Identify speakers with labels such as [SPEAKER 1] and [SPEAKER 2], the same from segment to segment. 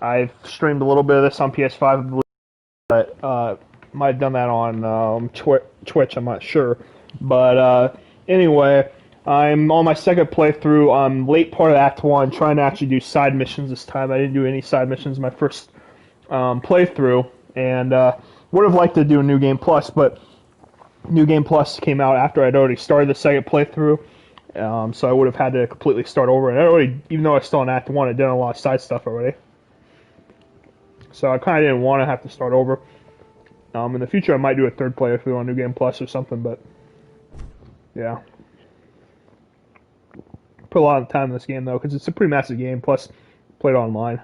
[SPEAKER 1] I've streamed a little bit of this on ps5, I believe, but might have done that on Twitch. I'm not sure, but anyway, I'm on my second playthrough. I'm late part of Act 1, trying to actually do side missions this time. I didn't do any side missions in my first playthrough, and would have liked to do a New Game Plus, but New Game Plus came out after I'd already started the second playthrough, so I would have had to completely start over. And I already, even though I was still in Act 1, I did a lot of side stuff already. So I kind of didn't want to have to start over. In the future, I might do a third playthrough on New Game Plus or something, but yeah. Put a lot of time in this game, though, because it's a pretty massive game, plus play it online.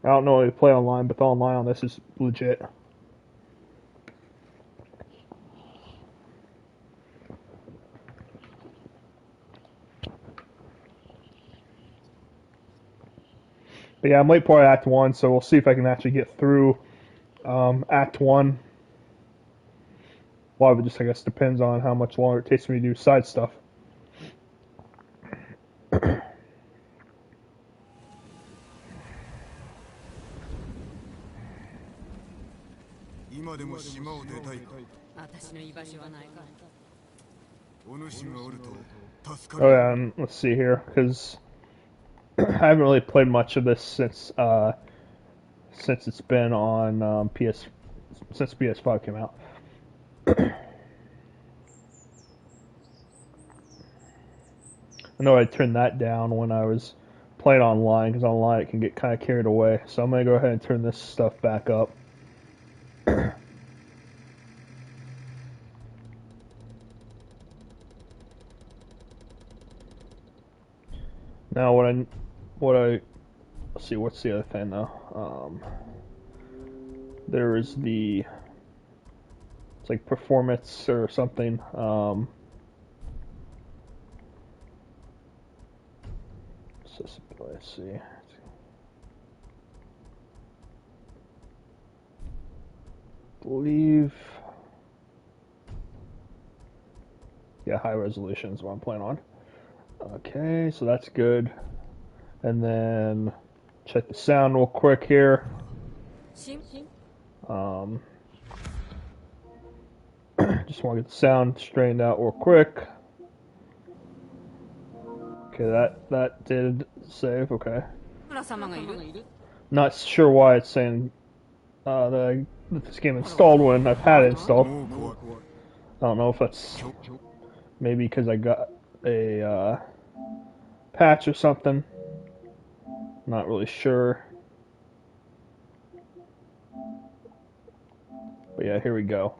[SPEAKER 1] I don't know if you play online, but the online on this is legit. But yeah, I'm late part of Act 1, so we'll see if I can actually get through Act 1. A lot of it just, I guess, depends on how much longer it takes me to do side stuff. Oh yeah, and let's see here, because I haven't really played much of this since it's been on since PS5 came out. I know I turned that down when I was playing online, because online it can get kind of carried away. So I'm going to go ahead and turn this stuff back up. Now let's see, what's the other thing though? There is it's like performance or something. Let's see. Believe, yeah, high resolution is what I'm playing on. Okay, so that's good. And then check the sound real quick here. Just want to get the sound straightened out real quick. Okay, that did save. Okay. Not sure why it's saying that this game installed when I've had it installed. I don't know if that's maybe because I got a patch or something. Not really sure. But yeah, here we go.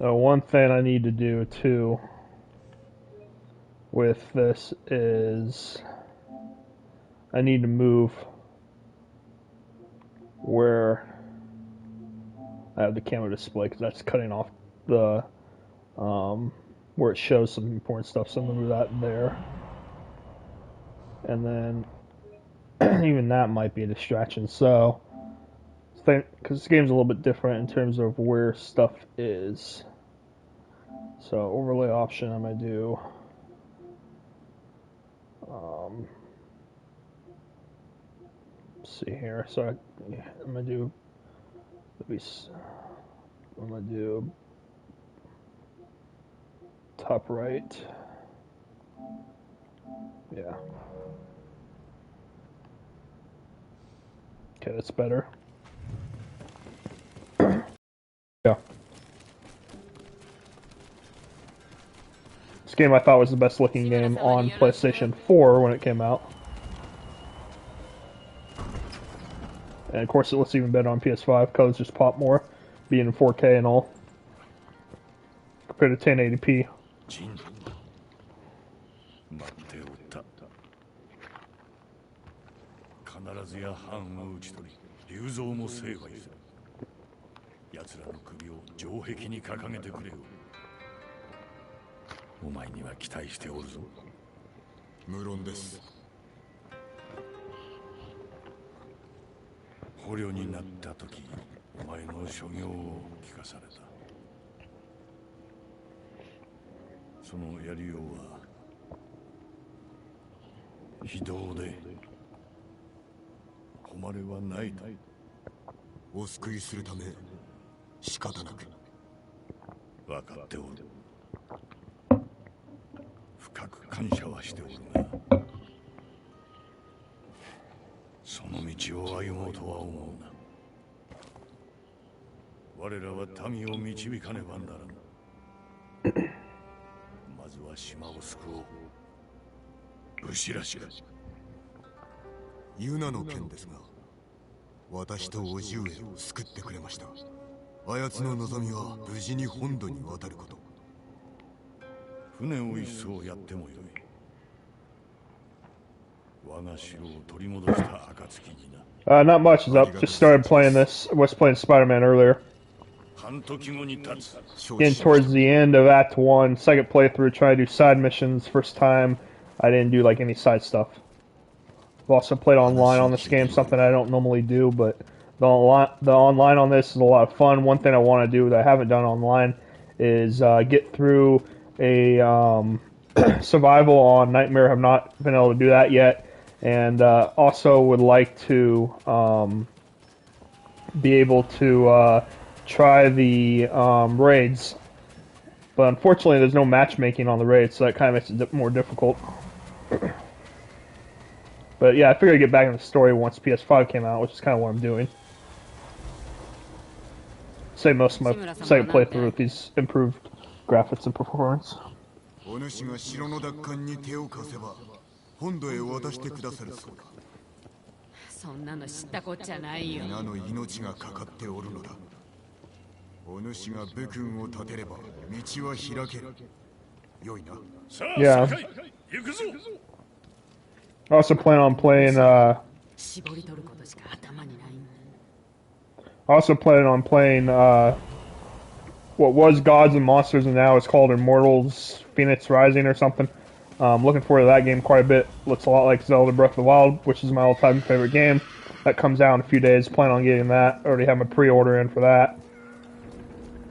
[SPEAKER 1] One thing I need to do too with this is I need to move where I have the camera display, because that's cutting off the where it shows some important stuff. So I'm gonna move that there, and then even that might be a distraction. So because this game's a little bit different in terms of where stuff is. So overlay option, I'm gonna do let's see here. So I'm gonna do top right. Yeah. Okay, that's better. Yeah. This game I thought was the best looking game on PlayStation 4 when it came out. And of course it looks even better on PS5, colors just pop more, being in 4K and all, compared to 1080p.
[SPEAKER 2] 無論です。
[SPEAKER 3] 捕虜になった時、お前の所業を聞かされた。そのやりようは非道で誉れはないと。
[SPEAKER 2] お救いするため仕方なく。
[SPEAKER 3] 分かっておる。深く感謝はしておるが、その道を歩もうとは思うな。我らは民を導かねばならぬ。まずは島を救おう。武士らしく。
[SPEAKER 2] ユナの件ですが、私と叔父上を救ってくれました。あやつの望みは無事に本土に渡ること。
[SPEAKER 3] 船を一艘やってもよい。我が城を取り戻した暁にな。
[SPEAKER 1] Not much is up. Just started playing this. Was playing Spider-Man earlier.
[SPEAKER 3] 半時後に立つ。
[SPEAKER 1] Getting towards the end of Act 1, second playthrough, trying to do side missions. First time I didn't do like any side stuff. I've also played online on this game, something I don't normally do, but the online on this is a lot of fun. One thing I want to do that I haven't done online is get through a survival on Nightmare. Have not been able to do that yet, and also would like to be able to try the raids. But unfortunately, there's no matchmaking on the raids, so that kind of makes it more difficult. But yeah, I figured I'd get back in the story once PS5 came out, which is kind of what I'm doing. Save most of my second playthrough with these improved graphics and performance.
[SPEAKER 2] お主が城の奪還に手を貸せば本土へ渡してくださるそうだ。
[SPEAKER 4] そんなの知ったこっちゃないよ。
[SPEAKER 2] 皆の命がかかっておるのだ。お主が武君を立てれば道は開ける。良いな。
[SPEAKER 1] Yeah. I also plan on playing. Also planning on playing what was Gods and Monsters and now is called Immortals Phoenix Rising or something. Looking forward to that game quite a bit. Looks a lot like Zelda Breath of the Wild, which is my all-time favorite game. That comes out in a few days. Plan on getting that. Already have my pre-order in for that.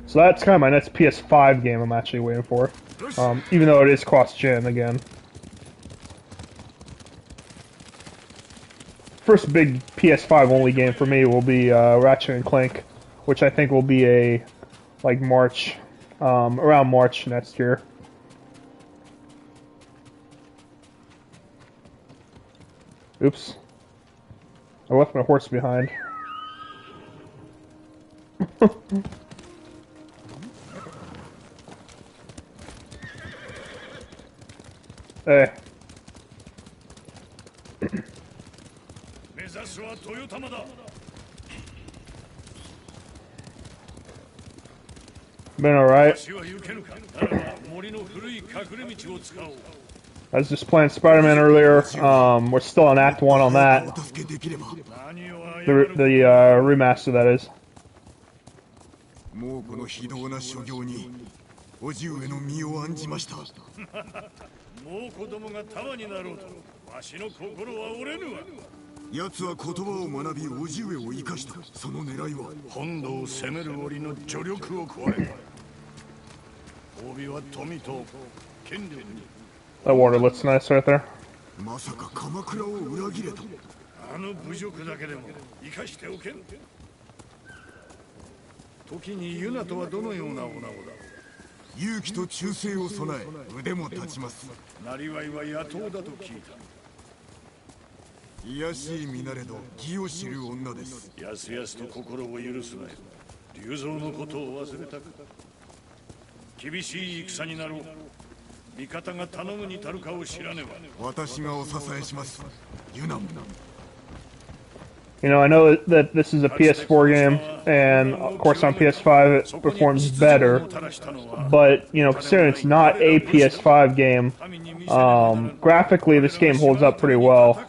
[SPEAKER 1] So that's kind of my next PS5 game I'm actually waiting for. Even though it is cross-gen again. First big PS5 only game for me will be Ratchet and Clank, which I think will be a like March, around March next year. Oops. I left my horse behind. Hey. Been alright. I was just playing Spider-Man earlier. We're still on Act 1 on that. The remaster, that is.
[SPEAKER 2] もうこの非道な所業に叔父上の身を案じました。も
[SPEAKER 3] う子供が束になろうとわしの心は折れぬわ。
[SPEAKER 2] 奴は言葉を学び叔父上を生かした。その狙いは
[SPEAKER 3] 本土を攻める折の助力を加えた。褒美は富と権力に。
[SPEAKER 1] That water looks nice right there.
[SPEAKER 2] まさか鎌倉を裏切れた。
[SPEAKER 3] あの侮辱だけでも生かしておけん。時にユナとはどのような女子だ。
[SPEAKER 2] 勇気と忠誠を備え腕も立ちます。
[SPEAKER 3] なりわいは野党だと聞いた。
[SPEAKER 2] 卑しい身なれど義を知る女です。
[SPEAKER 3] やすやすと心を許すなよ。龍蔵のことを忘れたか。厳しい戦になろう。味方が頼むに足るかを知らねば。
[SPEAKER 2] 私がお支えします。ユナも。
[SPEAKER 1] You know, I know that this is a PS4 game, and of course on PS5 it performs better, but, you know, considering it's not a PS5 game, graphically this game holds up pretty well.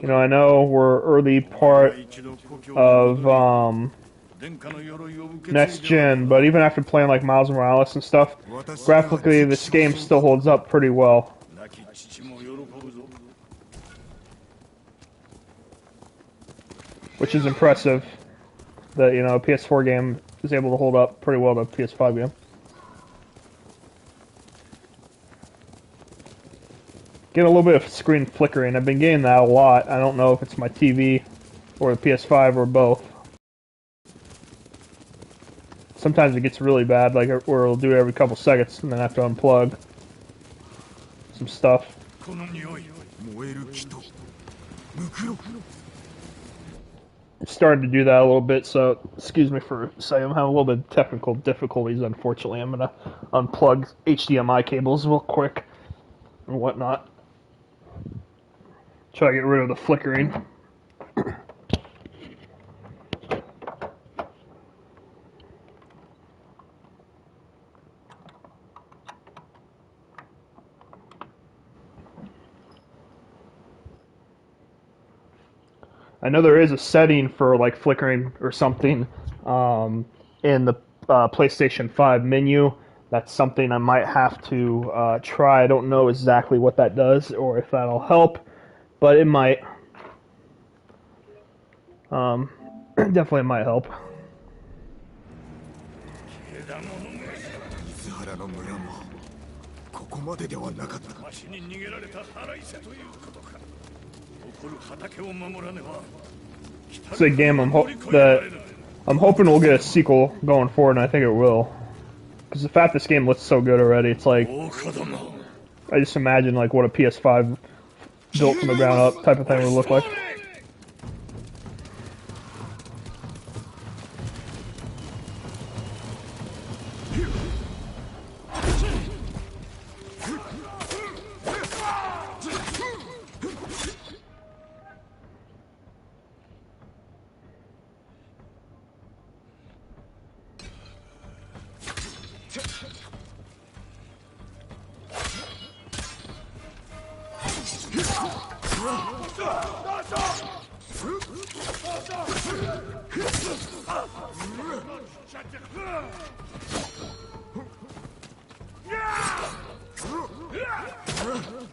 [SPEAKER 1] You know, I know we're early part of next gen, but even after playing like Miles Morales and stuff, graphically this game still holds up pretty well.
[SPEAKER 3] 亡き父も喜ぶぞ。
[SPEAKER 1] Which is impressive that, you know, a PS4 game is able to hold up pretty well to a PS5 game. Getting a little bit of screen flickering. I've been getting that a lot. I don't know if it's my TV or the PS5 or both. Sometimes it gets really bad, like where it'll do it every couple seconds and then I have to unplug some stuff. It's starting to do that a little bit, so excuse me for saying I'm having a little bit of technical difficulties, unfortunately. I'm going to unplug HDMI cables real quick and whatnot. Try to get rid of the flickering. I know there is a setting for like flickering or something in the PlayStation 5 menu. That's something I might have to try. I don't know exactly what that does or if that'll help, but it might. Definitely might help. It's a game I'm hoping we'll get a sequel going forward, and I think it will. Because the fact this game looks so good already, it's like I just imagine like what a PS5 built from the ground up type of thing would look like.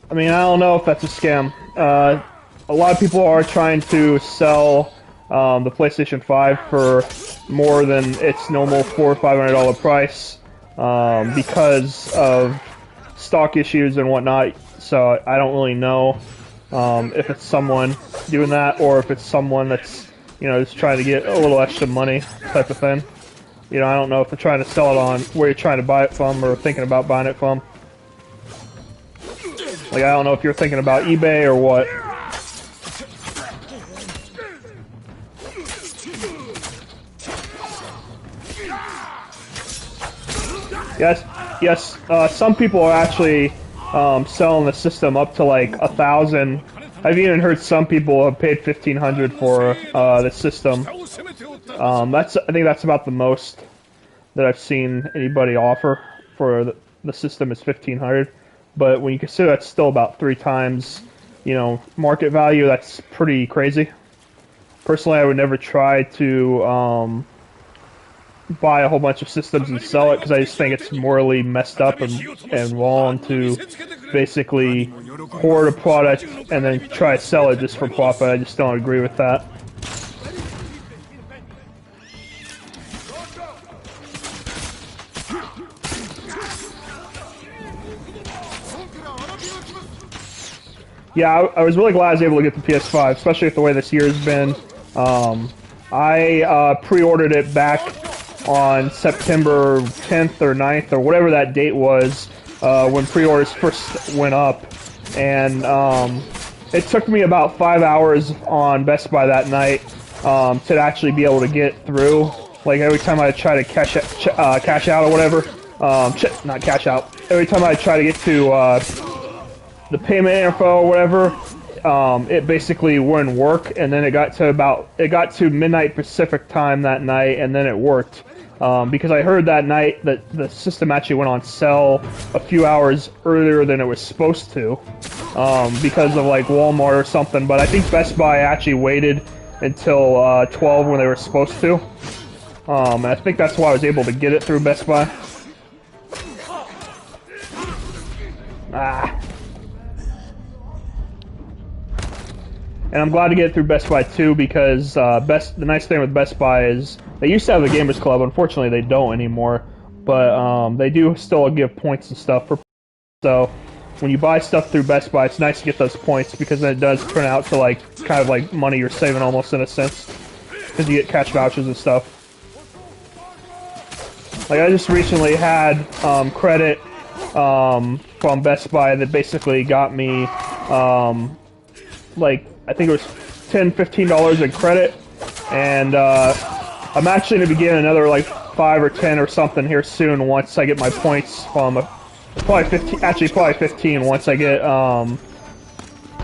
[SPEAKER 1] I mean, I don't know if that's a scam. A lot of people are trying to sell the PlayStation 5 for more than its normal $400 or $500 price because of stock issues and whatnot. So I don't really know if it's someone doing that or if it's someone that's, you know, just trying to get a little extra money type of thing. You know, I don't know if they're trying to sell it on where you're trying to buy it from or thinking about buying it from. Like, I don't know if you're thinking about eBay or what. Yes, some people are actually selling the system up to like 1,000. I've even heard some people have paid 1,500 for the system. I think that's about the most that I've seen anybody offer for the system is 1,500. But when you consider that's still about 3 times, you know, market value, that's pretty crazy. Personally, I would never try to buy a whole bunch of systems and sell it because I just think it's morally messed up and wrong to basically hoard a product and then try to sell it just for profit. I just don't agree with that. Yeah, I was really glad I was able to get the PS5, especially with the way this year's been. I pre-ordered it back on September 10th or 9th or whatever that date was when pre-orders first went up. And it took me about 5 hours on Best Buy that night to actually be able to get through. Like every time I try to cash out or whatever, not cash out. Every time I try to get to the payment info or whatever, it basically wouldn't work, and then it got to midnight Pacific time that night, and then it worked. Because I heard that night that the system actually went on sale a few hours earlier than it was supposed to, because of like Walmart or something. But I think Best Buy actually waited until 12 when they were supposed to. And I think that's why I was able to get it through Best Buy. and I'm glad to get it through Best Buy too because the nice thing with Best Buy is they used to have the Gamers Club. Unfortunately, they don't anymore, but they do still give points and stuff for. So when you buy stuff through Best Buy, it's nice to get those points because then it does turn out to like kind of like money you're saving almost in a sense because you get cash vouchers and stuff. Like I just recently had credit from Best Buy that basically got me like I think it was $10-15 in credit, and I'm actually going to be getting another like 5 or 10 or something here soon once I get my points from probably 15. Actually, probably 15 once I get a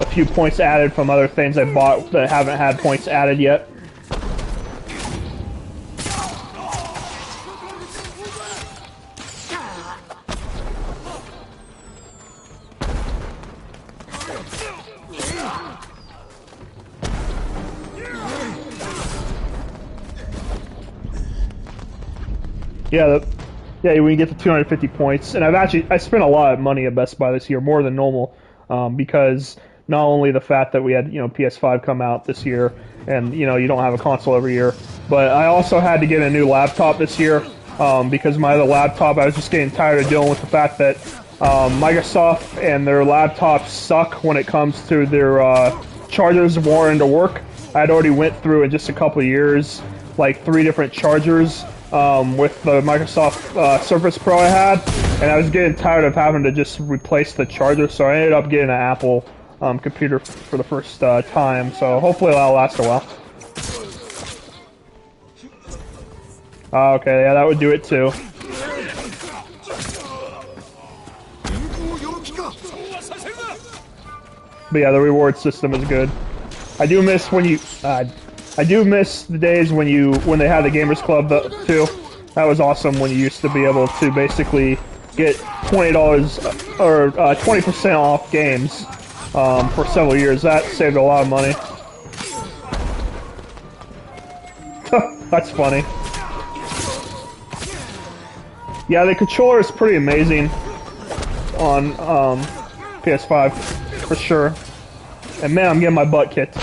[SPEAKER 1] few points added from other things I bought that haven't had points added yet. Yeah, when you get to 250 points, and I spent a lot of money at Best Buy this year, more than normal, because not only the fact that we had PS5 come out this year, and you don't have a console every year, but I also had to get a new laptop this year because my other laptop I was just getting tired of dealing with the fact that Microsoft and their laptops suck when it comes to their chargers warranted to work. I'd already went through in just a couple of years like 3 different chargers. With the Microsoft Surface Pro I had, and I was getting tired of having to just replace the charger, so I ended up getting an Apple computer for the first time, so hopefully that'll last a while. Okay, yeah, that would do it too. But yeah, the reward system is good. I do miss when you... I do miss the days when they had the Gamers Club too. That was awesome when you used to be able to basically get $20 or 20% off games for several years. That saved a lot of money. That's funny. Yeah, the controller is pretty amazing on PS5 for sure. And man, I'm getting my butt kicked.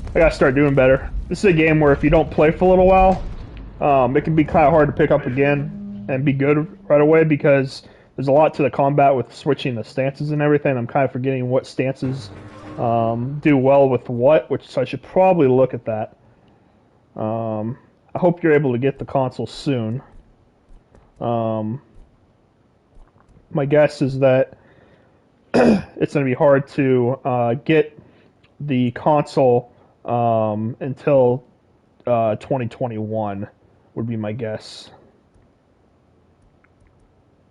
[SPEAKER 1] I gotta start doing better. This is a game where if you don't play for a little while, it can be kind of hard to pick up again and be good right away because there's a lot to the combat with switching the stances and everything. I'm kind of forgetting what stances do well with what, so I should probably look at that. I hope you're able to get the console soon. My guess is that it's going to be hard to get the console until 2021 would be my guess.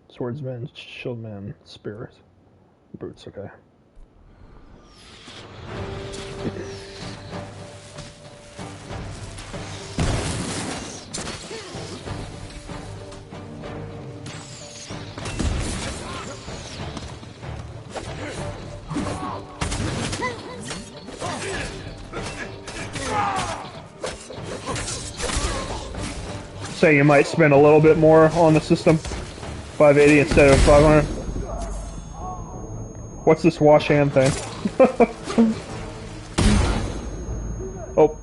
[SPEAKER 1] Swordsman, Shieldman, Spirit, Boots, okay. So you might spend a little bit more on the system, 580 instead of 500. What's this wash hand thing? Oh.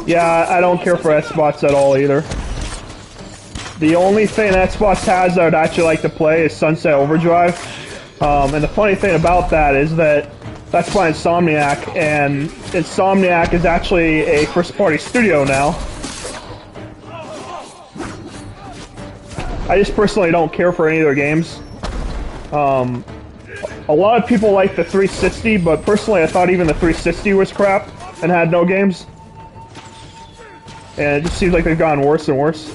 [SPEAKER 1] Yeah, I don't care for S-Bots at all either. The only thing S-Bots has that I would actually like to play is Sunset Overdrive. And the funny thing about that is that that's by Insomniac, and Insomniac is actually a first-party studio now. I just personally don't care for any of their games. A lot of people like the 360, but personally I thought even the 360 was crap and had no games. And it just seems like they've gotten worse and worse.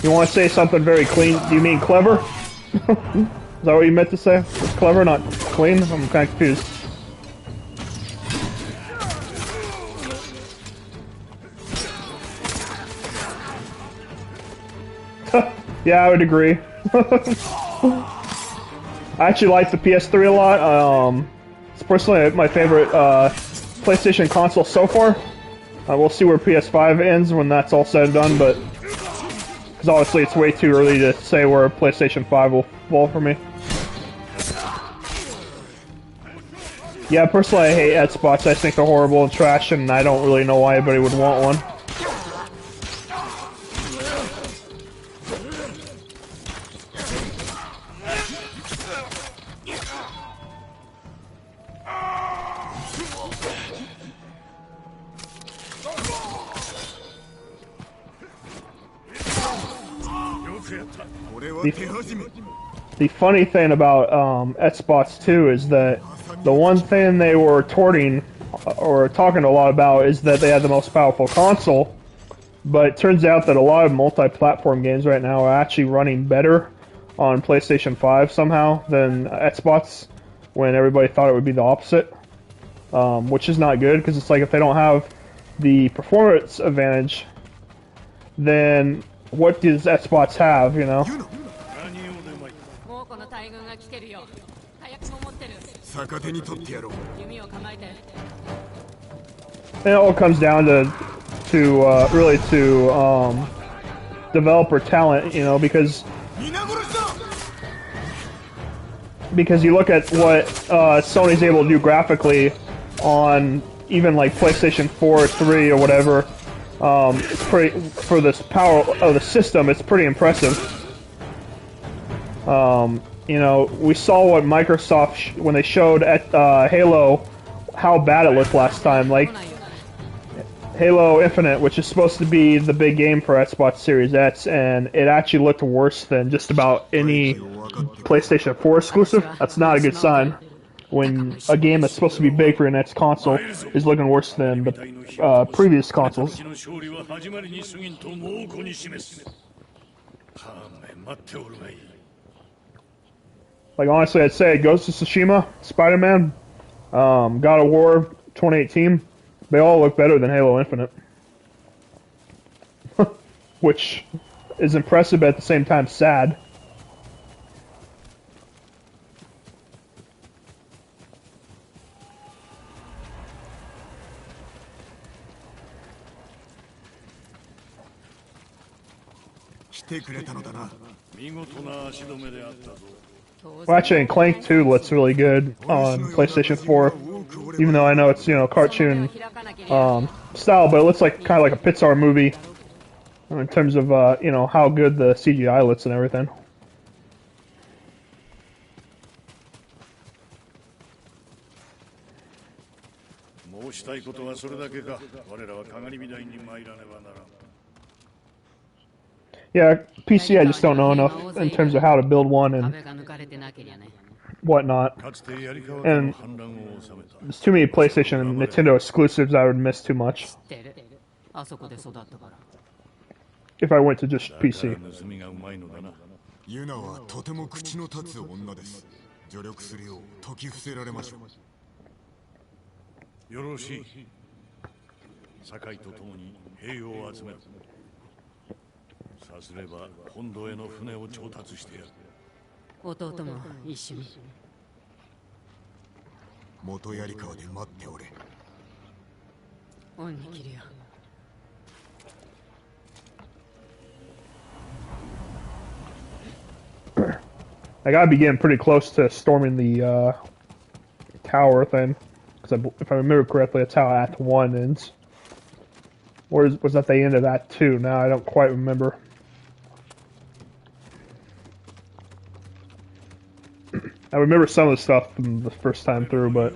[SPEAKER 1] You want to say something very clean? Do you mean clever? Is that what you meant to say? It's clever, not clean? I'm kind of confused. Yeah, I would agree. I actually like the PS3 a lot. It's personally my favorite PlayStation console so far. We'll see where PS5 ends when that's all said and done, but because obviously it's way too early to say where PlayStation 5 will fall for me. Yeah, personally I hate ad spots. I think they're horrible and trash, and I don't really know why anybody would want one. The funny thing about Xbox 2 is that the one thing they were talking a lot about is that they had the most powerful console, but it turns out that a lot of multi-platform games right now are actually running better on PlayStation 5 somehow than Xbox, when everybody thought it would be the opposite, which is not good, because it's like if they don't have the performance advantage, then what does Xbox have, you know? It all comes down to really to developer talent, you know, because you look at what Sony's able to do graphically on even like PlayStation 4 or 3 or whatever. It's pretty, for this power of the system, it's pretty impressive. You know, we saw what Microsoft when they showed at Halo how bad it looked last time. Like Halo Infinite, which is supposed to be the big game for Xbox Series X, and it actually looked worse than just about any PlayStation 4 exclusive. That's not a good sign. When a game that's supposed to be big for your next console is looking worse than the previous consoles. Like, honestly, I'd say Ghost of Tsushima, Spider-Man, God of War 2018, they all look better than Halo Infinite. Which is impressive, but at the same time sad. Well, actually, Clank 2 looks really good on PlayStation 4, even though I know it's, you know, cartoon style, but it looks like kind of like a Pixar movie in terms of, you know, how good the CGI looks and everything. Yeah, PC I just don't know enough in terms of how to build one and whatnot. And there's too many PlayStation and Nintendo exclusives I would miss too much if I went to just PC.
[SPEAKER 2] ユナはとても口の立つ女です。助力するよう説き伏せられましょう。よろしい。堺と共に兵を集める。さすれば本土への船を調達してやる。
[SPEAKER 4] 弟も一緒に。
[SPEAKER 2] 元槍川で待っておれ。
[SPEAKER 4] 恩に切るよ。
[SPEAKER 1] I gotta be getting pretty close to storming the tower thing, because if I remember correctly, that's how Act 1 ends. Or was that the end of Act 2? Now I don't quite remember. I remember some of the stuff from the first time through, but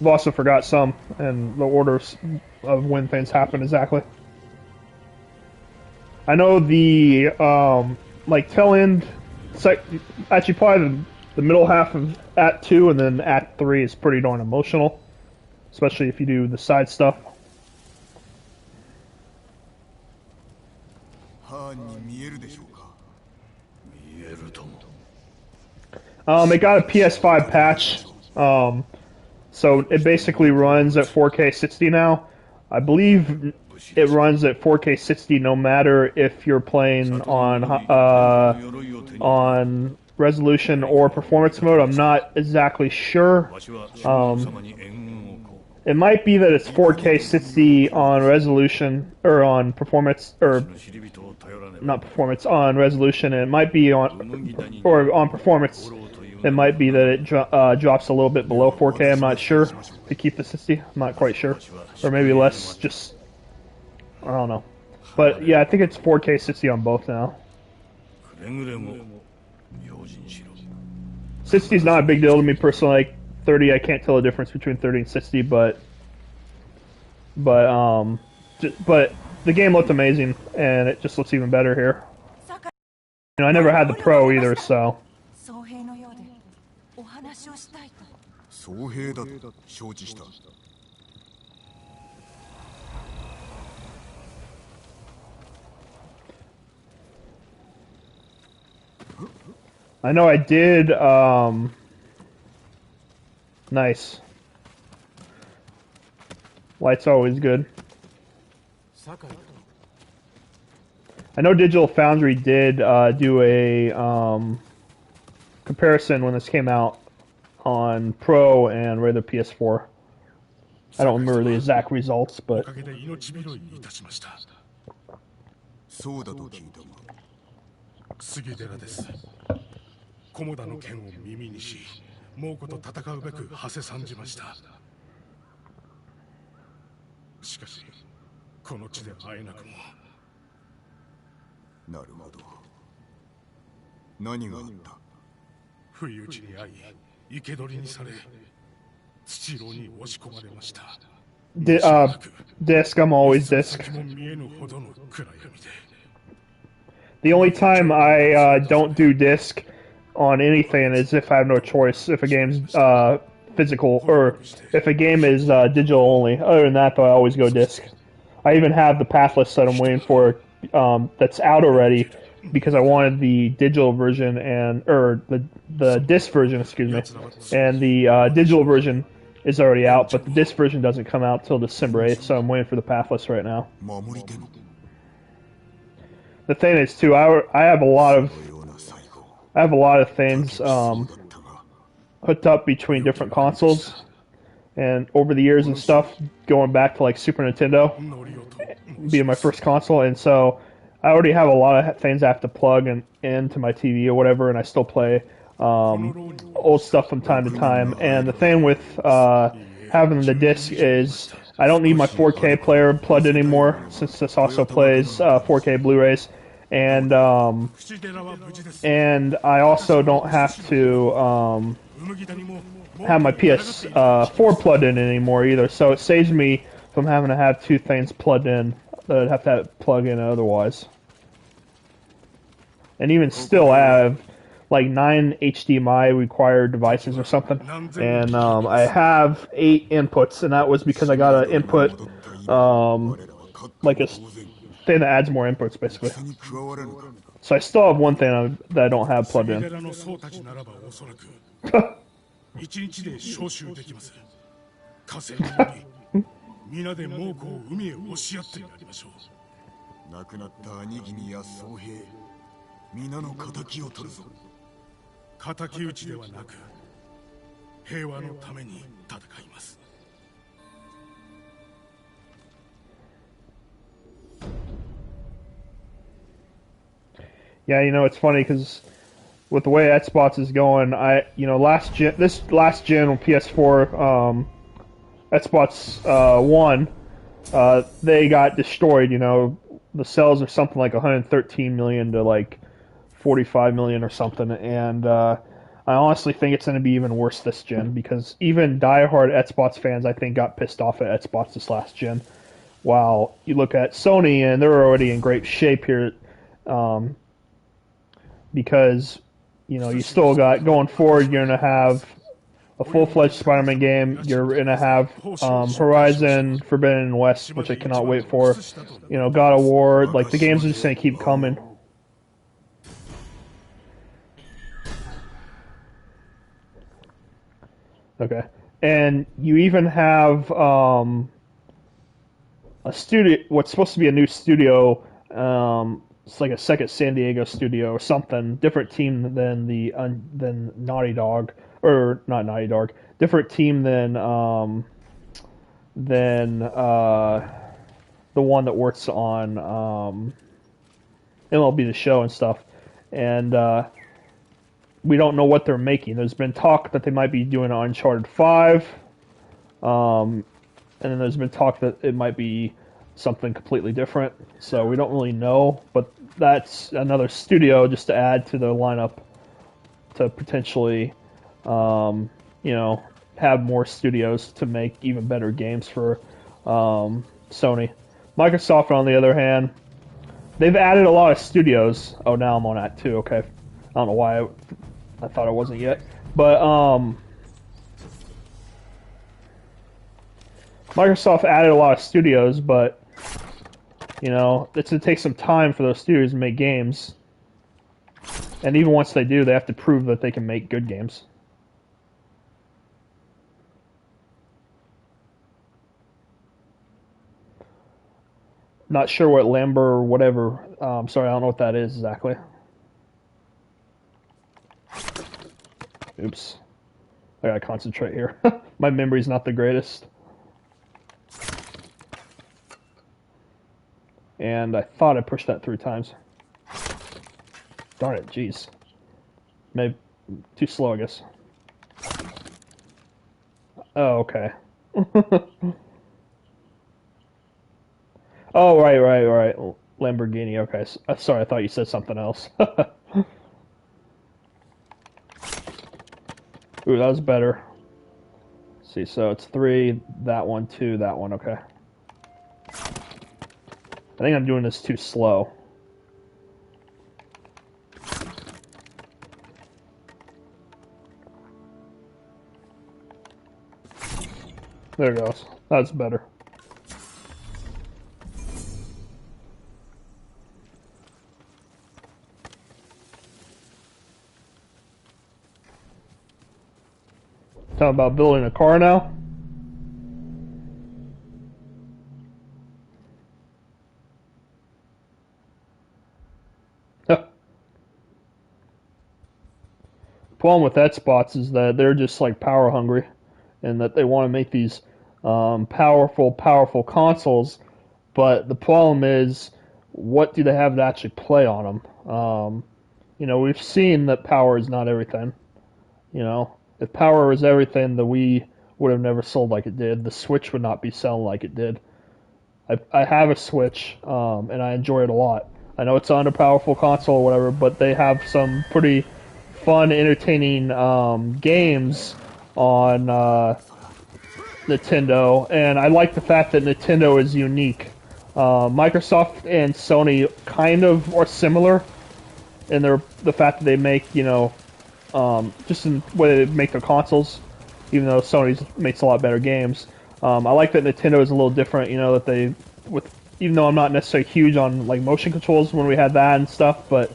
[SPEAKER 1] I've also forgot some, and the orders of when things happen exactly. I know the, like, tail end... actually, probably the middle half of Act 2 and then Act 3 is pretty darn emotional. Especially if you do the side stuff. It got a ps5 patch, so it basically runs at 4K 60 now. I believe it runs at 4K 60 no matter if you're playing on resolution or performance mode. I'm not exactly sure. It might be that it's 4K 60 on resolution or on performance, or not performance, on resolution. And it might be on performance. It might be that it drops a little bit below 4K. I'm not sure to keep the 60. I'm not quite sure, or maybe less. Just I don't know. But yeah, I think it's 4K 60 on both now. 60 is not a big deal to me personally. Like 30, I can't tell the difference between 30 and 60, but the game looked amazing, and it just looks even better here. You know, I never had the Pro either, so. I know I did, nice. Light's always good. I know Digital Foundry did do a comparison when this came out on Pro and regular PS4. I don't remember the exact results, but... Disc, I'm always disc. The only time I don't do disc on anything is if I have no choice, if a game's physical, or if a game is digital only. Other than that, though, I always go disc. I even have the pathless that I'm waiting for that's out already because I wanted the digital version or the disc version, excuse me, and the digital version is already out, but the disc version doesn't come out till December 8th, so I'm waiting for the pathless right now. The thing is, too, I have a lot of things hooked up between different consoles, and over the years and stuff, going back to like Super Nintendo being my first console, and so I already have a lot of things I have to plug into my TV or whatever, and I still play old stuff from time to time. And the thing with having the disc is I don't need my 4K player plugged in anymore, since this also plays 4K Blu-rays, and I also don't have to have my PS4 plugged in anymore either. So it saves me from having to have two things plugged in that I'd have to plug in otherwise. And even still, I have like 9 HDMI required devices or something, and I have 8 inputs, and that was because I got an input, like a thing that adds more inputs, basically. So I still have one thing that I don't have plugged in. Yeah, you know, it's funny because with the way Xbox is going, this last gen on PS4, Xbox One, they got destroyed. You know, the sales are something like 113 million to like 45 million or something, and I honestly think it's going to be even worse this gen, because even diehard Xbox fans, I think, got pissed off at Xbox this last gen. While you look at Sony, and they're already in great shape here, because, you know, you still got, going forward, you're going to have a full-fledged Spider-Man game. You're gonna have Horizon Forbidden West, which I cannot wait for. You know, God of War. Like the games are just gonna keep coming. Okay, and you even have a studio. What's supposed to be a new studio. It's like a second San Diego studio or something. Different team than than Naughty Dog, or not Naughty Dog. Different team than the one that works on MLB The Show and stuff. And we don't know what they're making. There's been talk that they might be doing Uncharted 5, and then there's been talk that it might be something completely different. So we don't really know, but that's another studio just to add to the lineup to potentially, you know, have more studios to make even better games for Sony. Microsoft, on the other hand, they've added a lot of studios. Oh, now I'm on that too. Okay, I don't know why I thought I wasn't yet, but Microsoft added a lot of studios, but you know, it's going to take some time for those studios to make games. And even once they do, they have to prove that they can make good games. Not sure what Lambert or whatever. Sorry, I don't know what that is exactly. Oops. I gotta concentrate here. My memory's not the greatest. And I thought I pushed that 3 times. Darn it, jeez. Maybe too slow, I guess. Oh, okay. Oh, right. Lamborghini, okay. Sorry, I thought you said something else. Ooh, that was better. Let's see, so it's 3, that one, 2, that one, okay. I think I'm doing this too slow. There it goes. That's better. Talking about building a car now? Problem with Xbox is that they're just like power hungry, and that they want to make these powerful consoles, but the problem is, what do they have to actually play on them? You know, we've seen that power is not everything. You know, if power was everything, the Wii would have never sold like it did. The Switch would not be selling like it did. I have a Switch, and I enjoy it a lot. I know it's on a powerful console or whatever, but they have some pretty fun, entertaining games on Nintendo, and I like the fact that Nintendo is unique. Microsoft and Sony kind of are similar in the fact that they make, you know, just in the way they make their consoles, even though Sony makes a lot better games. I like that Nintendo is a little different, you know, that even though I'm not necessarily huge on like motion controls when we had that and stuff, but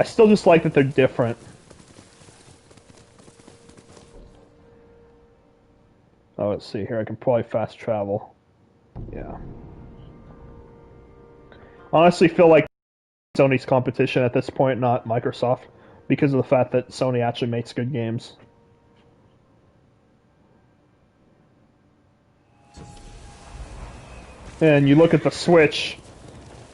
[SPEAKER 1] I still just like that they're different. Oh, let's see here. I can probably fast travel. Yeah. Honestly, feel like Sony's competition at this point, not Microsoft, because of the fact that Sony actually makes good games. And you look at the Switch,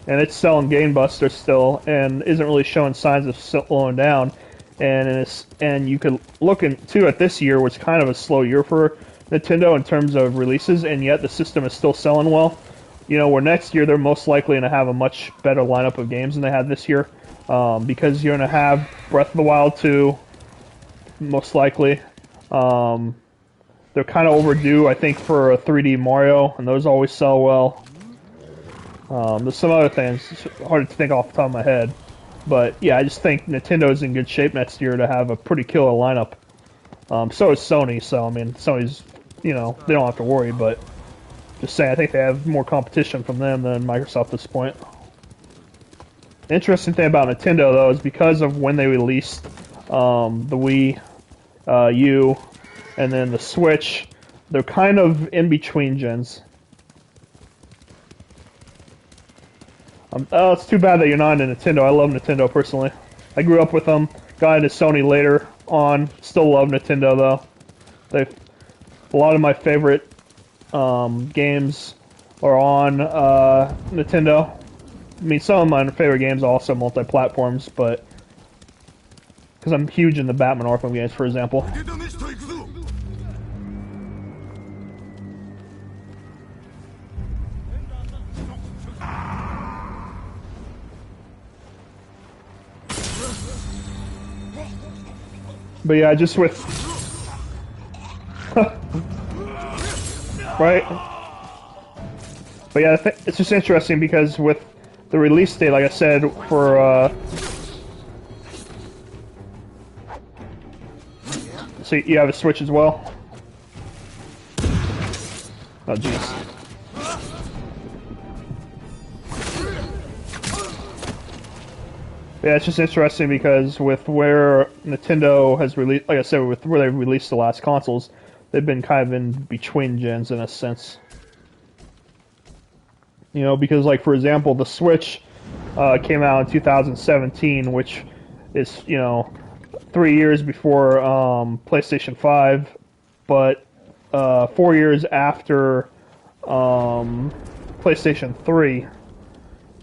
[SPEAKER 1] and it's selling gangbusters still, and isn't really showing signs of slowing down. And you could look too at this year, which is kind of a slow year for Nintendo in terms of releases, and yet the system is still selling well. You know, where next year they're most likely going to have a much better lineup of games than they had this year, because you're going to have Breath of the Wild 2, most likely. They're kind of overdue, I think, for a 3D Mario, and those always sell well. There's some other things. It's hard to think off the top of my head. But, yeah, I just think Nintendo's in good shape next year to have a pretty killer lineup. So is Sony. So I mean, Sony's, you know, they don't have to worry. But just saying, I think they have more competition from them than Microsoft at this point. The interesting thing about Nintendo though is because of when they released the Wii U and then the Switch, they're kind of in between gens. Oh, it's too bad that you're not into Nintendo. I love Nintendo personally. I grew up with them. Got into Sony later on. Still love Nintendo though. A lot of my favorite games are on Nintendo. I mean, some of my favorite games are also multi-platforms, but because I'm huge in the Batman Arkham games, for example. But yeah, just with right. But yeah, it's just interesting because with the release date, like I said, for so you have a Switch as well. Oh jeez. Yeah, it's just interesting because with where Nintendo has released, like I said, with where they've released the last consoles, they've been kind of in between gens in a sense. You know, because like for example, the Switch came out in 2017, which is, you know, 3 years before PlayStation 5, but 4 years after PlayStation 3.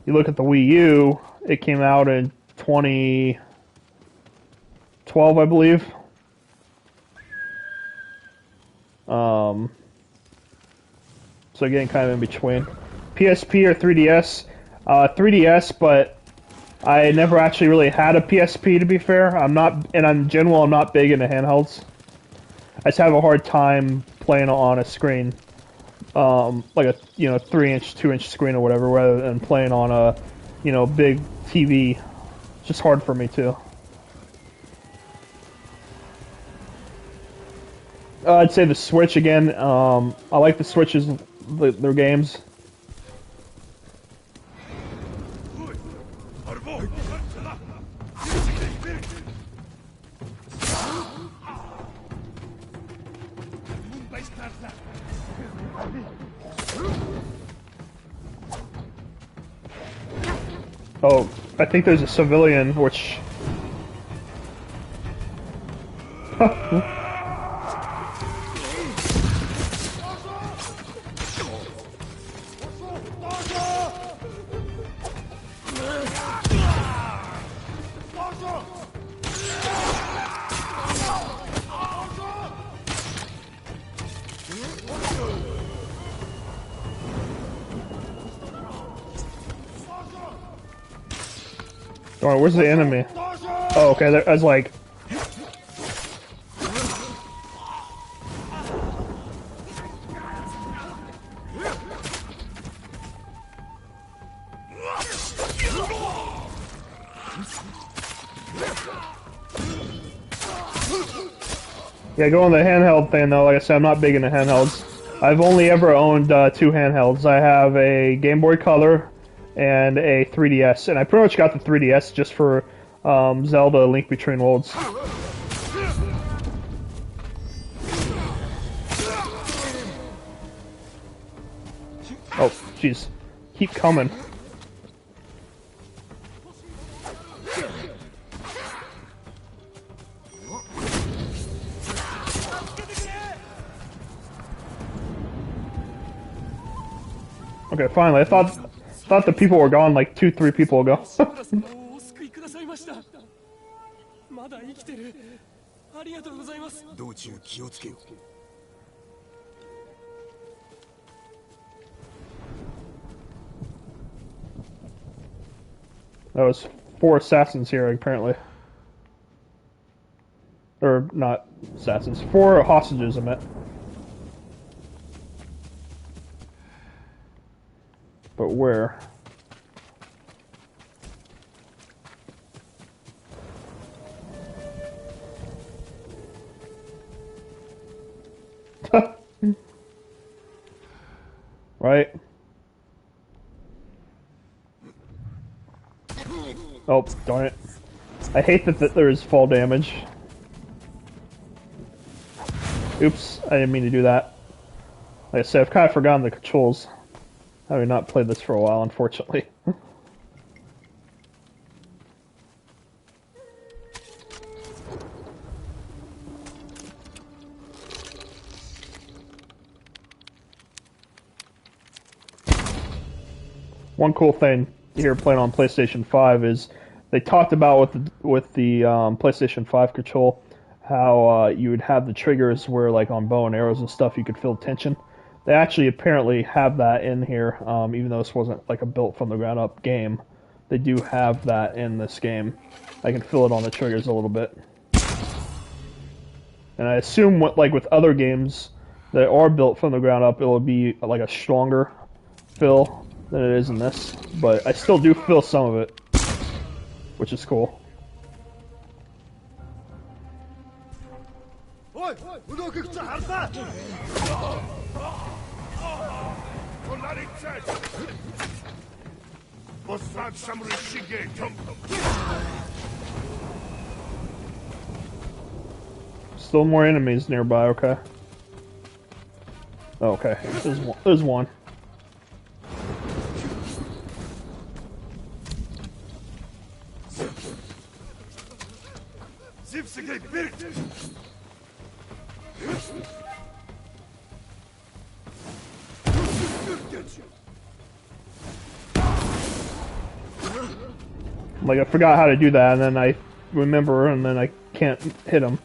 [SPEAKER 1] You look at the Wii U, it came out in 2012, I believe. So again, kind of in between. PSP or 3DS? 3DS, but I never actually really had a PSP, to be fair. I'm not, and in general, I'm not big into handhelds. I just have a hard time playing on a screen, like a 3-inch, 2-inch screen or whatever, rather than playing on a big TV. It's just hard for me too. I'd say the Switch again. I like the Switch's their games. Oh, I think there's a civilian, which... Alright, where's the enemy? Oh, okay, I was like... Yeah, go on the handheld thing though. Like I said, I'm not big into handhelds. I've only ever owned 2 handhelds. I have a Game Boy Color and a 3DS, and I pretty much got the 3DS just for Zelda: Link Between Worlds. Oh, jeez, keep coming. Okay, finally. I thought the people were gone like 2-3 people ago. That was 4 assassins here, apparently. Or, not assassins. 4 hostages, I meant. But where? Right? Oh, darn it. I hate that there is fall damage. Oops, I didn't mean to do that. Like I said, I've kind of forgotten the controls. I have not played this for a while, unfortunately. One cool thing here playing on PlayStation 5 is they talked about with the PlayStation 5 control how you would have the triggers where, like on bow and arrows and stuff, you could feel tension. They actually apparently have that in here, even though this wasn't like a built from the ground up game. They do have that in this game. I can feel it on the triggers a little bit. And I assume like with other games that are built from the ground up, it will be like a stronger feel than it is in this. But I still do feel some of it, which is cool. Still more enemies nearby, okay. Oh, okay, there's one. Like, I forgot how to do that, and then I remember, and then I can't hit him.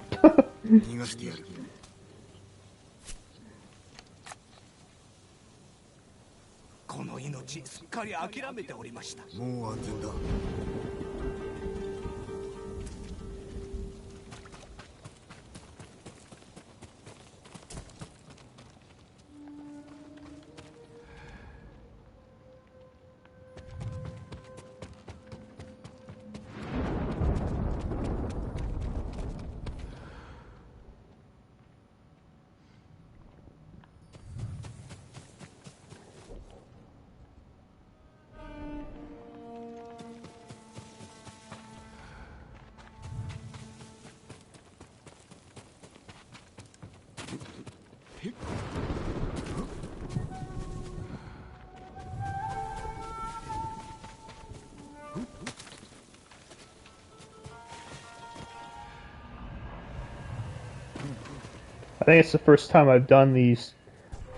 [SPEAKER 1] I think it's the first time I've done these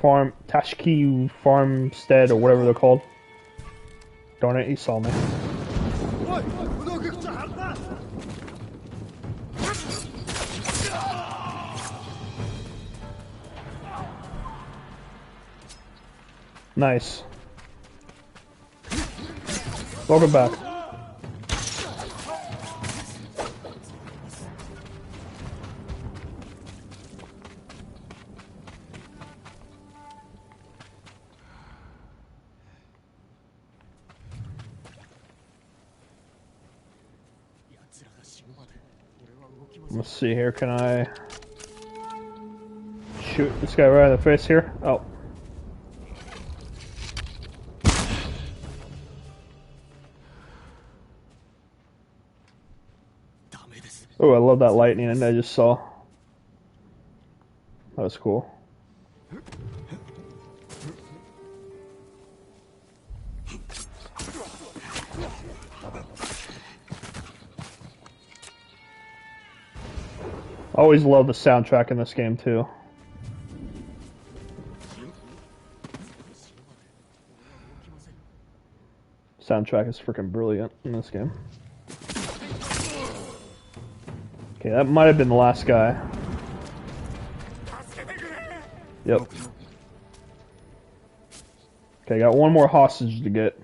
[SPEAKER 1] Tashki farmstead or whatever they're called. Darn it, he saw me. Nice. Welcome back. Let's see here, can I shoot this guy right in the face here? Oh. Oh, I love that lightning I just saw. That was cool. I always love the soundtrack in this game too. Soundtrack is freaking brilliant in this game. Okay, that might have been the last guy. Yep. Okay, got one more hostage to get.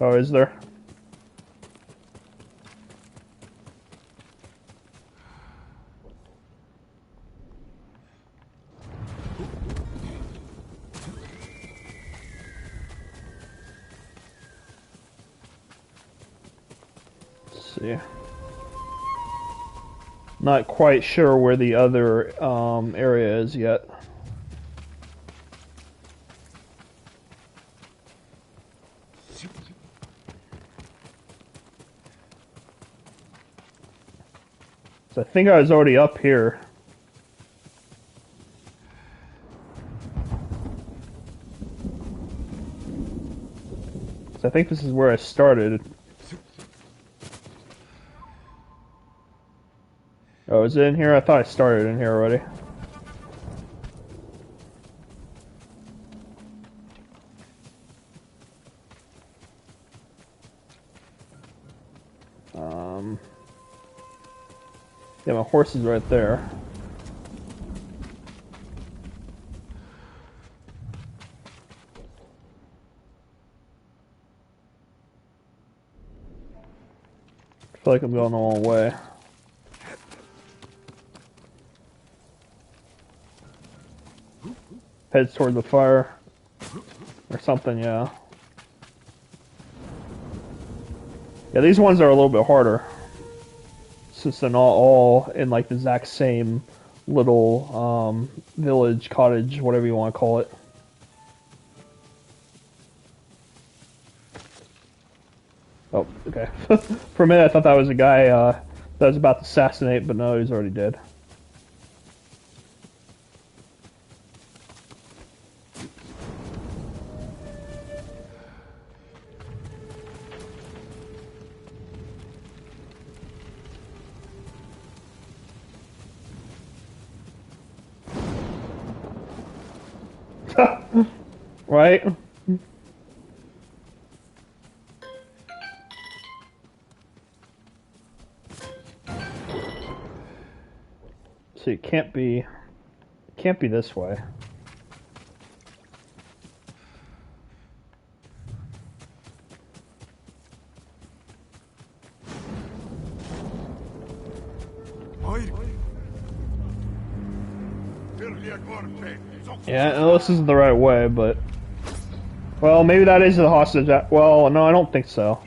[SPEAKER 1] Oh, is there? Let's see. Not quite sure where the other area is yet. So I think I was already up here. So I think this is where I started. Oh, is it in here? I thought I started in here already. Yeah, my horse is right there. I feel like I'm going the wrong way. Heads toward the fire. Or something, yeah. Yeah, these ones are a little bit harder. Since they're not all in like the exact same little village, cottage, whatever you want to call it. Oh, okay. For a minute I thought that was a guy that was about to assassinate, but no, he's already dead. Right? So it can't be this way. Yeah, no, this isn't the right way, but well, maybe that is the hostage. Well, no, I don't think so.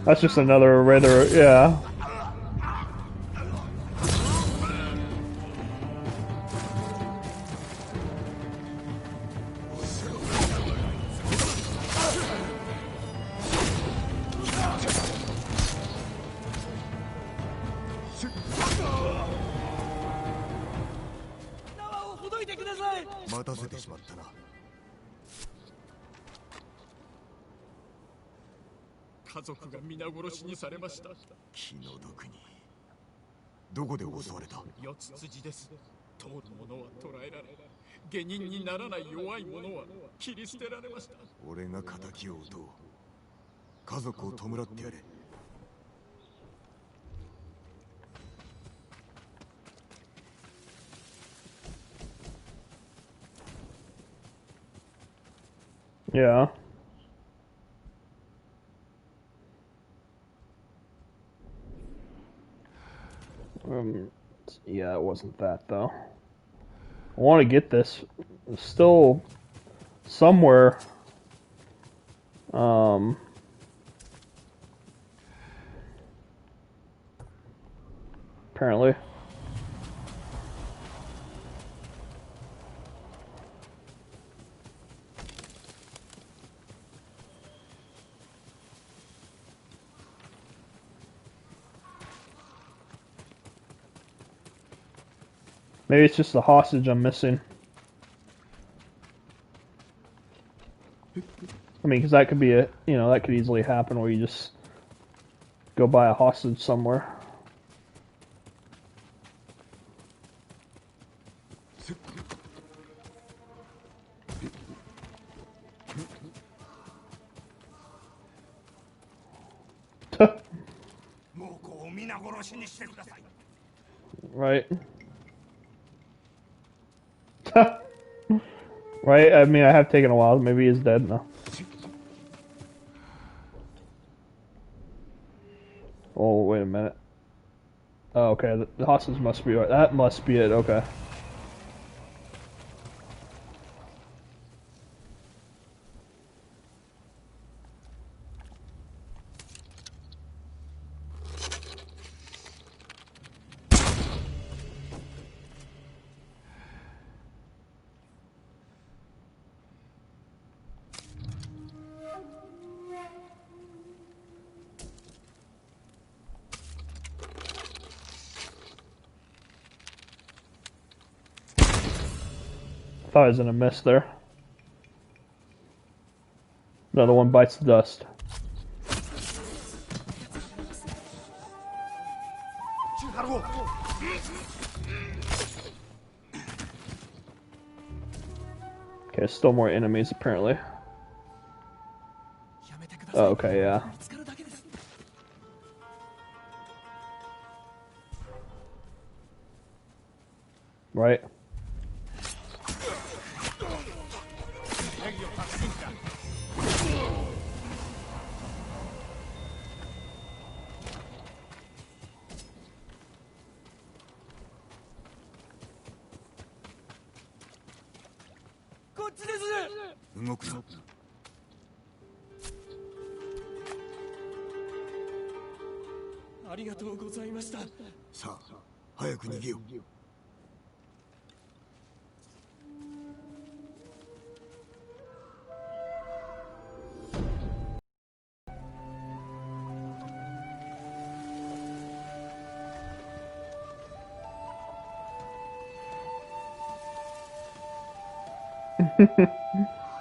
[SPEAKER 1] That's just another rather, yeah. Yeah. Yeah, it wasn't that though. I want to get this. It's still somewhere. Apparently. Maybe it's just the hostage I'm missing. I mean, because that could be that could easily happen where you just go buy a hostage somewhere. Right. Right? I mean, I have taken a while. Maybe he's dead now. minute. Oh, okay, the hostage must be right. That must be it, okay. Thought I was gonna miss there. Another one bites the dust. Okay, still more enemies apparently. Oh, okay, yeah. Right.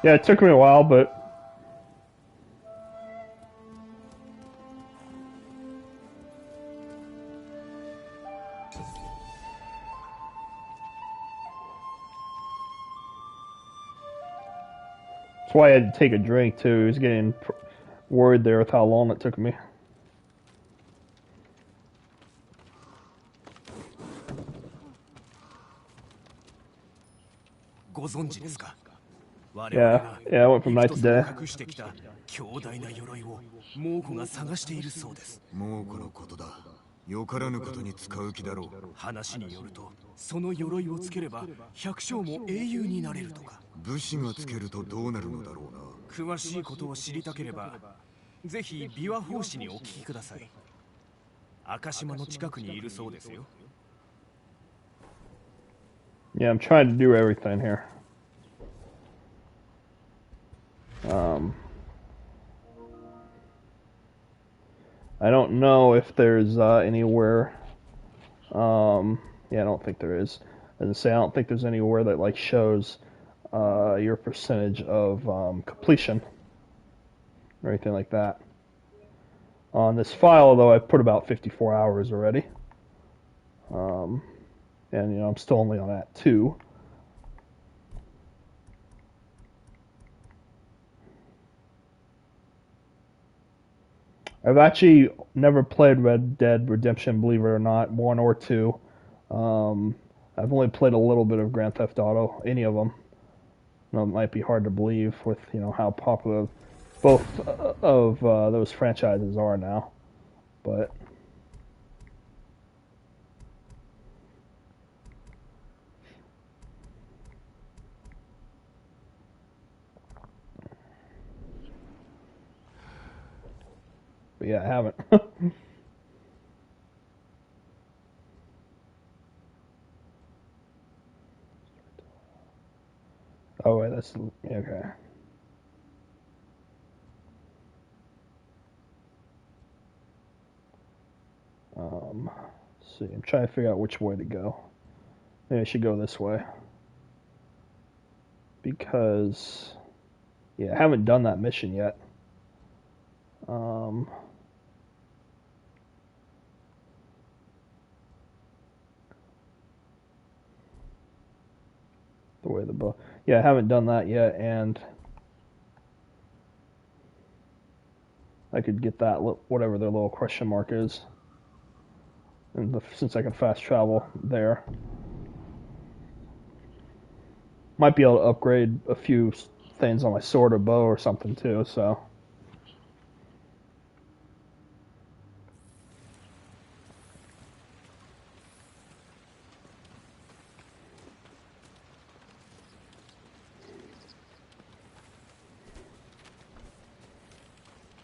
[SPEAKER 1] Yeah, it took me a while, but that's why I had to take a drink too. I was getting worried there with how long it took me. Yeah, I went from night to day.
[SPEAKER 5] よからぬことに使う気だろう。話によると、その鎧をつければ百姓も英雄になれるとか。武士がつけるとどうなるのだろうな。詳しいことを知りたければ、ぜひ琵琶法師にお聞きください。赤島の近くにいるそうですよ。
[SPEAKER 1] Yeah, I'm trying to do everything here. I don't know if there's anywhere. Yeah, I don't think there is. As I say, I don't think there's anywhere that like shows your percentage of completion or anything like that. On this file, though, I've put about 54 hours already, and I'm still only on Act 2. I've actually never played Red Dead Redemption, believe it or not, 1 or 2. I've only played a little bit of Grand Theft Auto, any of them. It might be hard to believe with how popular both of those franchises are now, but yeah, I haven't. Oh wait, that's okay. Let's see, I'm trying to figure out which way to go. Maybe I should go this way. Because, yeah, I haven't done that mission yet. The way the bow. Yeah, I haven't done that yet, and I could get that, whatever their little question mark is. And since I can fast travel there. Might be able to upgrade a few things on my sword or bow or something too, so.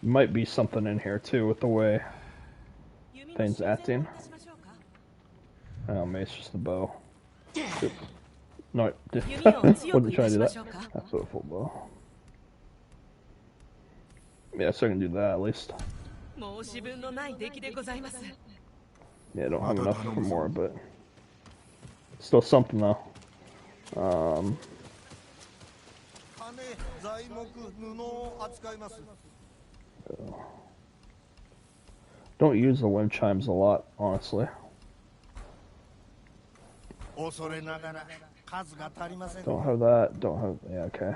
[SPEAKER 1] Might be something in here too with the way things acting. Oh, maybe it's just the bow. Oop. No, I wasn't trying to do that. That's a full bow. Yeah, so I can do that at least. Yeah, I don't have enough for more, but still something though. Don't use the wind chimes a lot, honestly. Don't have that, don't have, yeah, okay.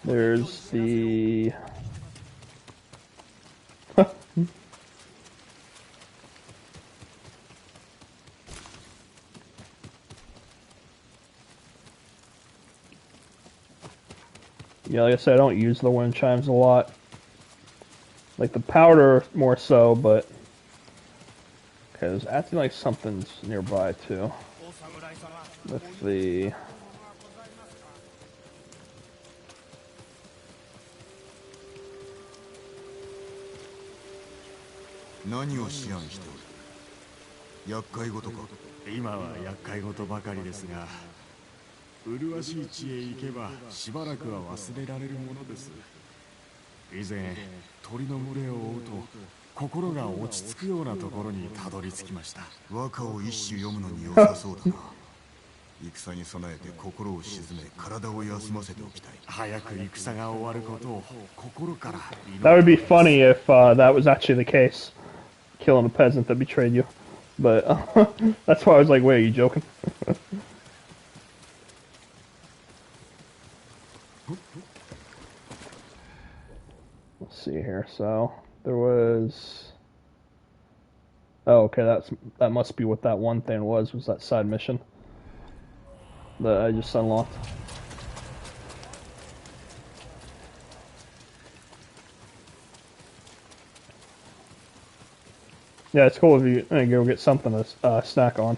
[SPEAKER 1] There's the... Yeah, like I said, I don't use the wind chimes a lot. Like the powder more so, but... Okay, there's acting like something's nearby too. With the...
[SPEAKER 5] 今は厄介事ばかりですが、麗しい地へ行けばしばらくは忘れられるものです。以前鳥の群れを追うと心が落ち着くようなところにたどり着きました。和歌を一首読むのに良さそうだな。戦に備えて心を鎮め体を休ませておきたい。早く戦が終わることを心から。
[SPEAKER 1] That would be funny if that was actually the case. Killing a peasant that betrayed you. But that's why I was like, wait, are you joking? Let's see here. So there was... Oh, okay, that must be what that one thing was that side mission that I just unlocked. Yeah, it's cool if you go get something to snack on.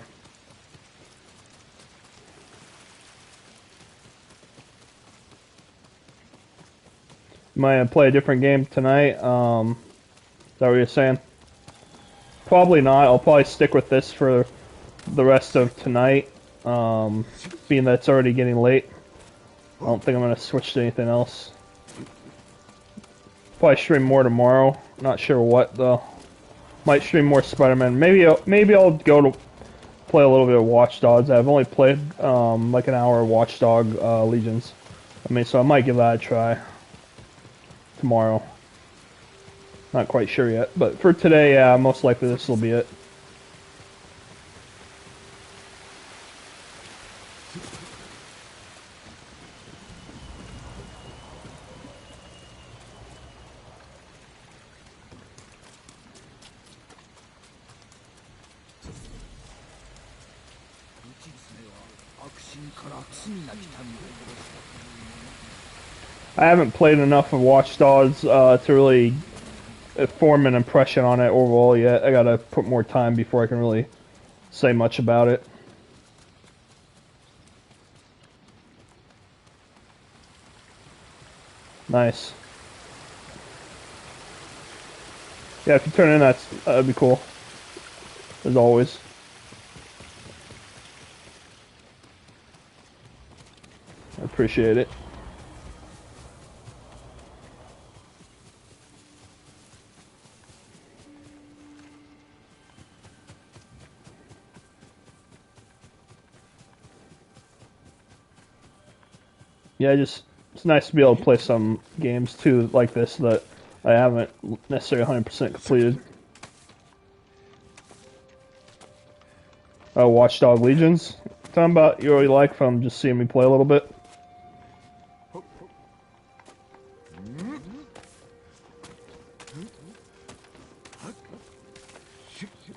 [SPEAKER 1] Might play a different game tonight. Is that what you're saying? Probably not. I'll probably stick with this for the rest of tonight. Being that it's already getting late. I don't think I'm gonna switch to anything else. Probably stream more tomorrow. Not sure what though. Might stream more Spider-Man. Maybe I'll go to play a little bit of Watch Dogs. I've only played like an hour of Watch Dog Legions. I mean, so I might give that a try tomorrow. Not quite sure yet, but for today, yeah, most likely this will be it. I haven't played enough of Watch Dogs to really form an impression on it overall yet. I gotta put more time before I can really say much about it. Nice. Yeah, if you turn in, that'd be cool. As always. I appreciate it. Yeah, it's nice to be able to play some games too like this that I haven't necessarily 100% completed. Oh, Watchdog Legions? Talking about you already like from just seeing me play a little bit?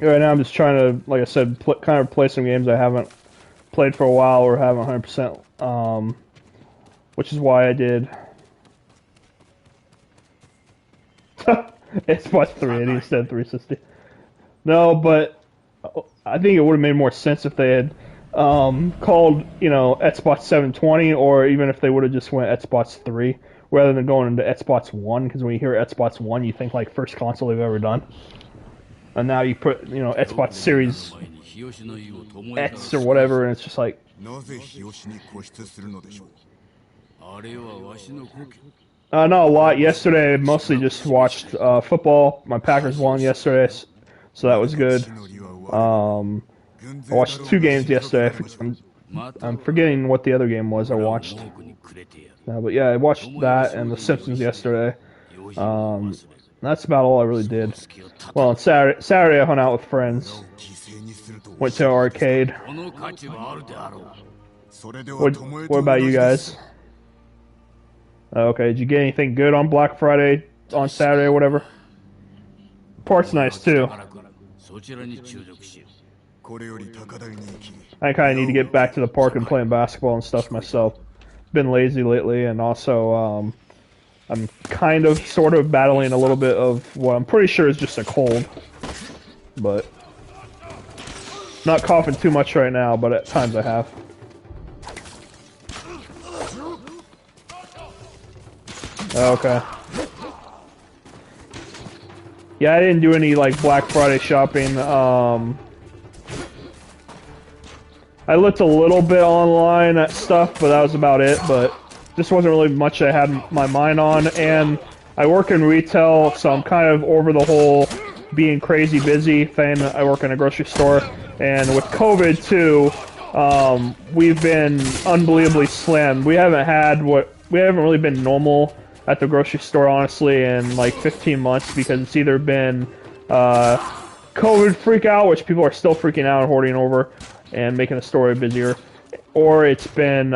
[SPEAKER 1] Right now I'm just trying to, like I said, kind of play some games I haven't played for a while or haven't 100%, which is why I did Xbox 380 instead of 360. No, but I think it would have made more sense if they had called, Xbox 720, or even if they would have just went Xbox 3, rather than going into Xbox One, because when you hear Xbox One, you think like first console they've ever done. And now you put, Xbox Series X or whatever, and it's just like... not a lot. Yesterday, I mostly just watched football. My Packers won yesterday, so that was good. I watched 2 games yesterday. I'm forgetting what the other game was I watched. But yeah, I watched that and The Simpsons yesterday. That's about all I really did. Well, on Saturday I hung out with friends. Went to an arcade. What about you guys? Okay, did you get anything good on Black Friday, on Saturday or whatever? Park's nice too. I kind of need to get back to the park and playing basketball and stuff myself. Been lazy lately, and also I'm kind of, sort of battling a little bit of what I'm pretty sure is just a cold. But not coughing too much right now, but at times I have. Okay. Yeah, I didn't do any like Black Friday shopping. I looked a little bit online at stuff, but that was about it. But this wasn't really much I had my mind on, and I work in retail, so I'm kind of over the whole being crazy busy thing. I work in a grocery store, and with COVID too, we've been unbelievably slammed. We haven't really been normal at the grocery store, honestly, in like 15 months, because it's either been COVID freak out, which people are still freaking out and hoarding over and making the store busier, or it's been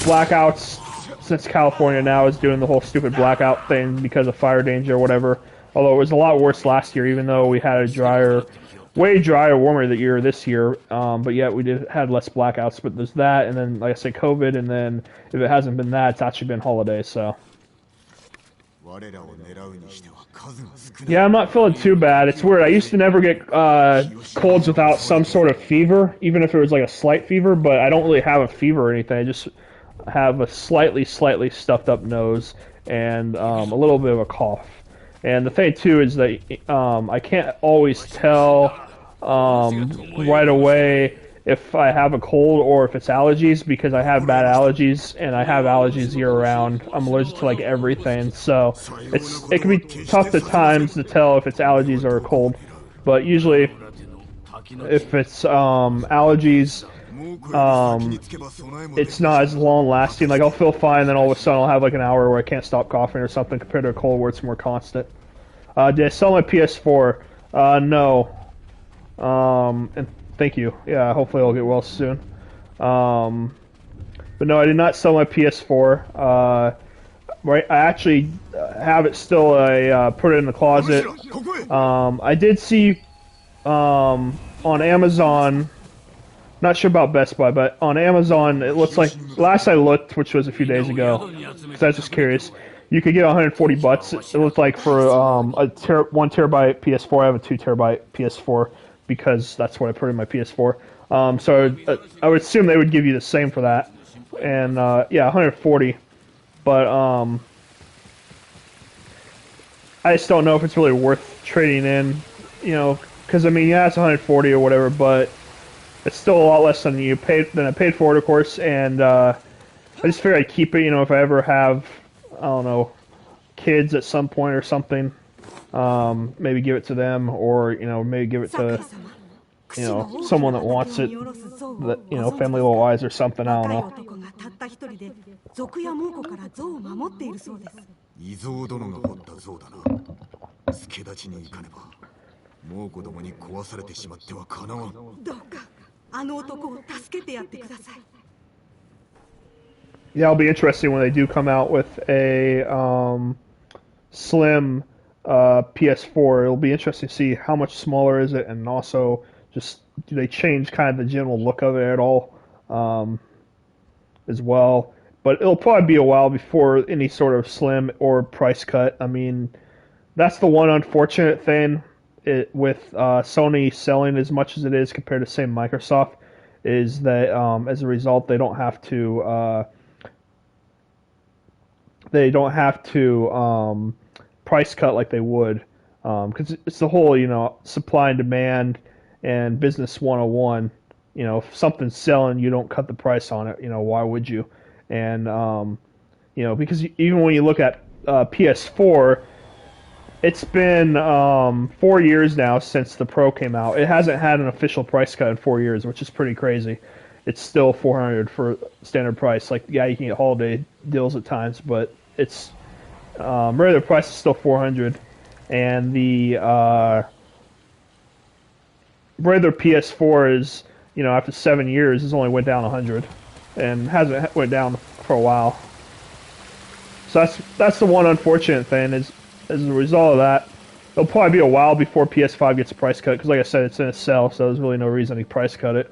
[SPEAKER 1] blackouts, since California now is doing the whole stupid blackout thing because of fire danger or whatever. Although it was a lot worse last year, even though we had a way drier, warmer year this year. But yet we had less blackouts. But there's that, and then, like I said, COVID, and then if it hasn't been that, it's actually been holidays, so. Yeah, I'm not feeling too bad. It's weird. I used to never get colds without some sort of fever, even if it was like a slight fever, but I don't really have a fever or anything. I just have a slightly stuffed up nose and a little bit of a cough. And the thing, too, is that I can't always tell right away if I have a cold or if it's allergies, because I have bad allergies, and I have allergies year-round. I'm allergic to, like, everything, so it can be tough at times to tell if it's allergies or a cold. But usually, if it's allergies, it's not as long-lasting. Like, I'll feel fine, then all of a sudden I'll have, like, an hour where I can't stop coughing or something, compared to a cold where it's more constant. Did I sell my PS4? No. And thank you. Yeah, hopefully I'll get well soon. But no, I did not sell my PS4. Right, I actually have it still. I put it in the closet. I did see on Amazon, not sure about Best Buy, but on Amazon it looks like, last I looked, which was a few days ago, because I was just curious, you could get $140. It looked like for a 1 terabyte PS4. I have a 2 terabyte PS4, because that's what I put in my PS4. So I would assume they would give you the same for that. And yeah, 140. But I just don't know if it's really worth trading in, because I mean, yeah, it's 140 or whatever, but it's still a lot less than I paid for it, of course. And I just figured I'd keep it, if I ever have, I don't know, kids at some point or something. Maybe give it to them, or maybe give it to someone that wants it, that family-wise or something. I don't know. Yeah, it'll be interesting when they do come out with a slim PS4. It'll be interesting to see how much smaller is it, and also just do they change kind of the general look of it at all as well. But it'll probably be a while before any sort of slim or price cut. I mean, that's the one unfortunate thing with Sony selling as much as it is compared to, say, Microsoft, is that as a result they don't have to they don't have to price cut like they would, because it's the whole, supply and demand and business 101. If something's selling, you don't cut the price on it. Why would you? And because even when you look at PS4, it's been 4 years now since the Pro came out. It hasn't had an official price cut in 4 years, which is pretty crazy. It's still 400 for standard price. Like, yeah, you can get holiday deals at times, but it's regular price is still 400, and the regular PS4 is, after 7 years, has only went down 100, and hasn't went down for a while. So that's the one unfortunate thing is, as a result of that, it'll probably be a while before PS5 gets a price cut, because like I said, it's in a sale, so there's really no reason to price cut it.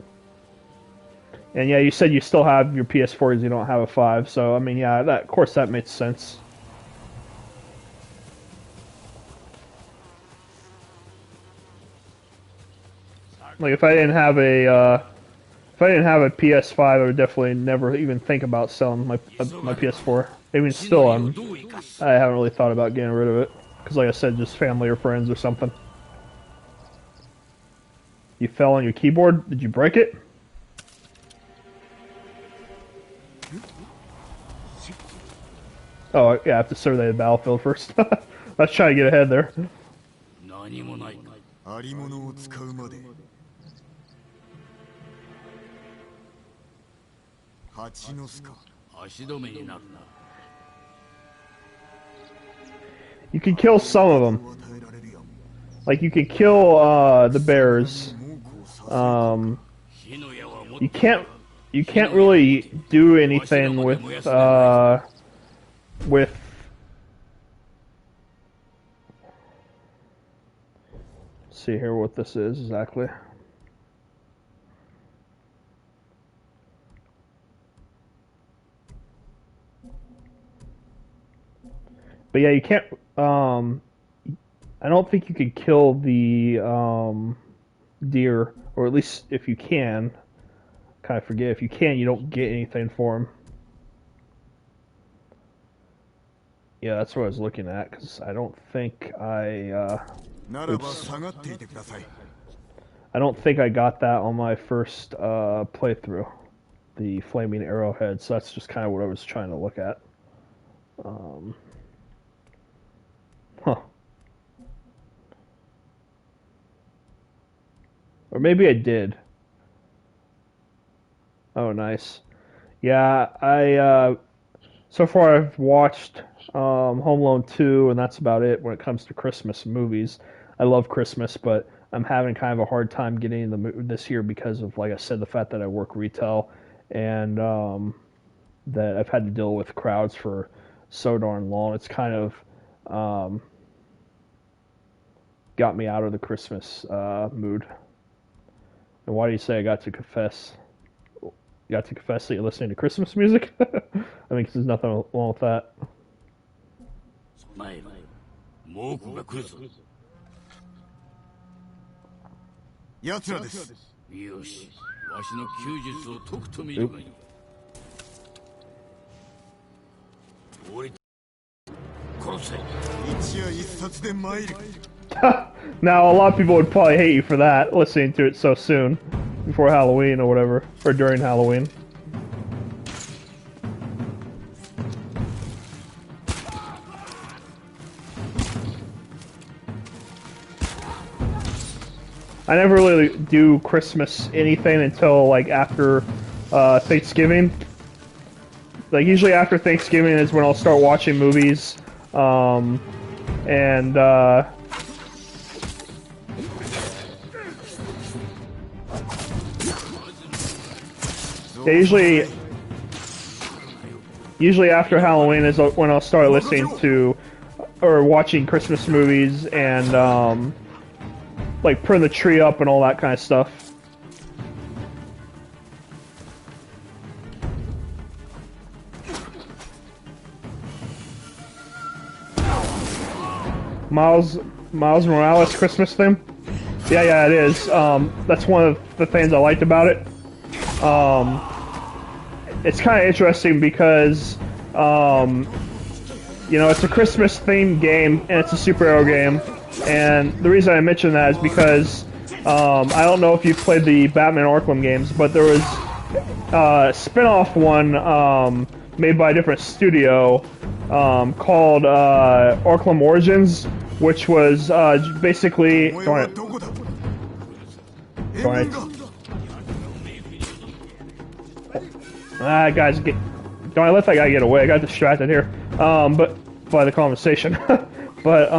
[SPEAKER 1] And yeah, you said you still have your PS4 because you don't have a 5, so I mean, yeah, of course that makes sense. Like if I didn't have a PS5, I would definitely never even think about selling my PS4. Even still, I haven't really thought about getting rid of it because, like I said, just family or friends or something. You fell on your keyboard? Did you break it? Oh, yeah, I have to survey the battlefield first. Let's try to get ahead there. You can kill some of them. Like, you can kill the bears. You can't really do anything with let's see here what this is exactly. But yeah, you can't I don't think you can kill the deer, or at least if you can, kind of forget, if you can, you don't get anything for them. Yeah, that's what I was looking at, because I don't think I don't think I got that on my first playthrough, the flaming arrowhead, so that's just kind of what I was trying to look at. Huh. Or maybe I did. Oh, nice. Yeah, so far I've watched Home Alone 2, and that's about it when it comes to Christmas movies. I love Christmas, but I'm having kind of a hard time getting in the mood this year because of, like I said, the fact that I work retail, and that I've had to deal with crowds for so darn long. It's kind of got me out of the Christmas mood. And why do you say I got to confess? You got to confess that you're listening to Christmas music? I mean, 'cause there's nothing wrong with that. Now, a lot of people would probably hate you for that, listening to it so soon, before Halloween or whatever, or during Halloween. I never really do Christmas anything until, like, after Thanksgiving. Like, usually after Thanksgiving is when I'll start watching movies, and yeah, usually after Halloween is when I'll start listening to or watching Christmas movies and like putting the tree up and all that kind of stuff. Miles Morales Christmas theme? Yeah, it is. That's one of the things I liked about it. It's kind of interesting because you know, it's a Christmas themed game and it's a superhero game. And the reason I mention that is because I don't know if you've played the Batman Arkham games, but there was a spin-off one made by a different studio called Arkham Origins, which was basically... guys, don't I let that guy get away? I got distracted here, but by the conversation. But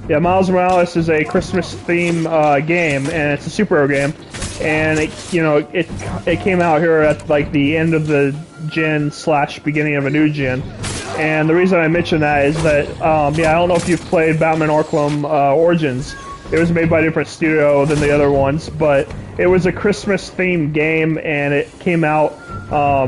[SPEAKER 1] yeah, Miles Morales is a Christmas theme game, and it's a superhero game. And it came out here at like the end of the gen / beginning of a new gen. And the reason I mention that is that yeah, I don't know if you've played Batman Arkham Origins. It was made by a different studio than the other ones, but it was a Christmas themed game, and it came out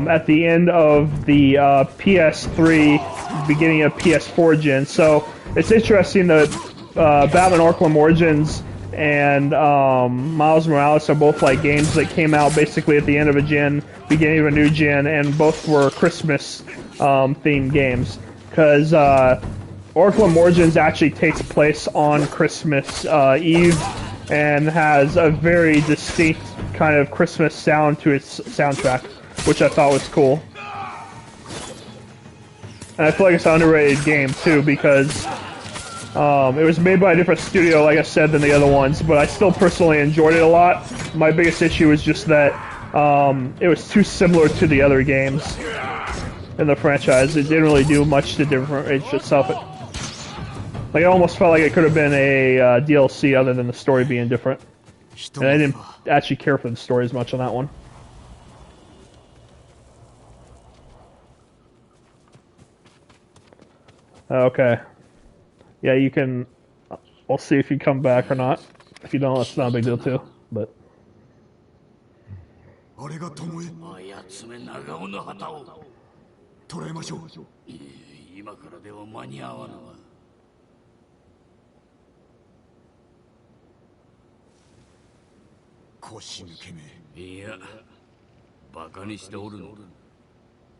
[SPEAKER 1] at the end of the PS3, beginning of PS4 gen. So it's interesting that Batman Arkham Origins and Miles Morales are both like games that came out basically at the end of a gen, beginning of a new gen, and both were Christmas themed games. Because Arkham Origins actually takes place on Christmas Eve and has a very distinct kind of Christmas sound to its soundtrack, which I thought was cool. And I feel like it's an underrated game too, because it was made by a different studio, like I said, than the other ones, but I still personally enjoyed it a lot. My biggest issue was just that it was too similar to the other games in the franchise. It didn't really do much to differentiate itself. Like, it almost felt like it could have been a DLC other than the story being different. And I didn't actually care for the story as much on that one. Okay. Yeah, you can... We'll see if you come back or not. If you don't, that's not a big deal too, but...
[SPEAKER 5] あれが巴め長尾の旗を捕らえましょう。今からでは間に合わぬわ。腰抜けめ。いや、バカにしておるのだ。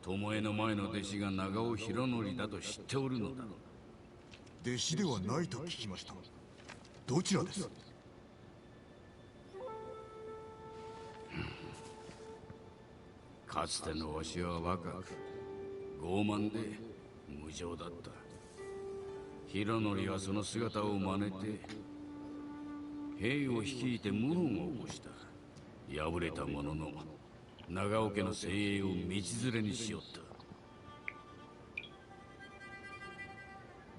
[SPEAKER 5] 巴の前の弟子が長尾博則だと知っておるのだ。弟子ではないと聞きました。どちらです？かつてのわしは若く傲慢で無情だった。博則はその姿を真似て兵を率いて謀反を起こした。敗れたものの長尾家の精鋭を道連れにしよった。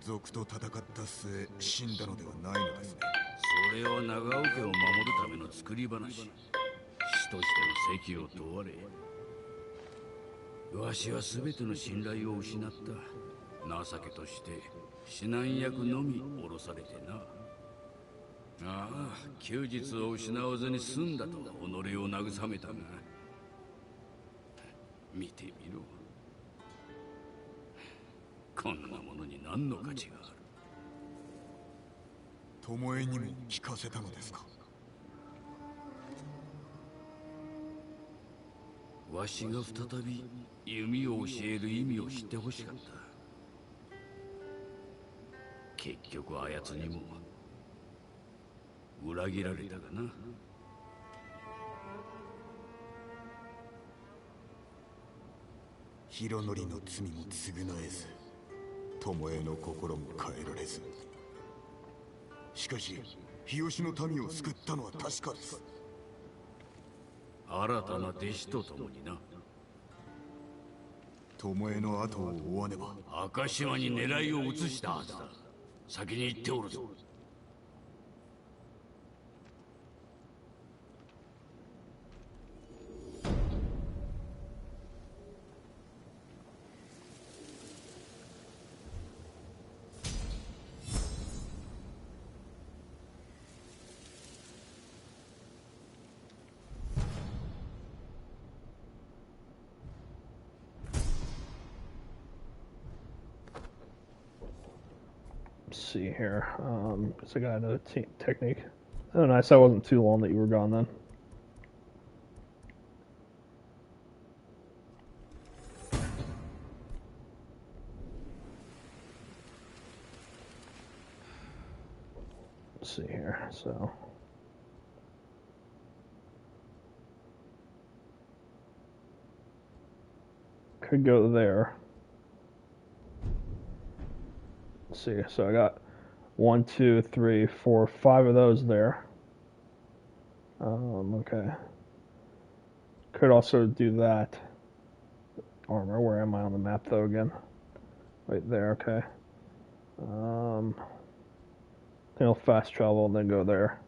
[SPEAKER 5] 賊と戦った末死んだのではないのですね。それは長尾家を守るための作り話。死としての責を問われ、わしは全ての信頼を失った。情けとして指南役のみ降ろされてな。ああ、休日を失わずに済んだと己を慰めたが、見てみろ。こんなものに何の価値がある。巴にも聞かせたのですか。わしが再び弓を教える意味を知ってほしかった。結局あやつにも裏切られたがな。博則の罪も償えず、巴の心も変えられず。しかし日吉の民を救ったのは確かです。新たな弟子と共にな。巴の後を追わねば。赤島に狙いを移したはずだ。先に行っておるぞ。
[SPEAKER 1] See here. So I got another technique. Oh, nice. That wasn't too long that you were gone then. let's see here. So could go there. Let's see. So I got 1, 2, 3, 4, 5 of those there. Okay. Could also do that. Armor. Where am I on the map though? Again, right there. Okay. Then I'll fast travel and then go there.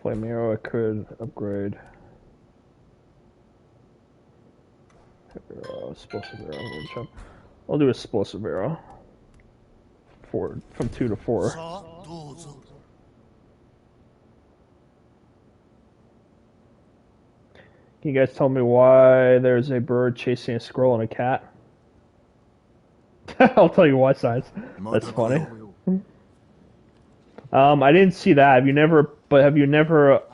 [SPEAKER 1] Flame arrow I could upgrade. Explosive arrow. I'll do explosive arrow. From 2 to 4. Can you guys tell me why there's a bird chasing a squirrel and a cat? I'll tell you why, Size. That's funny. I didn't see that. Have you never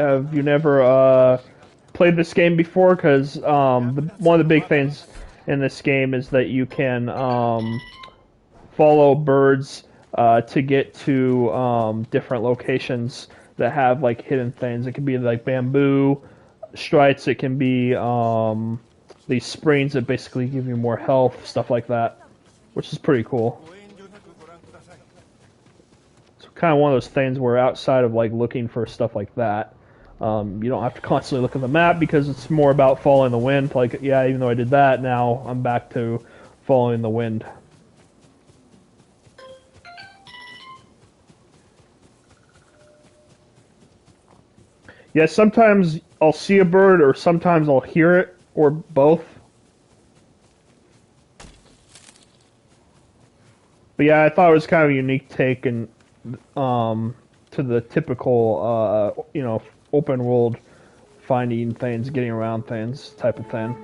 [SPEAKER 1] played this game before? Because one of the big things in this game is that you can follow birds to get to different locations that have like hidden things. It can be like bamboo strides. It can be these springs that basically give you more health, stuff like that, which is pretty cool. It's kind of one of those things where outside of like looking for stuff like that, you don't have to constantly look at the map because it's more about following the wind. Like, yeah, even though I did that, now I'm back to following the wind. Yeah, sometimes I'll see a bird, or sometimes I'll hear it, or both. But yeah, I thought it was kind of a unique take and to the typical, open world finding things, getting around things type of thing.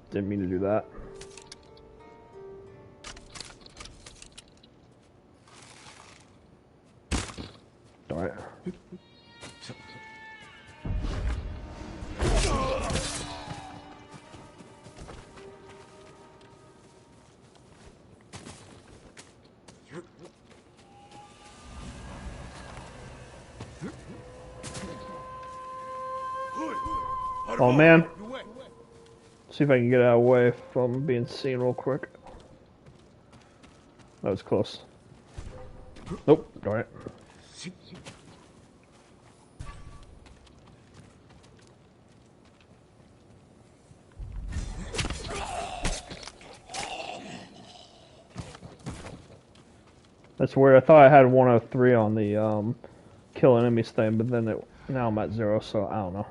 [SPEAKER 1] Didn't mean to do that. Alright. Oh man. See if I can get out of the way from being seen real quick. That was close. Nope, alright. That's weird. I thought I had 103 on the kill enemies thing, but then now I'm at 0, so I don't know.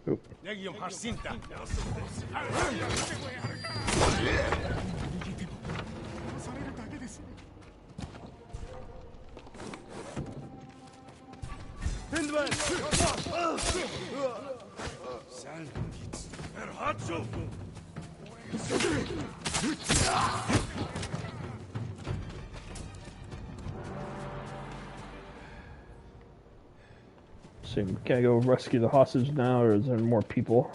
[SPEAKER 1] Oop. So, can I go rescue the hostage now, or is there more people?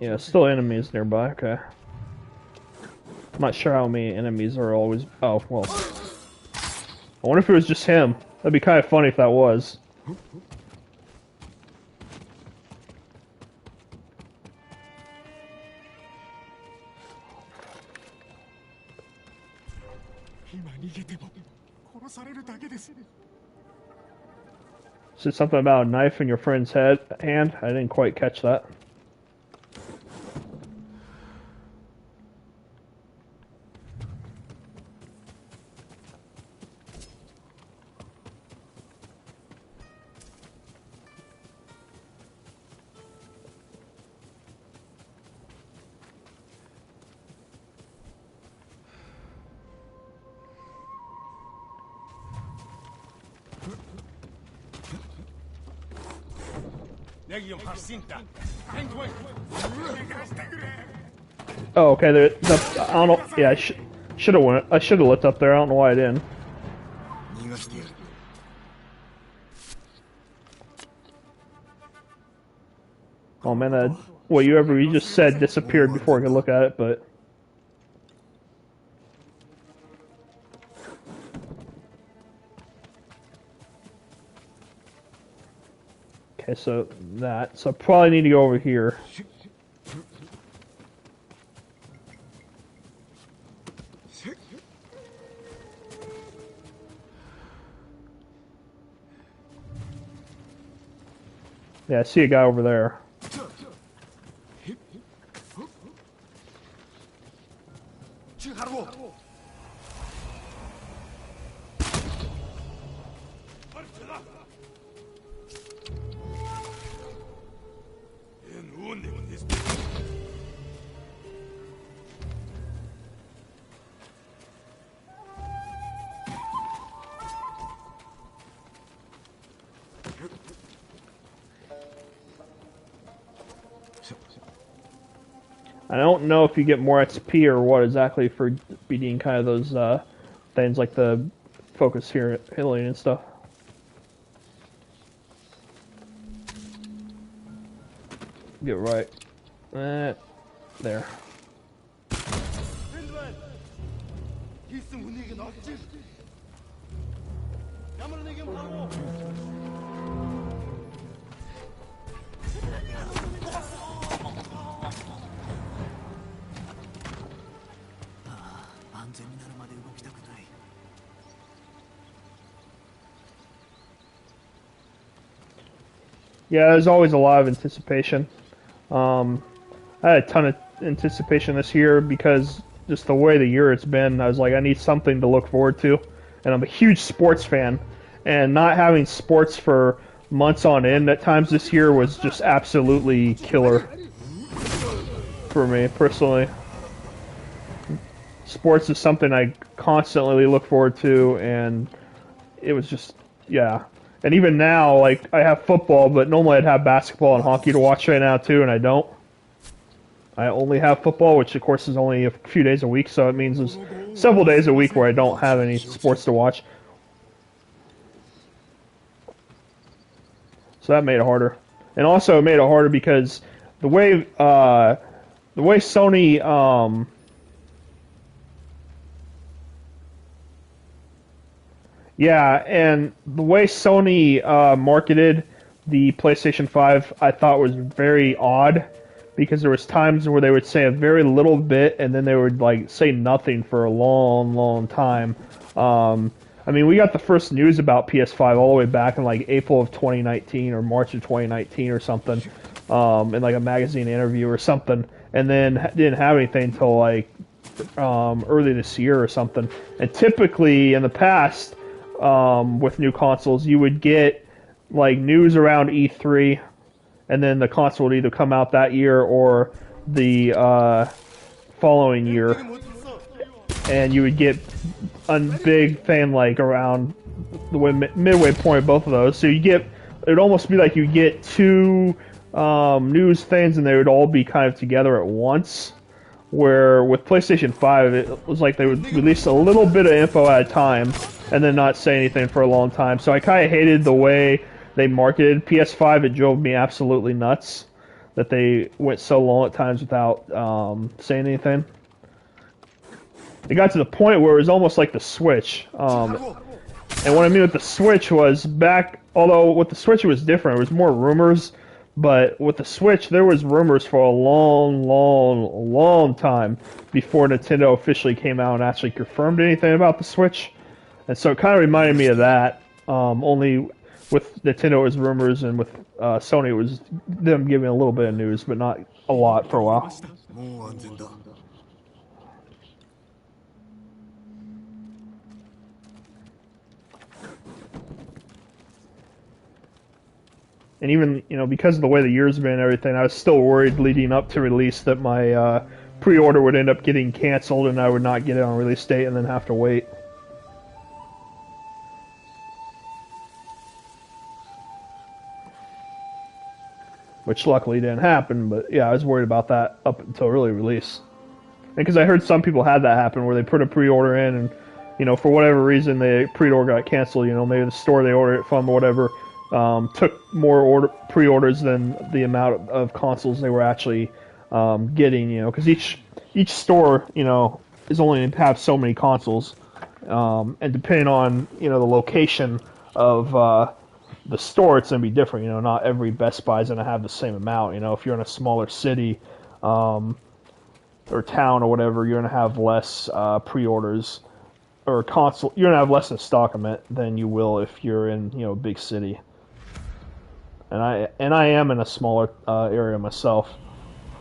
[SPEAKER 1] Yeah, still enemies nearby, okay. I'm not sure how many enemies are always... Oh, well. I wonder if it was just him. That'd be kind of funny if that was. Said something about a knife in your friend's hand. I didn't quite catch that. Oh, okay. I don't know. Yeah, should have went. I should have looked up there. I don't know why I didn't. Oh man, that what you just said disappeared before I could look at it, but. Okay, so I probably need to go over here. Yeah, I see a guy over there. I don't know if you get more XP or what exactly for beating kind of those things like the focus here healing and stuff. Get right. There. Yeah, there's always a lot of anticipation. I had a ton of anticipation this year because just the way the year it's been, I was like, I need something to look forward to. And I'm a huge sports fan. And not having sports for months on end at times this year was just absolutely killer for me, personally. Sports is something I constantly look forward to, and it was just, yeah. And even now, like, I have football, but normally I'd have basketball and hockey to watch right now, too, and I don't. I only have football, which, of course, is only a few days a week, so it means there's several days a week where I don't have any sports to watch. So that made it harder. And also, it made it harder because the way Sony, yeah, and the way Sony marketed the PlayStation 5, I thought was very odd, because there was times where they would say a very little bit, and then they would like say nothing for a long, long time. I mean, we got the first news about PS5 all the way back in like April of 2019 or March of 2019 or something, in like a magazine interview or something, and then didn't have anything until like early this year or something. And typically in the past, with new consoles, you would get like news around E3, and then the console would either come out that year or the following year, and you would get a big thing like around the midway point of both of those. So you get, it would almost be like you get two news things, and they would all be kind of together at once. Where with PlayStation 5, it was like they would release a little bit of info at a time, and then not say anything for a long time. So I kind of hated the way they marketed PS5. It drove me absolutely nuts that they went so long at times without saying anything. It got to the point where it was almost like the Switch. And what I mean with the Switch was back, although with the Switch it was different, it was more rumors, but with the Switch there was rumors for a long, long, long time before Nintendo officially came out and actually confirmed anything about the Switch. And so it kind of reminded me of that, only with Nintendo it was rumors, and with Sony it was them giving a little bit of news, but not a lot for a while. And even, you know, because of the way the year's been and everything, I was still worried leading up to release that my pre-order would end up getting canceled and I would not get it on release date and then have to wait. which luckily didn't happen. But yeah, I was worried about that up until early release. Because I heard some people had that happen where they put a pre-order in and, for whatever reason, the pre-order got canceled. Maybe the store they ordered it from or whatever took more pre-orders than the amount of consoles they were actually getting. Because each store, is only going to have so many consoles, and depending on the location of the store, it's going to be different. Not every Best Buy is going to have the same amount. If you're in a smaller city. Or town or whatever, you're gonna have less pre-orders or console. You're gonna have less in stock of it than you will if you're in a big city. And I am in a smaller area myself.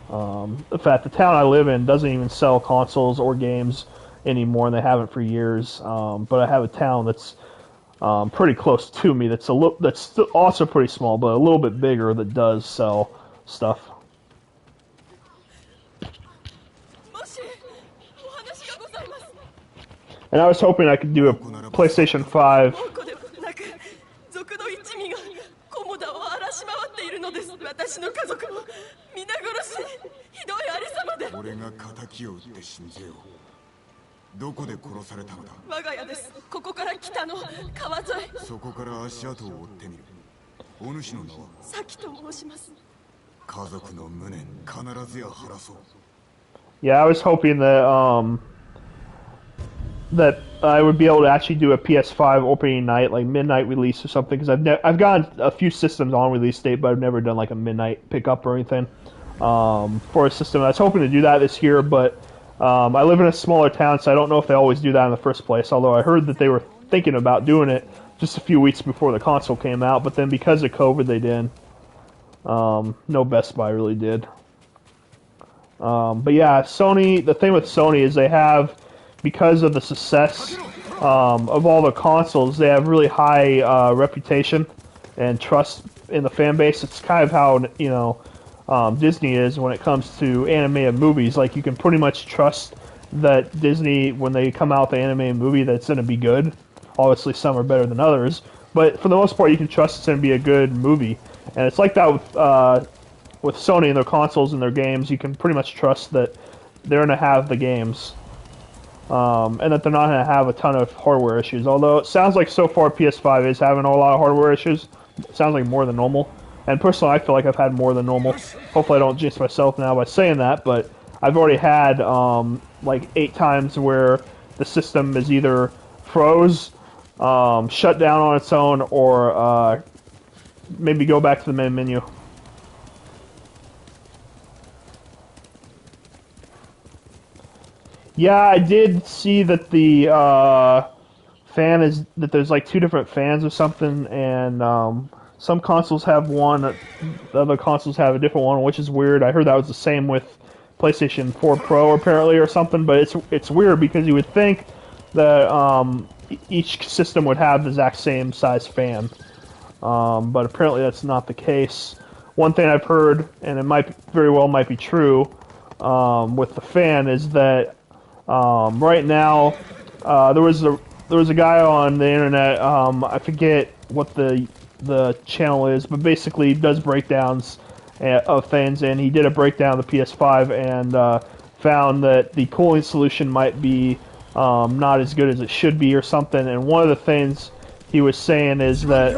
[SPEAKER 1] In fact, the town I live in doesn't even sell consoles or games anymore, and they haven't for years. But I have a town that's pretty close to me. That's still also pretty small, but a little bit bigger that does sell stuff. And I was hoping I could do a PlayStation 5. Yeah, I was hoping that I would be able to actually do a PS5 opening night, like midnight release or something, because I've gotten a few systems on release date, but I've never done like a midnight pickup or anything for a system. I was hoping to do that this year, but I live in a smaller town, so I don't know if they always do that in the first place, although I heard that they were thinking about doing it just a few weeks before the console came out, but then because of COVID they didn't. No Best Buy really did. But yeah, Sony, the thing with Sony is they have, because of the success of all the consoles, they have really high reputation and trust in the fan base. It's kind of how Disney is when it comes to animated movies. Like, you can pretty much trust that Disney, when they come out with an animated movie, that it's going to be good. Obviously, some are better than others, but for the most part, you can trust it's going to be a good movie. And it's like that with Sony and their consoles and their games. You can pretty much trust that they're going to have the games. And that they're not going to have a ton of hardware issues. Although it sounds like so far PS5 is having a lot of hardware issues. It sounds like more than normal. And personally, I feel like I've had more than normal. Hopefully I don't jinx myself now by saying that, but I've already had like 8 times where the system is either froze, shut down on its own, or maybe go back to the main menu. Yeah, I did see that the fan is that there's like 2 different fans or something, and some consoles have one, the other consoles have a different one, which is weird. I heard that was the same with PlayStation 4 Pro apparently or something, but it's weird because you would think that each system would have the exact same size fan, but apparently that's not the case. One thing I've heard, and it might very well might be true, with the fan is that right now, there was a guy on the internet. I forget what the channel is, but basically he does breakdowns of things, and he did a breakdown of the PS5 and found that the cooling solution might be not as good as it should be or something. And one of the things he was saying is that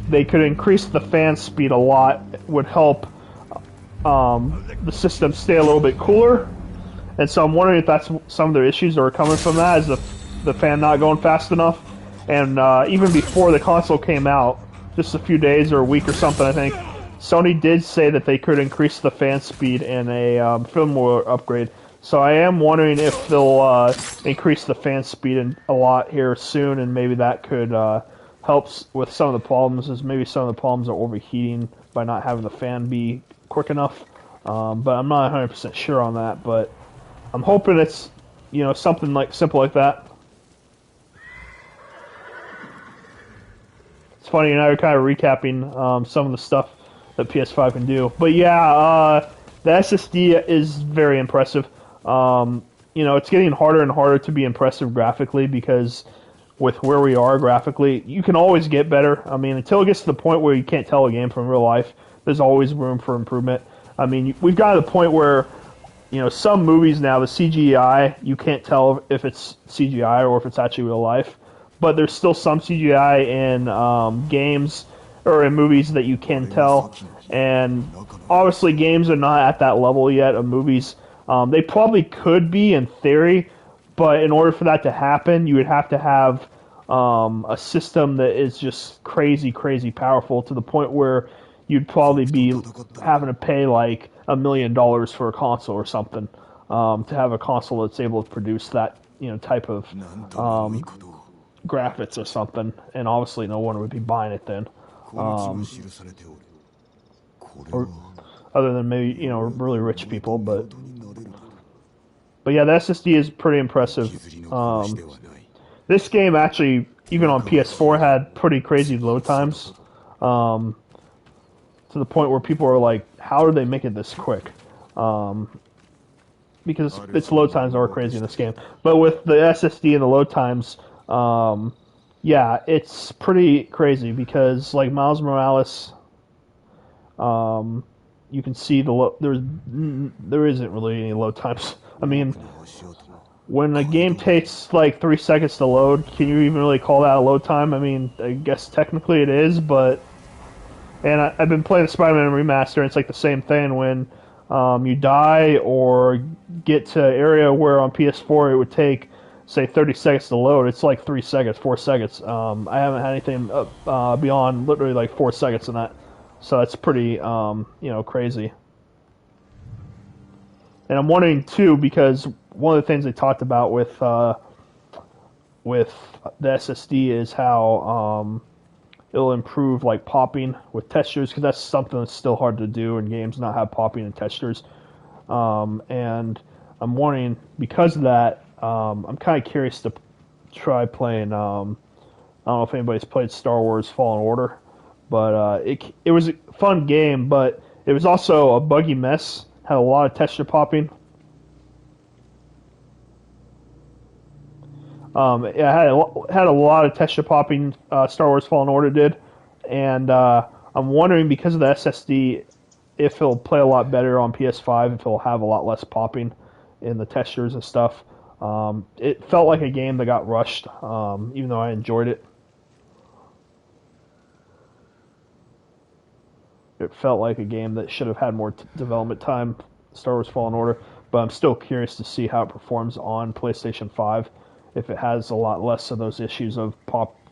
[SPEAKER 1] they could increase the fan speed a lot. It would help the system stay a little bit cooler. And so I'm wondering if that's some of the issues that are coming from that, is the fan not going fast enough. And even before the console came out, just a few days or a week or something, I think, Sony did say that they could increase the fan speed in a firmware upgrade. So I am wondering if they'll increase the fan speed a lot here soon, and maybe that could help with some of the problems, as maybe some of the problems are overheating by not having the fan be quick enough. But I'm not 100% sure on that, but I'm hoping it's, something like simple like that. It's funny, now you're kind of recapping some of the stuff that PS5 can do. But yeah, the SSD is very impressive. It's getting harder and harder to be impressive graphically, because with where we are graphically, you can always get better. I mean, until it gets to the point where you can't tell a game from real life, there's always room for improvement. I mean, we've got to the point where, you know, some movies now, the CGI, you can't tell if it's CGI or if it's actually real life. But there's still some CGI in games or in movies that you can tell. And obviously, games are not at that level yet of movies. They probably could be in theory, but in order for that to happen, you would have to have a system that is just crazy, crazy powerful to the point where you'd probably be having to pay like $1 million for a console or something to have a console that's able to produce that, you know, type of graphics or something. And obviously, no one would be buying it then. Or other than maybe, you know, really rich people, but yeah, the SSD is pretty impressive. This game actually, even on PS4, had pretty crazy load times, to the point where people are like, "How are they making this quick?" Because its load times are crazy in this game. But with the SSD and the load times, yeah, it's pretty crazy because like Miles Morales, you can see there isn't really any load times. I mean, when a game takes like 3 seconds to load, can you even really call that a load time? I mean, I guess technically it is, but I've been playing the Spider-Man remaster, and it's like the same thing when you die or get to an area where on PS4 it would take, say, 30 seconds to load. It's like 3 seconds, 4 seconds. I haven't had anything beyond literally like 4 seconds in that. So that's pretty, you know, crazy. And I'm wondering, too, because one of the things they talked about with the SSD is how it'll improve, like, popping with textures, because that's something that's still hard to do in games, not have popping and textures. And I'm wondering, because of that, I'm kind of curious to try playing, I don't know if anybody's played Star Wars Fallen Order, but it was a fun game, but it was also a buggy mess, had a lot of texture popping. It had a lot of texture popping, Star Wars Fallen Order did, and I'm wondering, because of the SSD, if it'll play a lot better on PS5, if it'll have a lot less popping in the textures and stuff. It felt like a game that got rushed, even though I enjoyed it. It felt like a game that should have had more development time, Star Wars Fallen Order, but I'm still curious to see how it performs on PlayStation 5, if it has a lot less of those issues of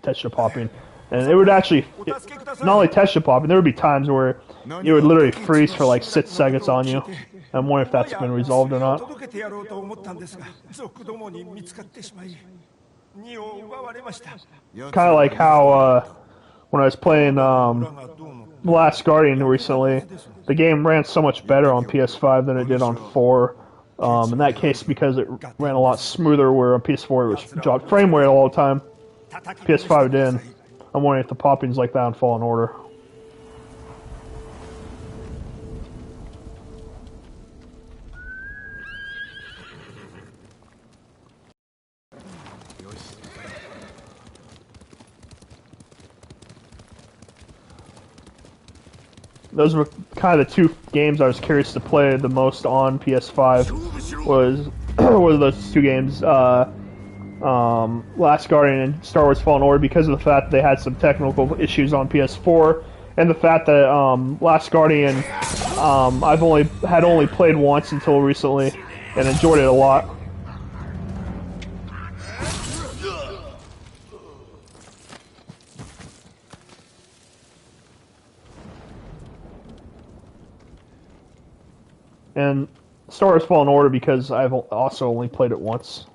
[SPEAKER 1] texture popping. And it would actually, not only texture popping, there would be times where it would literally freeze for like 6 seconds on you. I'm wondering if that's been resolved or not. Kind of like how when I was playing Last Guardian recently, the game ran so much better on PS5 than it did on 4. In that case, because it ran a lot smoother, where on PS4 it was dropped frame rate all the time. PS5 didn't. I'm wondering if the popping's like that on Fallen Order. Those were kind of the two games I was curious to play the most on PS5. Were those two games, Last Guardian and Star Wars Fallen Order, because of the fact that they had some technical issues on PS4, and the fact that Last Guardian I've only played once until recently, and enjoyed it a lot. And Star Wars Fallen Order, because I've also only played it once.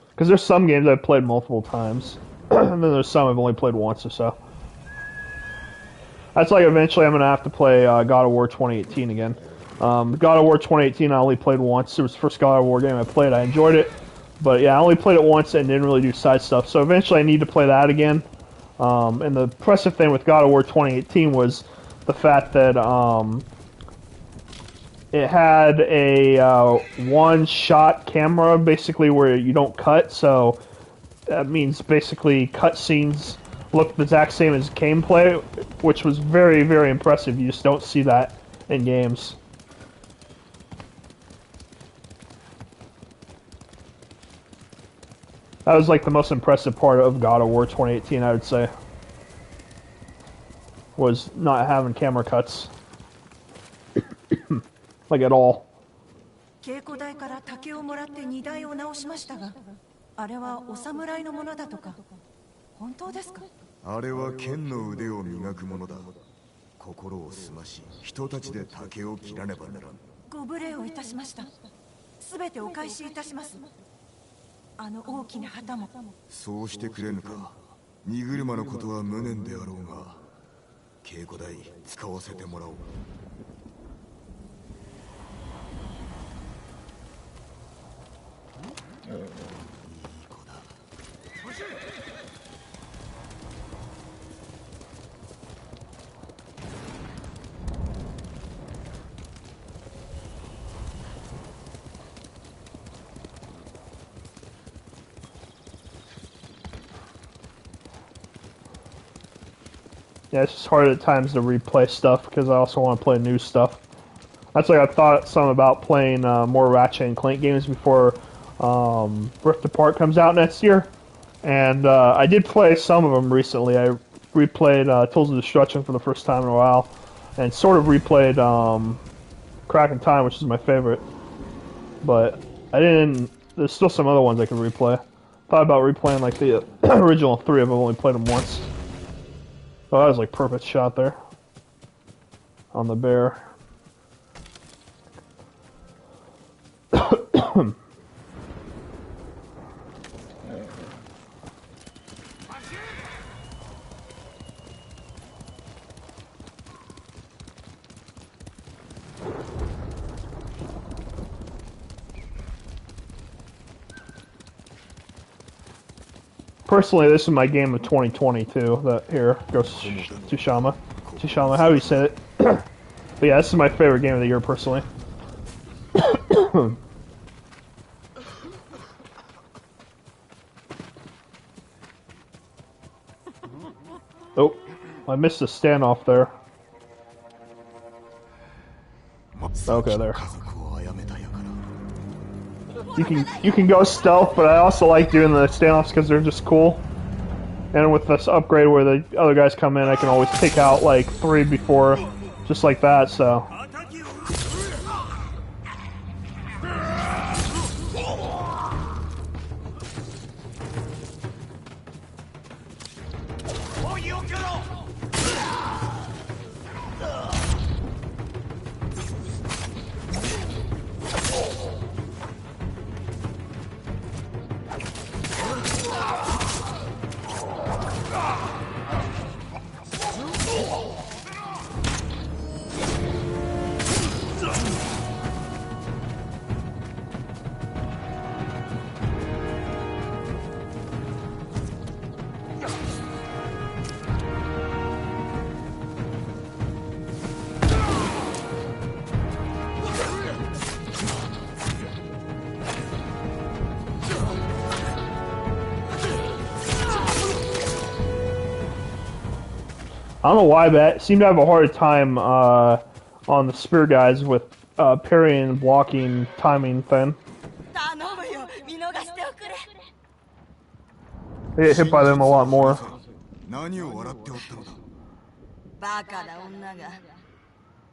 [SPEAKER 1] Because there's some games I've played multiple times, and then there's some I've only played once or so. That's like eventually I'm going to have to play God of War 2018 again. God of War 2018 I only played once. It was the first God of War game I played. I enjoyed it, but yeah, I only played it once and didn't really do side stuff. So eventually I need to play that again. And the impressive thing with God of War 2018 was the fact that it had a one-shot camera, basically, where you don't cut. So that means basically cutscenes looked the exact same as gameplay, which was very, very impressive. You just don't see that in games. That was like the most impressive part of God of War 2018, I would say. Was not having camera cuts. Like at all.
[SPEAKER 6] 稽古台から竹をもらって荷台を直しましたが、あれはお侍のものだとか。本当ですか？
[SPEAKER 5] あれは剣の腕を磨くものだ。心を澄まし、人たちで竹を切らねばならん。
[SPEAKER 6] ご無礼をいたしました。すべてお返しいたします。あの大きな旗も。
[SPEAKER 5] そうしてくれぬか。荷車のことは無念であろうが、稽古台使わせてもらおう。いい子だ。
[SPEAKER 1] Yeah, it's just hard at times to replay stuff because I also want to play new stuff. That's like I thought some about playing more Ratchet and Clank games before Rift Apart comes out next year. And I did play some of them recently. I replayed Tools of Destruction for the first time in a while, and sort of replayed Crack in Time, which is my favorite. But I didn't. There's still some other ones I could replay. Thought about replaying like the original 3. I've only played them once. Oh, that was like perfect shot there on the bear. Personally, this is my game of 2022. That here goes Tsushima. Tsushima, how do you say it? But yeah, this is my favorite game of the year, personally. Oh, I missed a standoff there. Okay, there. You can go stealth, but I also like doing the standoffs because they're just cool. And with this upgrade where the other guys come in, I can always take out like 3 before, just like that. So. I don't know why, but I seem to have a hard time on the spear guys with parrying and blocking timing thing. I get hit by them a lot more.
[SPEAKER 5] 何を笑っておったのだ。
[SPEAKER 7] バカな女が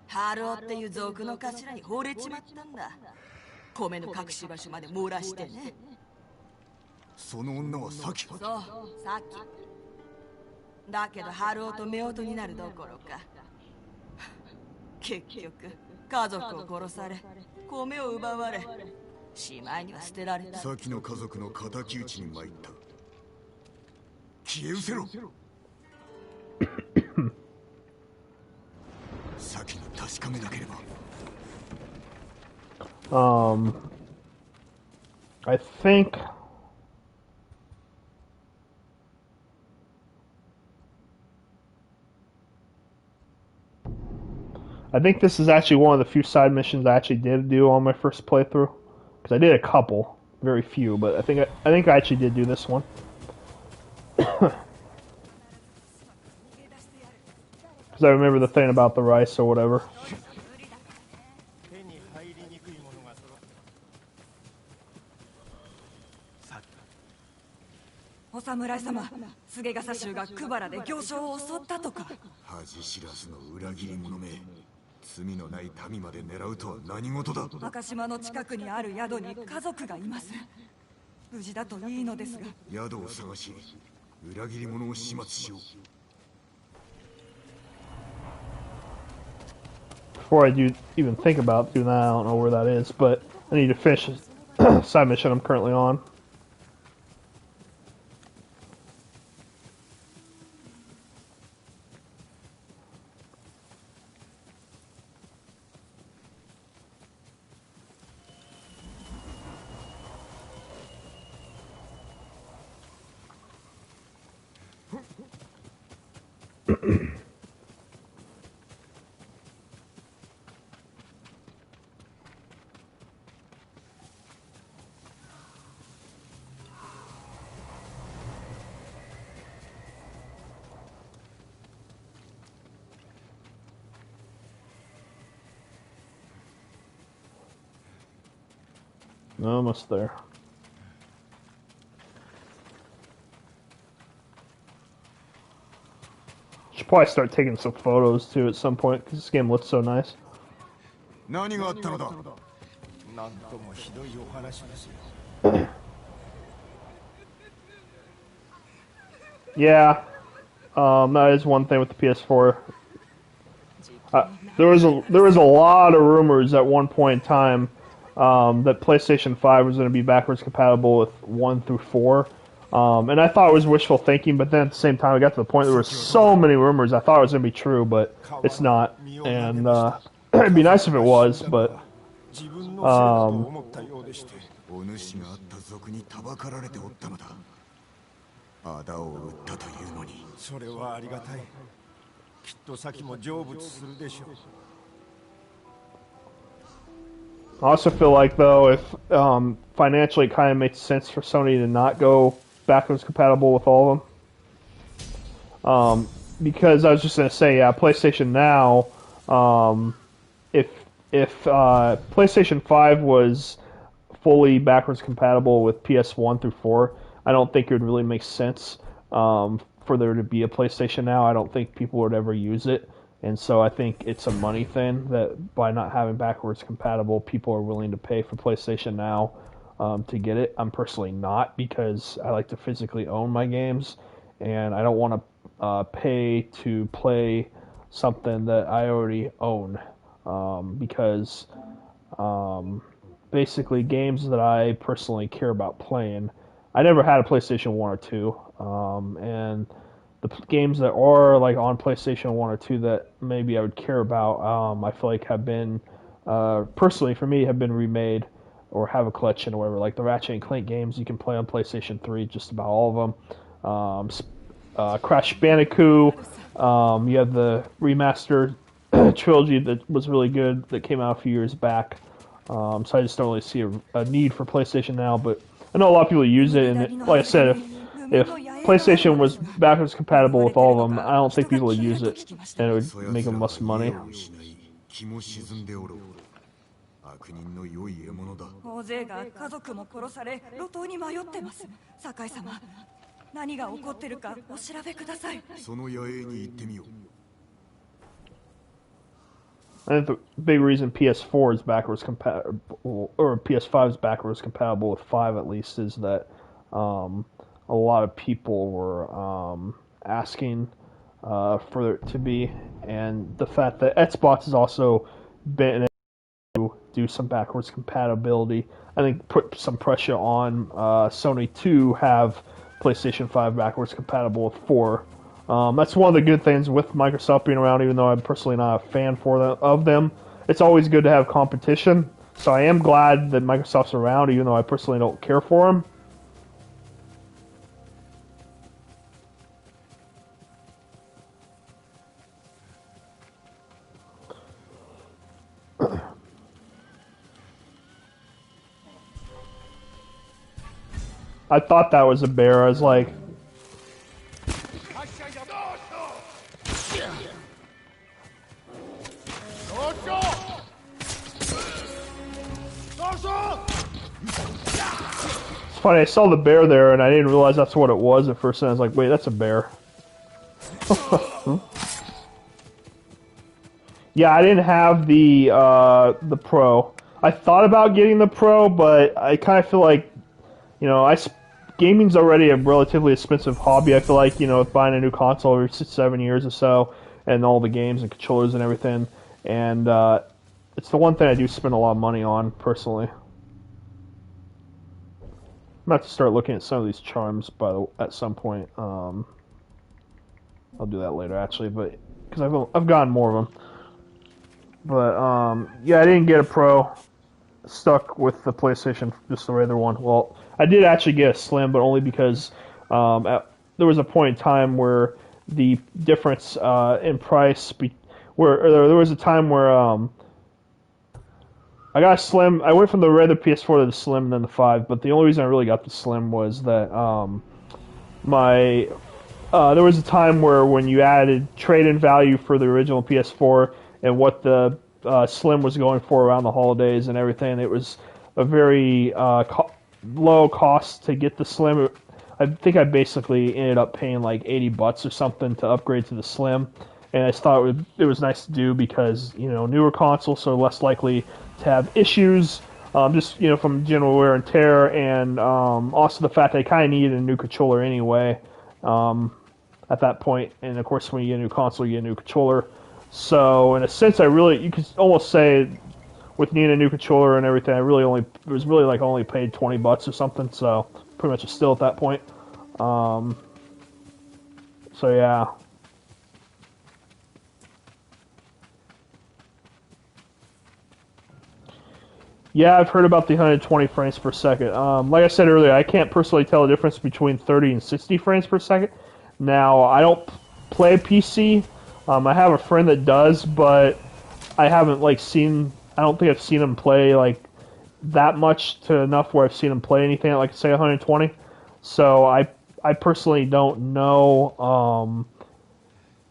[SPEAKER 7] ハローっていう族の頭に惚れちまったんだ。米の隠し場所まで漏らしてね。
[SPEAKER 5] その女はサキ。
[SPEAKER 7] そう、さっき。だけどハローと夫婦になるどころか結局家族を殺され米を奪われしまいには捨てられた。
[SPEAKER 5] サキの家族の敵討ちに参った。消え失せろ。サキに確かめなければ。
[SPEAKER 1] I think this is actually one of the few side missions I actually did do on my first playthrough, because I did a couple, very few, but I think I actually did do this one. because I remember the thing about the rice or whatever.
[SPEAKER 5] 手に入りにくいものが揃ってさ
[SPEAKER 7] お侍様、菅笠衆がクバラで行商を襲ったとか。
[SPEAKER 5] 恥知らずの裏切り者め。罪のない民まで狙うとは何事だ。
[SPEAKER 7] 赤島の近くにある宿に家族がいます。無事だといいのですが。
[SPEAKER 5] 宿を探し、裏切り者を始末しよう。
[SPEAKER 1] Before I do even think about doing that, I don't know where that is, but I need to finish the side mission I'm currently on. Almost there. Should probably start taking some photos too at some point because this game looks so nice.
[SPEAKER 5] 何があったのだ。なんともひどいお話ですよ。
[SPEAKER 1] Yeah, that is one thing with the PS4. There was a lot of rumors at one point in time that PlayStation 5 was going to be backwards compatible with 1 through 4. And I thought it was wishful thinking, but then at the same time, I got to the point there were so many rumors, I thought it was going to be true, but it's not. And it'd be nice if it was, but...
[SPEAKER 5] あだを売ったというのに。それはありがたい。きっと先も成仏するでしょう。
[SPEAKER 1] I also feel like, though, if financially it kind of makes sense for Sony to not go backwards compatible with all of them. Because I was just going to say, yeah, PlayStation Now, if PlayStation 5 was fully backwards compatible with PS1 through 4, I don't think it would really make sense for there to be a PlayStation Now. I don't think people would ever use it. And so I think it's a money thing that by not having backwards compatible, people are willing to pay for PlayStation Now to get it. I'm personally not because I like to physically own my games, and I don't want to pay to play something that I already own because basically games that I personally care about playing, I never had a PlayStation 1 or 2, and the games that are like on PlayStation 1 or 2 that maybe I would care about, I feel like have been, personally for me, have been remade or have a collection or whatever. Like the Ratchet and Clank games you can play on PlayStation 3, just about all of them. Crash Bandicoot, you have the remastered trilogy that was really good that came out a few years back. So I just don't really see a need for PlayStation Now, but I know a lot of people use it, and like I said, if PlayStation was backwards compatible with all of them, I don't think people would use it, and it would make them less money.
[SPEAKER 7] 大勢が家族も殺され路頭に迷ってます。酒井様、何が起こってるかお調べください。
[SPEAKER 5] その野営に行ってみよう。
[SPEAKER 1] I think the big reason PS4 is backwards compatible, or PS5 is backwards compatible with 5 at least, is that a lot of people were asking for it to be, and the fact that Xbox has also been able to do some backwards compatibility, I think put some pressure on Sony to have PlayStation 5 backwards compatible with 4. That's one of the good things with Microsoft being around, even though I'm personally not a fan of them. It's always good to have competition, so I am glad that Microsoft's around, even though I personally don't care for them. I thought that was a bear. I was like... funny, I saw the bear there, and I didn't realize that's what it was at first, and I was like, wait, that's a bear. Yeah, I didn't have the Pro. I thought about getting the Pro, but I kind of feel like, you know, gaming's already a relatively expensive hobby. I feel like, you know, with buying a new console every 6-7 years or so, and all the games and controllers and everything, and it's the one thing I do spend a lot of money on, personally. I'm going to have to start looking at some of these charms at some point. I'll do that later, actually, but because I've gotten more of them. But yeah, I didn't get a Pro. Stuck with the PlayStation, just the regular one. Well, I did actually get a Slim, but only because there was a point in time where the difference in price, there was a time where I got a Slim. I went from the regular PS4 to the Slim and then the 5, but the only reason I really got the Slim was that there was a time where when you added trade-in value for the original PS4 and what the Slim was going for around the holidays and everything, it was a very low cost to get the Slim. I think I basically ended up paying like $80 or something to upgrade to the Slim, and I just thought it was nice to do because, you know, newer consoles, so less likely to have issues, just, you know, from general wear and tear, and also the fact that I kind of needed a new controller anyway at that point. And of course, when you get a new console, you get a new controller. So in a sense, you could almost say, with needing a new controller and everything, only paid $20 or something. So pretty much a steal at that point. So yeah. Yeah, I've heard about the 120 frames per second. Like I said earlier, I can't personally tell the difference between 30 and 60 frames per second. Now, I don't play PC. I have a friend that does, but I haven't I don't think I've seen him play like that much to enough where I've seen him play anything at, like, say, 120. So I personally don't know,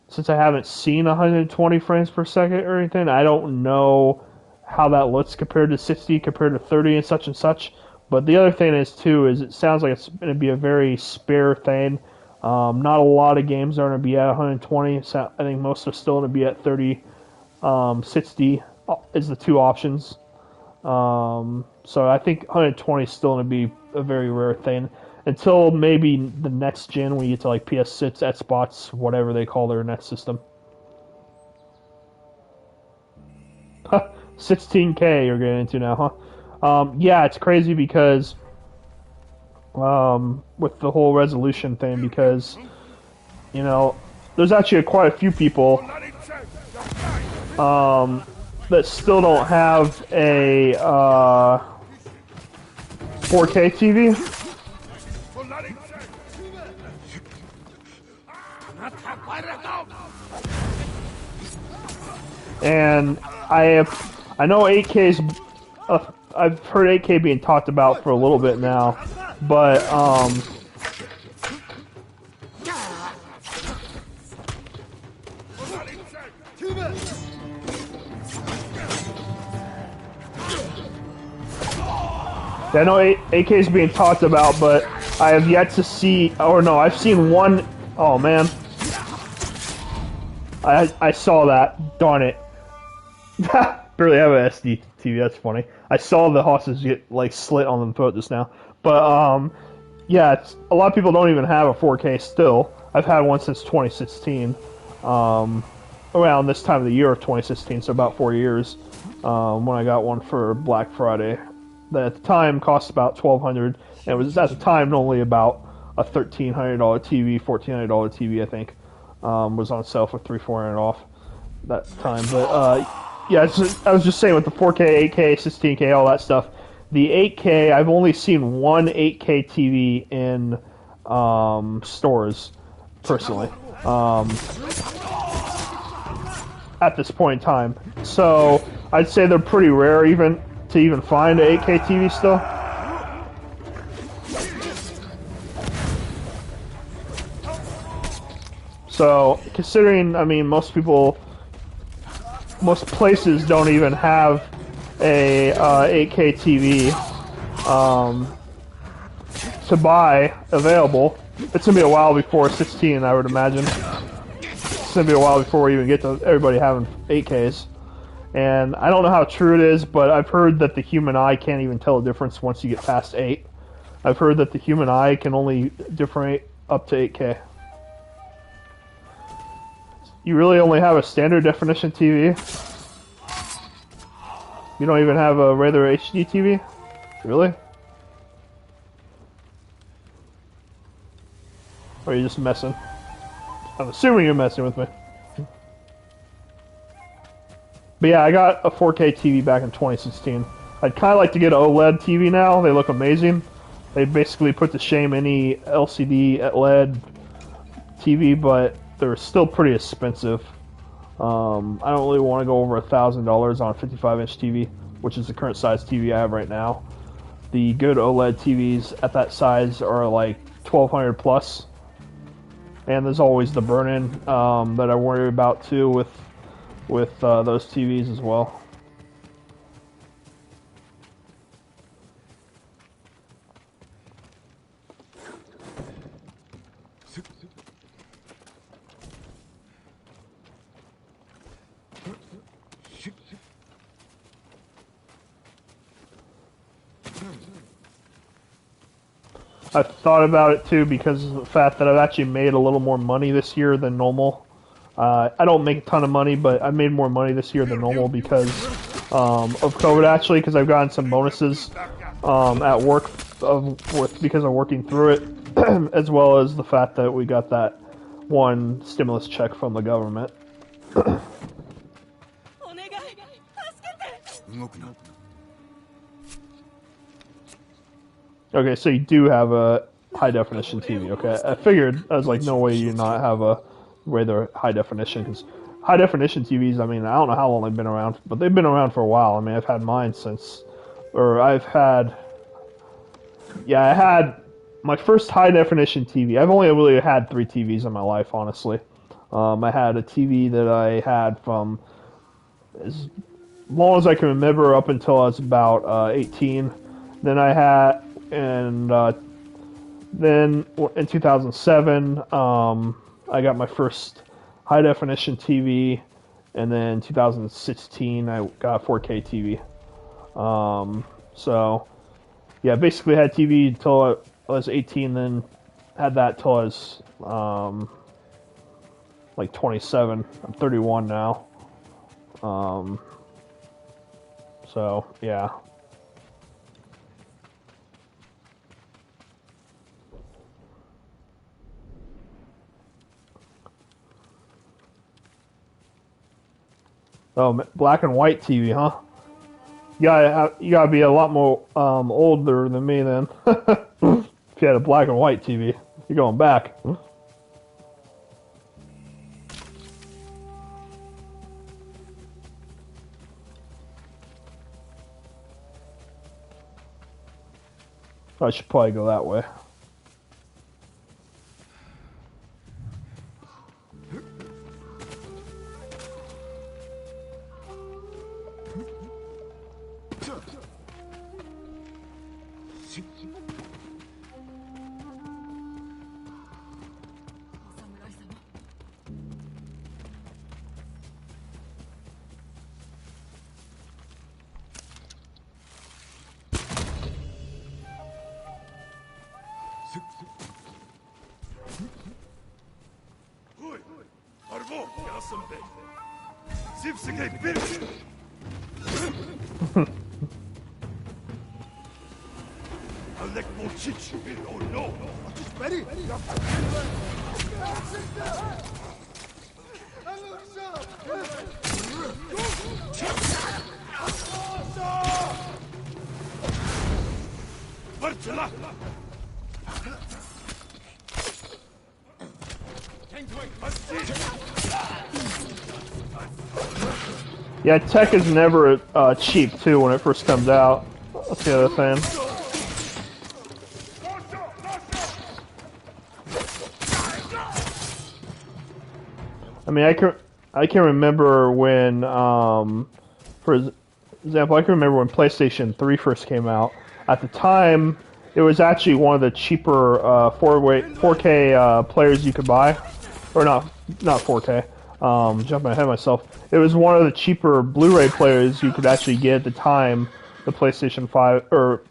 [SPEAKER 1] since I haven't seen 120 frames per second or anything, I don't know how that looks compared to 60, compared to 30 and such. But the other thing is, too, is it sounds like it's going to be a very spare thing. Not a lot of games are going to be at 120. So I think most are still going to be at 30. 60 is the two options. So I think 120 is still going to be a very rare thing until maybe the next gen when you get to like PS6, Xbox, whatever they call their next system. 16K you're getting into now, huh? Yeah, it's crazy because with the whole resolution thing, because, you know, there's actually quite a few people that still don't have a 4K TV. And I know 8K's, I've heard 8K being talked about for a little bit now, but I know 8K is being talked about, but I have yet to see, or no, I've seen one. Oh man, I saw that. Darn it. Barely have an SD TV. That's funny. I saw the hostage get like slit on the throat just now. But yeah, a lot of people don't even have a 4K still. I've had one since 2016. Around this time of the year of 2016, so about 4 years. When I got one for Black Friday, that at the time cost about $1,200, and it was at the time only about a $1,300 TV, $1,400 TV, I think, was on sale for $300-400 off that time. But yeah, I was just saying with the 4K, 8K, 16K, all that stuff. The 8K, I've only seen one 8K TV in stores, personally, at this point in time. So I'd say they're pretty rare to even find an 8K TV still. So considering, I mean, most places don't even have a 8K TV. to buy available. It's gonna be a while before 16, I would imagine. It's gonna be a while before we even get to everybody having 8Ks. And I don't know how true it is, but I've heard that the human eye can't even tell the difference once you get past 8. I've heard that the human eye can only differentiate up to 8K. You really only have a standard definition TV? You don't even have a regular HD TV? Really? Or are you just messing? I'm assuming you're messing with me. But yeah, I got a 4K TV back in 2016. I'd kind of like to get an OLED TV now. They look amazing. They basically put to shame any LCD LED TV, but they're still pretty expensive. I don't really want to go over $1,000 on a 55-inch TV, which is the current size TV I have right now. The good OLED TVs at that size are like $1,200 plus. And there's always the burn-in that I worry about too with those TVs as well. I thought about it too because of the fact that I've actually made a little more money this year than normal. I don't make a ton of money, but I made more money this year than normal because of COVID actually, because I've gotten some bonuses at work because I'm working through it, as well as the fact that we got that one stimulus check from the government. Okay, so you do have a high definition TV. Okay, I figured. I was like, no way you not have a regular high definition, because high definition TVs, I mean, I don't know how long they've been around, but they've been around for a while. I mean, I've had mine since, I had my first high definition TV. I've only really had 3 TVs in my life, honestly. I had a TV that I had from as long as I can remember up until I was about 18. Then I had, and then in 2007, I got my first high definition TV, and then 2016 I got a 4K TV. So yeah, basically had TV until I was 18, then had that till I was like 27. I'm 31 now. So yeah. Oh, black and white TV, huh? You gotta be a lot more older than me then. If you had a black and white TV, you're going back. I should probably go that way. Yeah, tech is never cheap too when it first comes out. That's the other thing. I mean, I can remember when, for example, I can remember when PlayStation 3 first came out. At the time, it was actually one of the cheaper 4K players you could buy, or not 4K. Jumping ahead of myself, it was one of the cheaper Blu-ray players you could actually get at the time. The PlayStation 5, or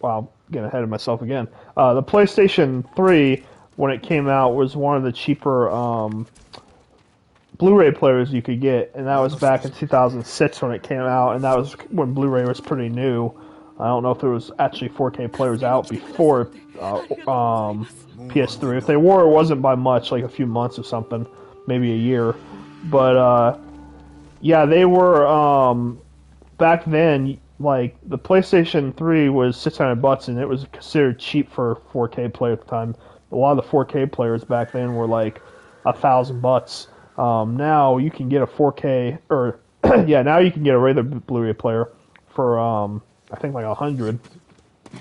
[SPEAKER 1] wow, getting ahead of myself again. The PlayStation 3, when it came out, was one of the cheaper Blu-ray players you could get, and that was back in 2006 when it came out, and that was when Blu-ray was pretty new. I don't know if there was actually 4K players out before PS3. If they were, it wasn't by much, like a few months or something, maybe a year. But yeah, they were back then. Like the PlayStation 3 was $600, and it was considered cheap for a 4K player at the time. A lot of the 4K players back then were like $1,000. Now you can get a 4K, or yeah, now you can get a regular Blu-ray player for I think like 100. I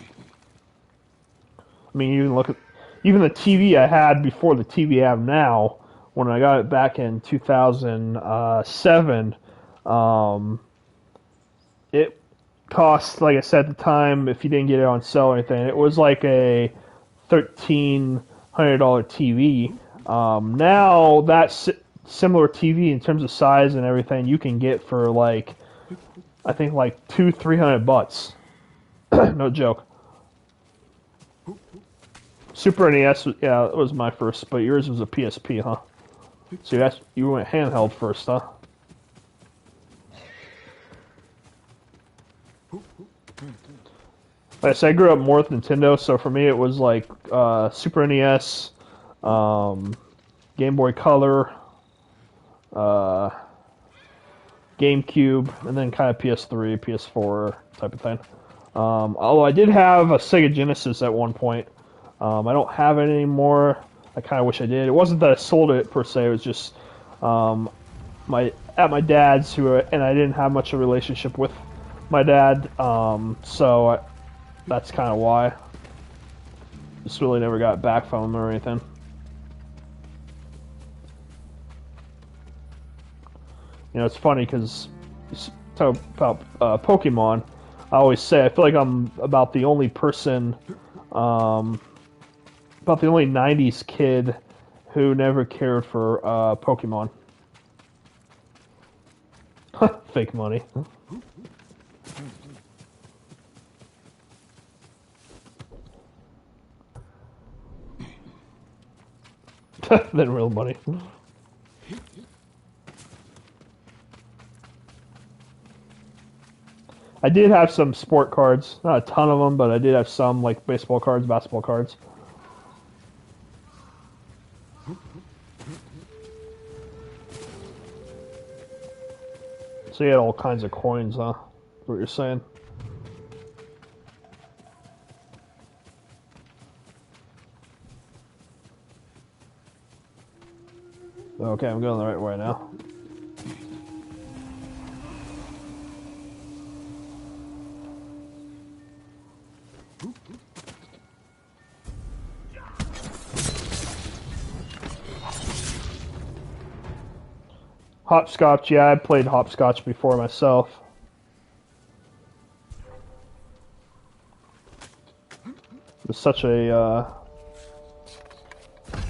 [SPEAKER 1] mean, you can look at even the TV I had before the TV I have now. When I got it back in 2007, it cost, like I said at the time, if you didn't get it on sale or anything, it was like a $1,300 TV. Now that's similar TV in terms of size and everything you can get for like, I think like $200-300. No joke. Super NES, yeah, it was my first, but yours was a PSP, huh? So you went handheld first, huh? Like I said, I grew up more with Nintendo, so for me it was like Super NES, Game Boy Color, GameCube, and then kind of PS3, PS4 type of thing. Although I did have a Sega Genesis at one point. I don't have it anymore. I kind of wish I did. It wasn't that I sold it per se. It was just my dad's, and I didn't have much of a relationship with my dad. So that's kind of why. Just really never got back from him or anything. You know, it's funny because talk about Pokemon. I always say I feel like I'm about the only person, about the only '90s kid who never cared for Pokemon. Fake money. Than real money. I did have some sport cards, not a ton of them, but I did have some, like baseball cards, basketball cards. So you had all kinds of coins, huh? That's what you're saying? Okay, I'm going the right way now. Hopscotch, yeah, I played hopscotch before myself. It was such a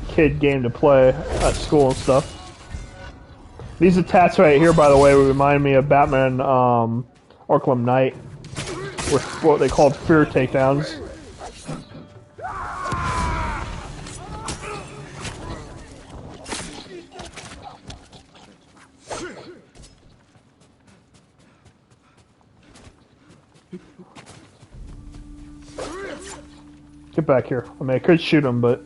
[SPEAKER 1] kid game to play at school and stuff. These attacks right here, by the way, remind me of Batman Arkham Knight, with what they called fear takedowns. Get back here. I mean, I could shoot him, but...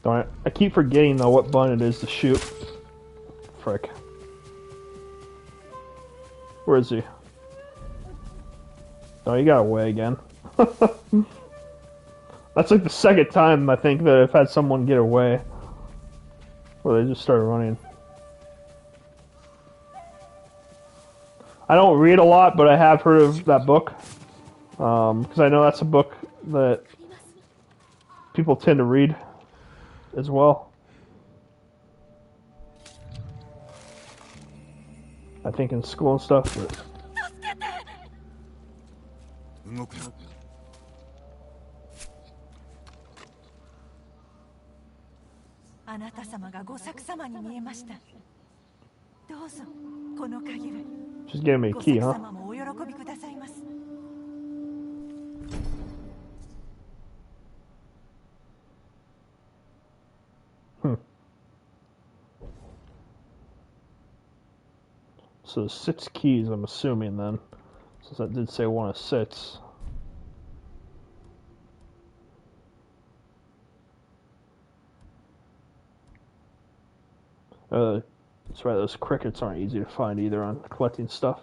[SPEAKER 1] Darn it. I keep forgetting, though, what button it is to shoot. Frick. Where is he? Oh, he got away again. That's like the second time, I think, that I've had someone get away. Where they just started running. I don't read a lot, but I have heard of that book. Because I know that's a book that people tend to read as well. I think in school and stuff. But...
[SPEAKER 5] 動くな。
[SPEAKER 6] あなた様が御作様に見えました。どうぞこの鍵を。
[SPEAKER 1] Just gave me a
[SPEAKER 6] 御
[SPEAKER 1] key,
[SPEAKER 6] 作
[SPEAKER 1] huh?
[SPEAKER 6] 様もお喜びくださいます。
[SPEAKER 1] So 6 keys, I'm assuming then, since that did say 1 of 6. That's right, those crickets aren't easy to find either on collecting stuff.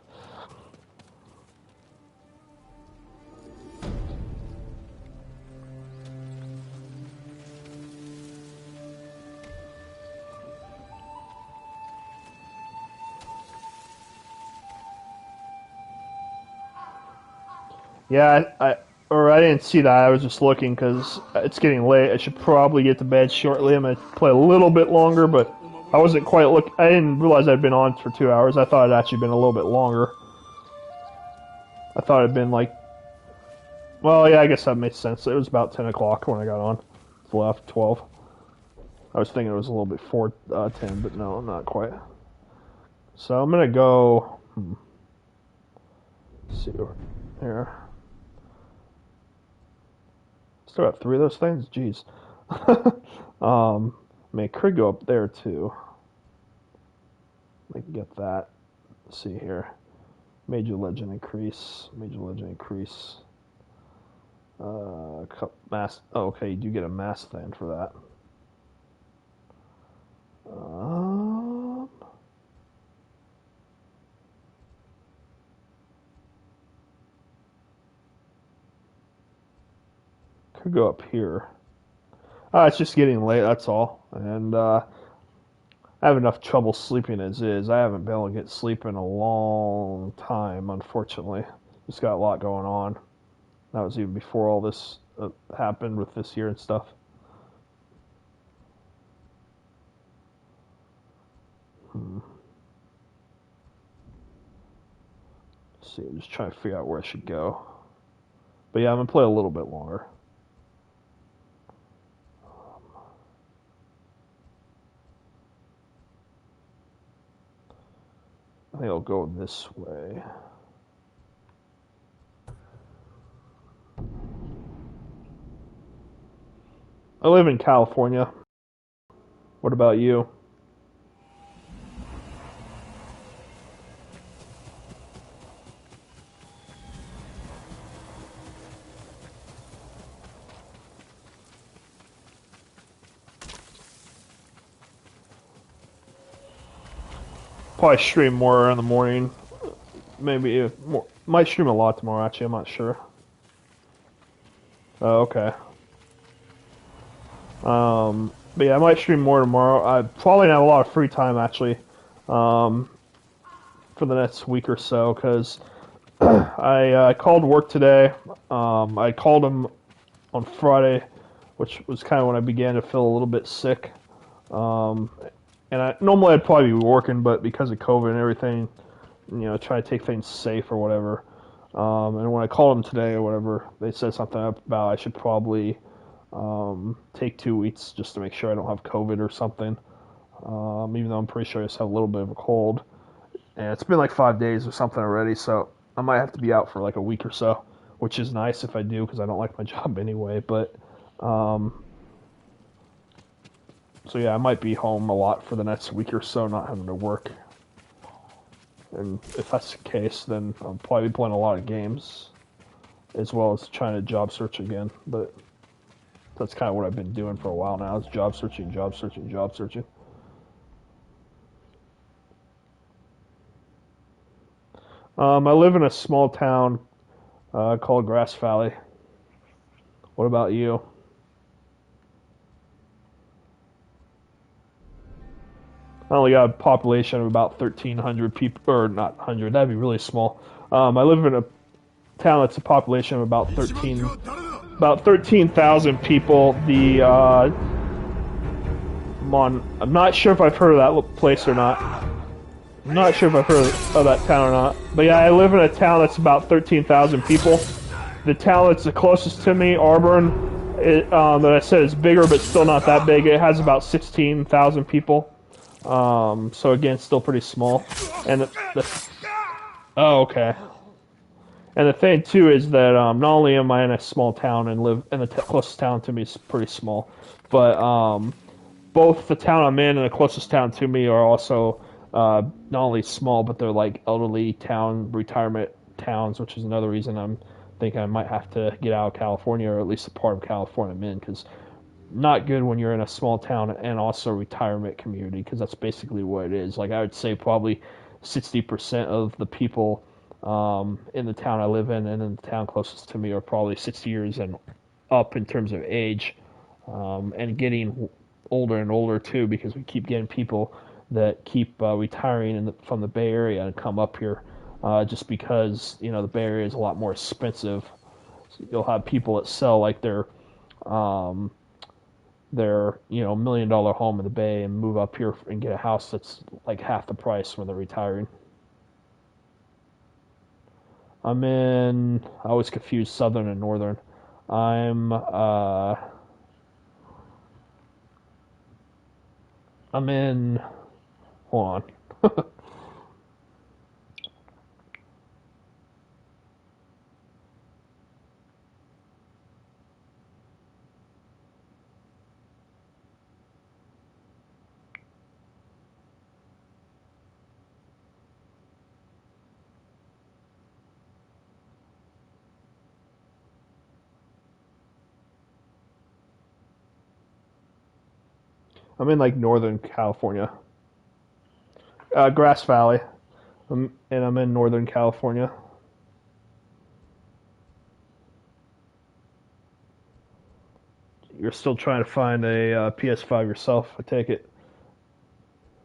[SPEAKER 1] Yeah, I didn't see that. I was just looking because it's getting late. I should probably get to bed shortly. I'm gonna play a little bit longer, but I wasn't quite I didn't realize I'd been on for 2 hours. I thought it'd actually been a little bit longer. I thought it'd been like, well, yeah, I guess that makes sense. It was about 10 o'clock when I got on. It's left 12. I was thinking it was a little before 10, but no, not quite. So I'm gonna go. Let's see here. Still got 3 of those things? Jeez. I mean, it could go up there too. I can get that. Let's see here. Major legend increase. Major legend increase. Mass. Oh, okay, you do get a mass thing for that. Could go up here. It's just getting late, that's all. And I have enough trouble sleeping as is. I haven't been able to get sleep in a long time, unfortunately. Just got a lot going on. That was even before all this happened with this year and stuff. Let's see, I'm just trying to figure out where I should go. But yeah, I'm going to play a little bit longer. I think I'll go this way. I live in California. What about you? Probably stream more in the morning. Maybe more. Might stream a lot tomorrow, actually. I'm not sure. Oh, okay. But yeah, I might stream more tomorrow. I probably have a lot of free time, actually, for the next week or so, because I called work today. I called them on Friday, which was kind of when I began to feel a little bit sick. And normally I'd probably be working, but because of COVID and everything, try to take things safe or whatever. And when I called them today or whatever, they said something about I should probably take 2 weeks just to make sure I don't have COVID or something. Even though I'm pretty sure I just have a little bit of a cold. And it's been like 5 days or something already, so I might have to be out for like a week or so, which is nice if I do because I don't like my job anyway. But so yeah, I might be home a lot for the next week or so, not having to work. And if that's the case, then I'll probably be playing a lot of games, as well as trying to job search again. But that's kind of what I've been doing for a while now, is job searching, job searching, job searching. I live in a small town called Grass Valley. What about you? I only got a population of about 1,300 people, or not 100, that'd be really small. I live in a town that's a population of about 13,000 people. I'm not sure if I've heard of that place or not. I'm not sure if I've heard of that town or not. But yeah, I live in a town that's about 13,000 people. the town that's the closest to me, Auburn, that I said is bigger, but still not that big. It has about 16,000 people. So again, still pretty small. And oh, okay. And the thing too is that not only am I in a small town and live, and the closest town to me is pretty small, but both the town I'm in and the closest town to me are also not only small, but they're like elderly town, retirement towns, which is another reason I'm thinking I might have to get out of California, or at least a part of California I'm in, because not good when you're in a small town and also a retirement community, because that's basically what it is. Like I would say probably 60% of the people in the town I live in and in the town closest to me are probably 60 years and up in terms of age, and getting older and older too, because we keep getting people that keep retiring from the Bay Area and come up here, just because the Bay Area is a lot more expensive. So you'll have people that sell like their $1 million home in the Bay and move up here and get a house that's like half the price when they're retiring. I always confuse southern and northern. I'm in, hold on. I'm in like Northern California, Grass Valley, and I'm in Northern California. You're still trying to find a PS5 yourself, I take it.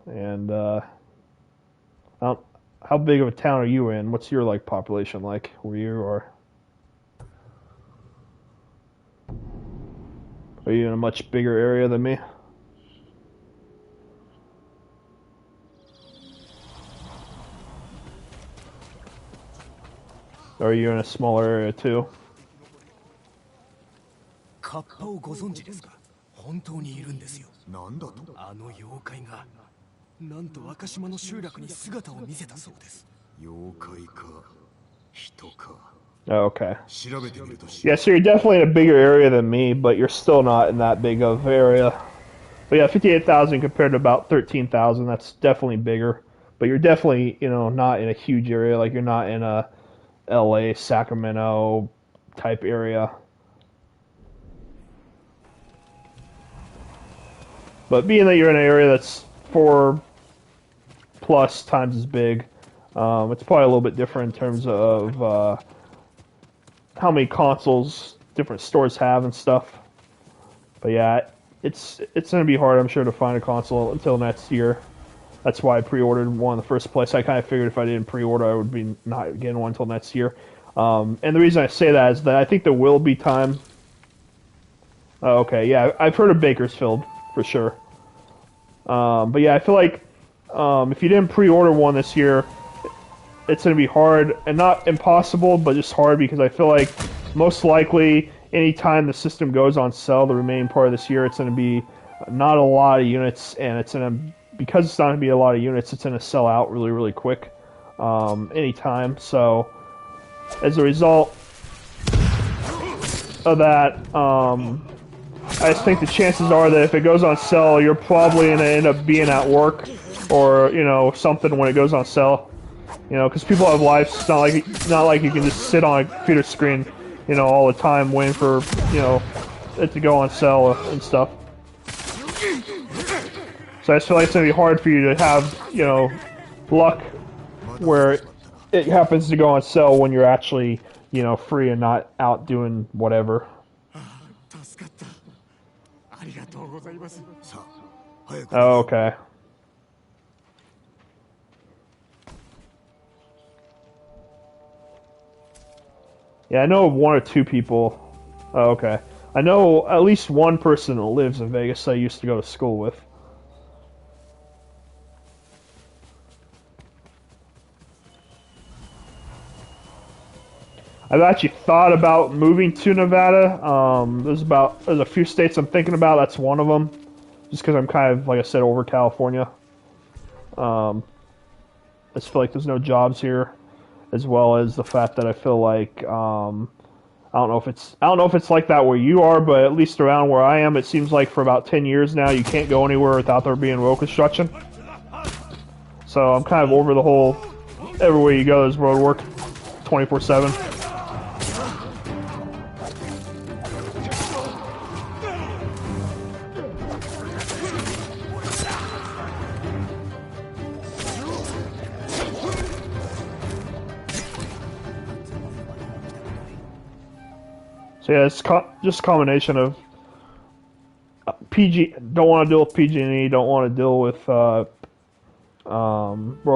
[SPEAKER 1] And how big of a town are you in? What's your like population like where you are? Are you in a much bigger area than me? Or are you in a smaller area too?
[SPEAKER 5] カッパをご存知ですか？本当にいるんですよ。なんだと？あの妖怪がなんと若島の集落に姿を見せたそうです。妖怪か人か。
[SPEAKER 1] Oh, okay. Yeah, so you're definitely in a bigger area than me, but you're still not in that big of area. But yeah, 58,000 compared to about 13,000, that's definitely bigger. But you're definitely, not in a huge area. Like you're not in a LA, Sacramento type area. But being that you're in an area that's 4+ times as big, it's probably a little bit different in terms of how many consoles different stores have and stuff. But yeah, it's going to be hard, I'm sure, to find a console until next year. That's why I pre-ordered one in the first place. I kind of figured if I didn't pre-order, I would be not getting one until next year. And the reason I say that is that I think there will be time. Oh, okay, yeah, I've heard of Bakersfield for sure. But yeah, I feel like if you didn't pre-order one this year, it's going to be hard, and not impossible, but just hard, because I feel like most likely anytime the system goes on sale the remaining part of this year, it's going to be not a lot of units, and because it's not going to be a lot of units, it's going to sell out really, really quick anytime. So as a result of that, I just think the chances are that if it goes on sale, you're probably going to end up being at work or, something when it goes on sale. Because people have lives. It's not like you can just sit on a computer screen, all the time waiting for, it to go on sale and stuff. So I just feel like it's going to be hard for you to have, luck where it happens to go on sale when you're actually, free and not out doing whatever. Oh, okay. Yeah, I know one or two people. Oh, okay. I know at least one person that lives in Vegas I used to go to school with. I've actually thought about moving to Nevada. There's a few states I'm thinking about. That's one of them, just because I'm kind of, like I said, over California. I just feel like there's no jobs here, as well as the fact that I feel like I don't know if it's like that where you are, but at least around where I am, it seems like for about 10 years now, you can't go anywhere without there being road construction. So I'm kind of over the whole everywhere you go there's road work 24/7. So yeah, it's just a combination of PG. Don't want to deal with PG&E. Don't want to deal with road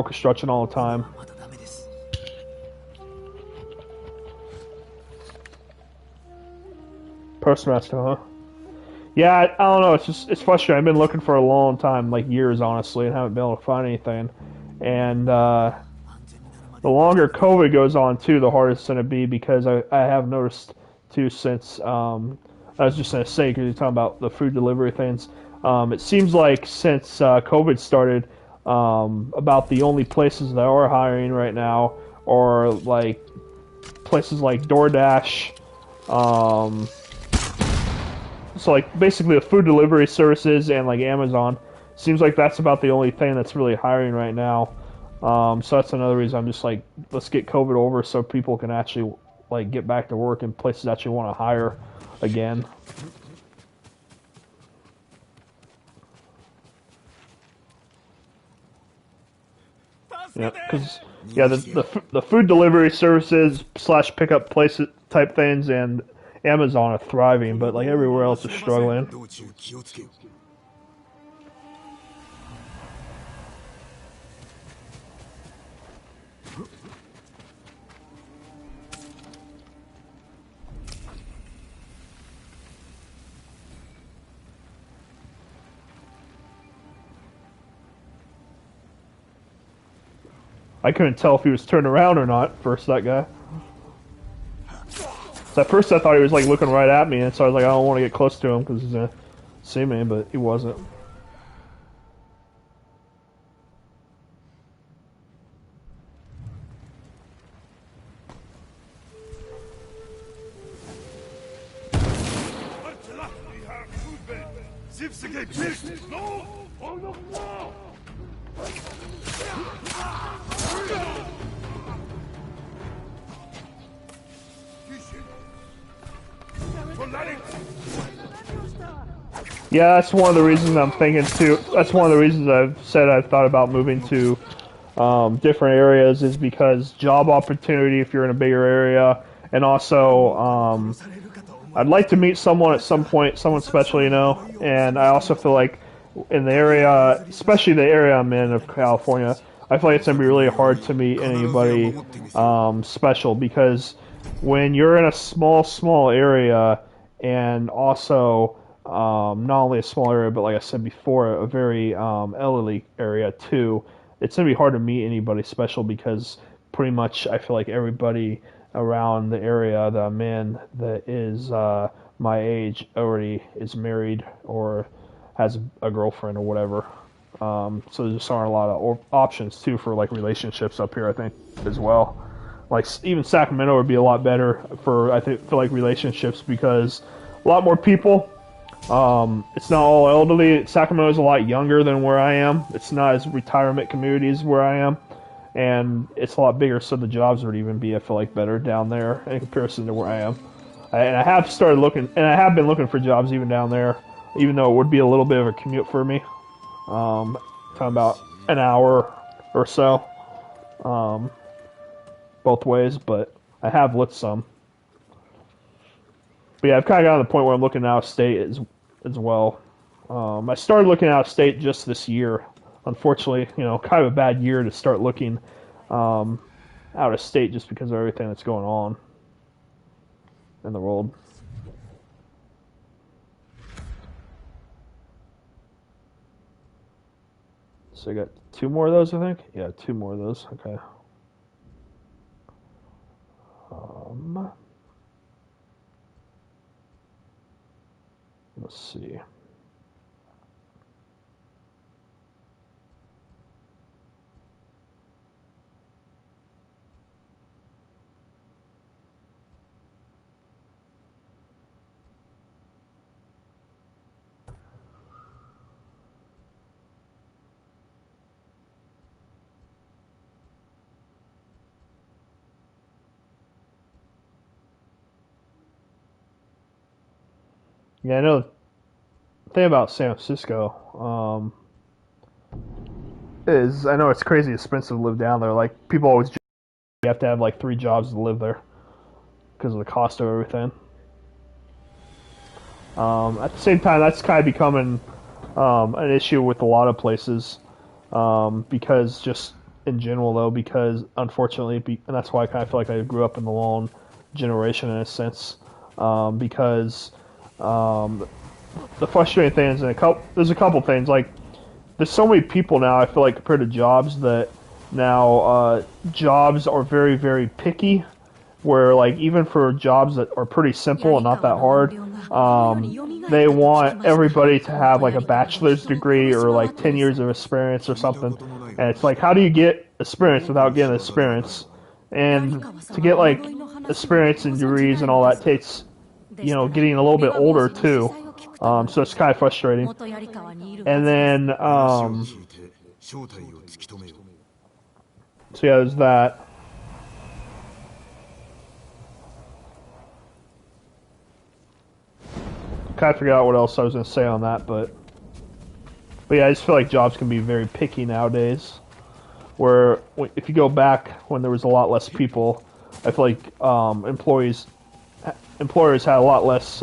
[SPEAKER 1] construction all the time. Postmaster, huh? Yeah, I don't know. It's frustrating. I've been looking for a long time, like years, honestly, and haven't been able to find anything. And the longer COVID goes on, too, the harder it's going to be because I have noticed too since I was just going to say because you're talking about the food delivery things. It seems like since COVID started, about the only places that are hiring right now are like places like DoorDash. So like basically the food delivery services and like Amazon. Seems like that's about the only thing that's really hiring right now. So that's another reason I'm just like, let's get COVID over so people can actually like get back to work and places actually want to hire again. Yeah, because the food delivery services / pickup places type things and Amazon are thriving, but like everywhere else is struggling. I couldn't tell if he was turned around or not. First, that guy. So at first, I thought he was like looking right at me, and so I was like, I don't want to get close to him because he's gonna see me, but he wasn't. Yeah, that's one of the reasons I'm thinking too. That's one of the reasons I've said I've thought about moving to different areas is because job opportunity if you're in a bigger area, and also I'd like to meet someone at some point, someone special, you know. And I also feel like in the area, especially the area I'm in of California, I feel like it's gonna be really hard to meet anybody special because when you're in a small area and also not only a small area, but like I said before, a very elderly area too. It's gonna be hard to meet anybody special because pretty much I feel like everybody around the area that I'm in that is my age already is married or has a girlfriend or whatever. So there just aren't a lot of options too for like relationships up here. I think as well. Like even Sacramento would be a lot better for feel like relationships because a lot more people. It's not all elderly. Sacramento is a lot younger than where I am. It's not as retirement community as where I am, and it's a lot bigger. So the jobs would even be, I feel like, better down there in comparison to where I am. And I have started looking, and I have been looking for jobs even down there, even though it would be a little bit of a commute for me. Talking about an hour or so, both ways, but I have looked some. But yeah, I've kind of gotten to the point where I'm looking out of state as well. I started looking out of state just this year. Unfortunately, kind of a bad year to start looking out of state just because of everything that's going on in the world. So I got 2 more of those, I think. Yeah, 2 more of those. Okay. Let's see. Yeah, I know. The thing about San Francisco is I know it's crazy expensive to live down there. Like people always you have to have like 3 jobs to live there because of the cost of everything. At the same time, that's kind of becoming an issue with a lot of places because just in general though, because unfortunately, and that's why I kind of feel like I grew up in the long generation in a sense, because the frustrating thing is there's a couple things like there's so many people now. I feel like compared to jobs that now jobs are very very picky. Where like even for jobs that are pretty simple and not that hard, they want everybody to have like a bachelor's degree or like 10 years of experience or something. And it's like, how do you get experience without getting experience? And to get like experience and degrees and all that takes, getting a little bit older too. So it's kind of frustrating. And then, so yeah, there's that. Kind of figure out what else I was going to say on that, but yeah, I just feel like jobs can be very picky nowadays. Where if you go back when there was a lot less people, I feel like employers had a lot less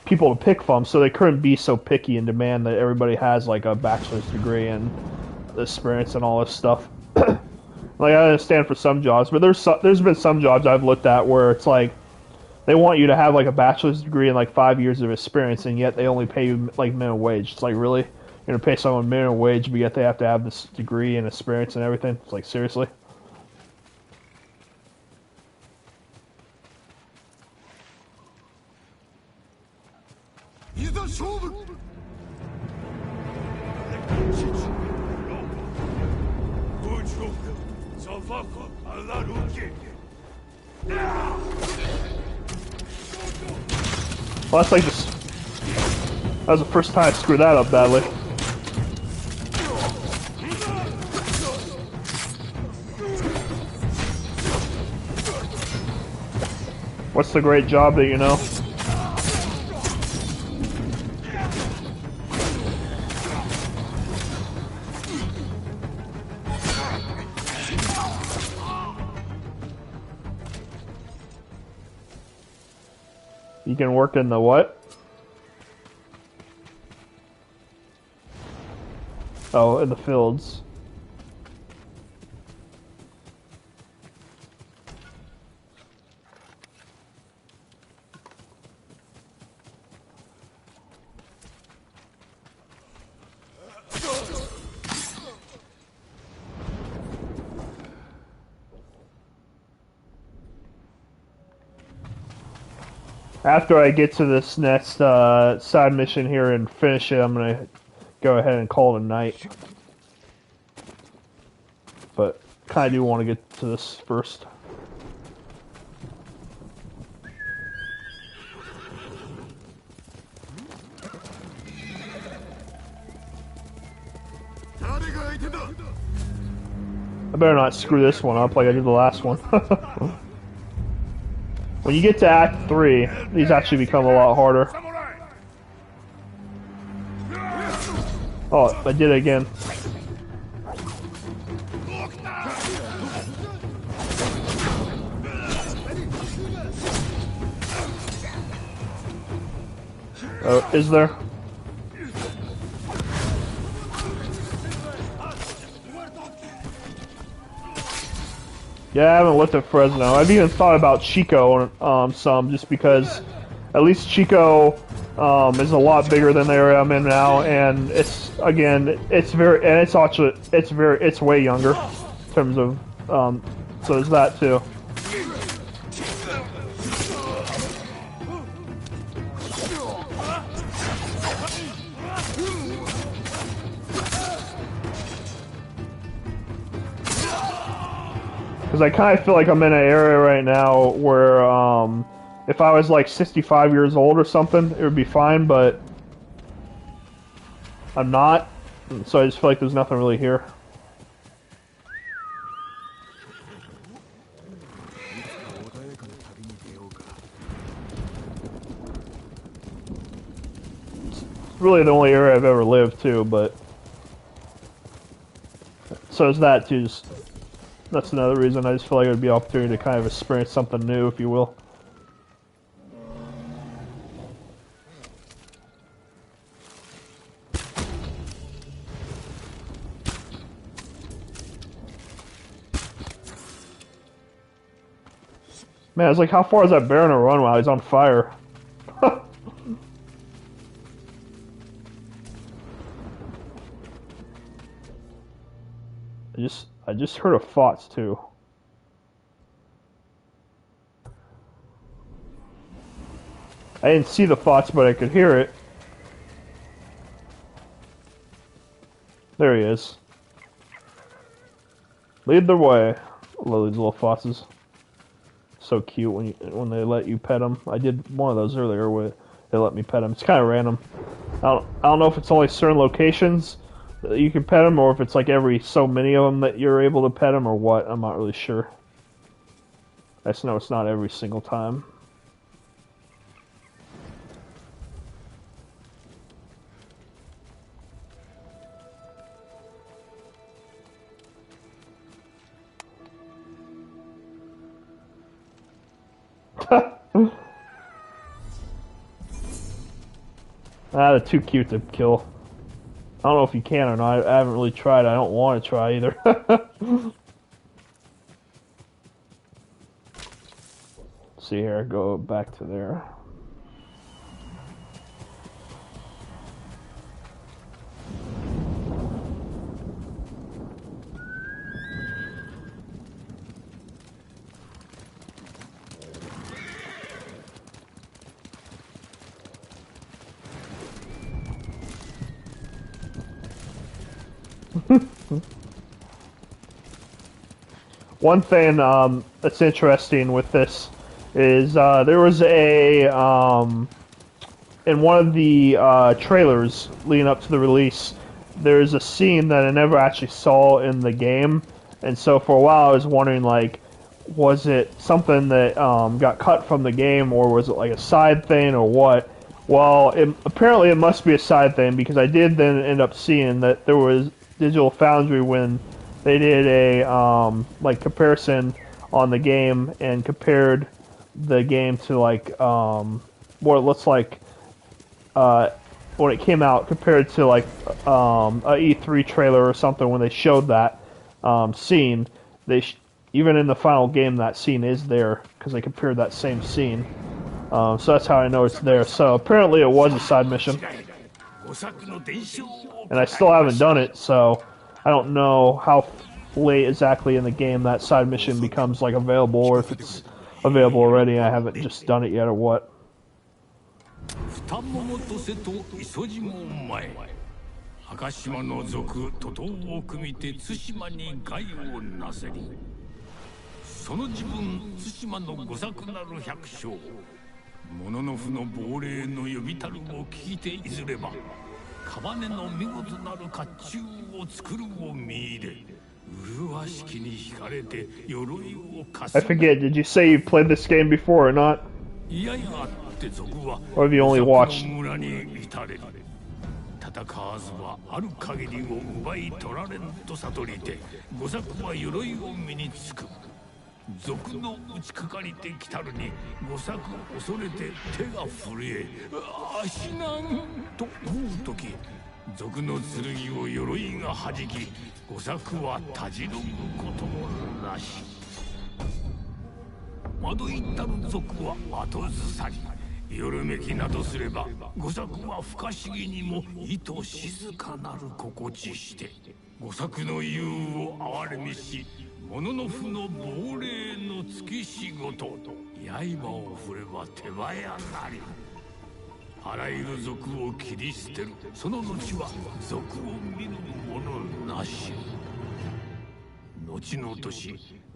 [SPEAKER 1] people to pick from, so they couldn't be so picky and demand that everybody has like a bachelor's degree and experience and all this stuff. Like I understand for some jobs, but there's been some jobs I've looked at where it's like they want you to have like a bachelor's degree and like 5 years of experience, and yet they only pay you like minimum wage. It's like, really? You're gonna pay someone minimum wage, but yet they have to have this degree and experience and everything? It's like, seriously? Well, that's like this. That was the first time I screwed that up badly. What's the great job that you know? You can work in the what? Oh, in the fields. After I get to this next side mission here and finish it, I'm gonna go ahead and call it a night. But kind of do want to get to this first. I better not screw this one up like I did the last one. When you get to Act 3, these actually become a lot harder. Oh, I did it again. Oh, is there? Yeah, I haven't looked at Fresno. I've even thought about Chico some, just because at least Chico is a lot bigger than the area I'm in now, and it's way younger in terms of so there's that too. Because I kind of feel like I'm in an area right now where if I was like 65 years old or something, it would be fine, but I'm not. So I just feel like there's nothing really here. It's really the only area I've ever lived too, but so is that too. That's another reason I just feel like it would be an opportunity to kind of experience something new, if you will. Man, it's like, how far is that bear gonna run while he's on fire? I just heard a fox too. I didn't see the fox, but I could hear it. There he is. Lead the way. I love these little foxes. So cute when they let you pet them. I did one of those earlier where they let me pet them. It's kind of random. I don't know if it's only certain locations that you can pet them, or if it's like every so many of them that you're able to pet them, or what. I'm not really sure. I just know it's not every single time. They're too cute to kill. I don't know if you can or not. I haven't really tried. I don't want to try either. See here, go back to there. One thing that's interesting with this is there was a in one of the trailers leading up to the release, there's a scene that I never actually saw in the game, and so for a while I was wondering, like, was it something that got cut from the game, or was it like a side thing, or what? Well, apparently it must be a side thing, because I did then end up seeing that there was Digital Foundry when they did a like comparison on the game and compared the game to like what it looks like when it came out compared to like a E3 trailer or something. When they showed that scene, even in the final game that scene is there because they compared that same scene. So that's how I know it's there. So apparently it was a side mission, and I still haven't done it, so I don't know how late exactly in the game that side mission becomes like available, or if it's available already. I haven't just done it yet, or what. I forget, did you say you played this game before or not? Or have you only watched?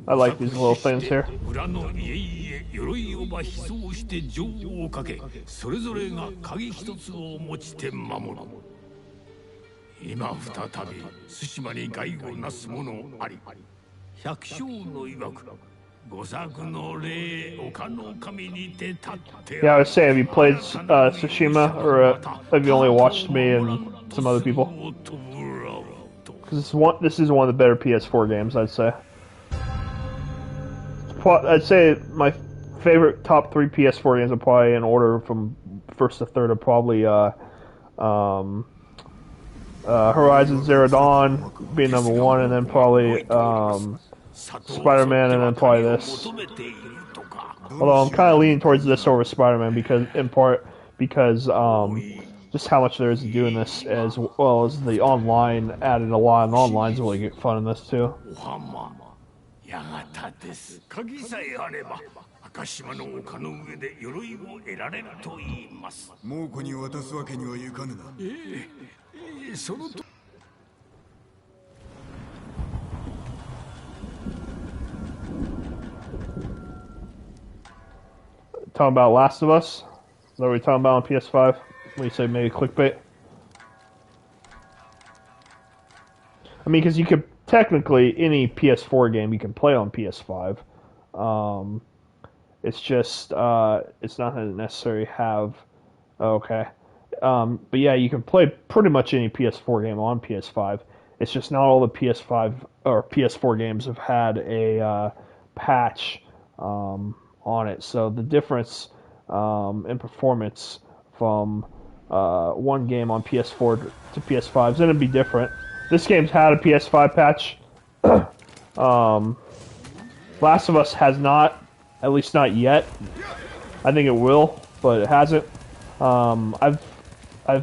[SPEAKER 1] I like these little things here.
[SPEAKER 2] 裏の家々鎧をば飛走して情をかけ、それぞれが鍵一つを持ちて守る。今再び対馬に害をなす者あり。百姓の曰く、御作の礼丘の神にて立って。
[SPEAKER 1] Yeah, I was saying, have you played Tsushima, or have you only watched me and some other people? Because this is one of the better PS4 games, I'd say. I'd say my favorite top 3 PS4 games are probably in order from first to third are probably Horizon Zero Dawn being number 1, and then probably Spider-Man, and then probably this. Although I'm kind of leaning towards this over Spider-Man because, in part, because just how much there is to do in this, as well as the online added a lot, and the online's really good fun in this too.
[SPEAKER 2] やがたです。鍵さえあれば、赤島の丘の上で鎧を得られると言います。
[SPEAKER 5] 猛虎に渡すわけにはいかぬな。
[SPEAKER 2] そのと。
[SPEAKER 1] Talking about Last of Us? Is that what we're talking about on PS5? When you say maybe clickbait? I mean, because you could technically any PS4 game you can play on PS5. It's just it's not going to necessarily have. Okay, but yeah, you can play pretty much any PS4 game on PS5. It's just not all the PS5 or PS4 games have had a patch on it. So the difference in performance from one game on PS4 to PS5 is going to be different. This game's had a PS5 patch. Last of Us has not, at least not yet. I think it will, but it hasn't. I've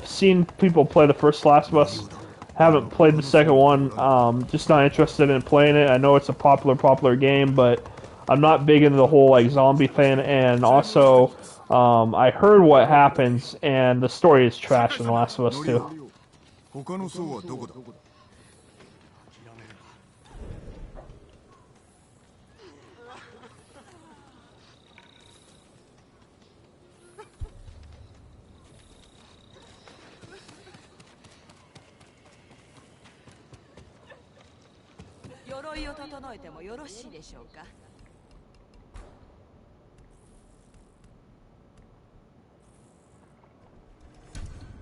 [SPEAKER 1] seen people play the first Last of Us. Haven't played the second one. Just not interested in playing it. I know it's a popular game, but I'm not big into the whole like zombie thing. And also, I heard what happens, and the story is trash in The Last of Us 2.
[SPEAKER 7] 鎧を整えてもよろしいでしょうか。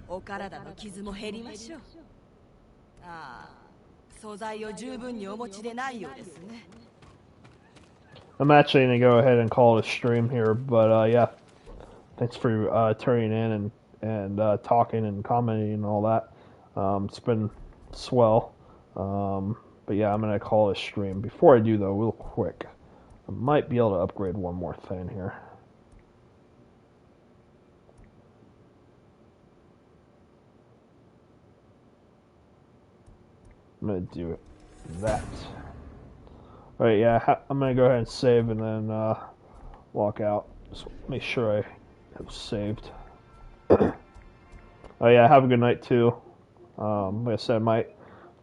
[SPEAKER 7] お体の傷も減りましょう。ああ、素材を十分にお持ちでないようですね。
[SPEAKER 1] I'm actually going to go ahead and call it a stream here, but yeah, thanks for turning in and talking and commenting and all that. It's been swell. But yeah, I'm going to call it a stream. Before I do, though, real quick, I might be able to upgrade one more thing here. I'm going to do it that. Alright, yeah, I'm going to go ahead and save and then walk out. Just make sure I have saved. Oh yeah, have a good night too. Like I said, I might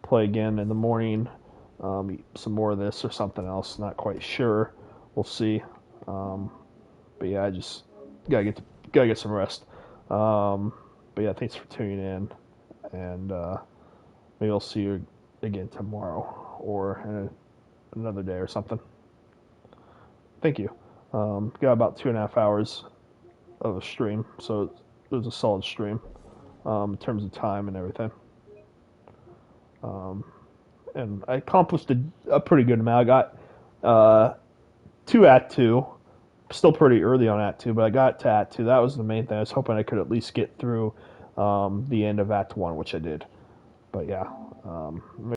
[SPEAKER 1] play again in the morning, eat some more of this or something else, not quite sure. We'll see. But yeah, I just gotta get some rest. But yeah, thanks for tuning in, and maybe I'll see you again tomorrow or another day or something. Thank you. Got about 2.5 hours of a stream, so it was a solid stream in terms of time and everything. And I accomplished a pretty good amount. I got 2 Act 2. Still pretty early on Act 2, but I got to Act 2. That was the main thing. I was hoping I could at least get through the end of Act 1, which I did. But yeah.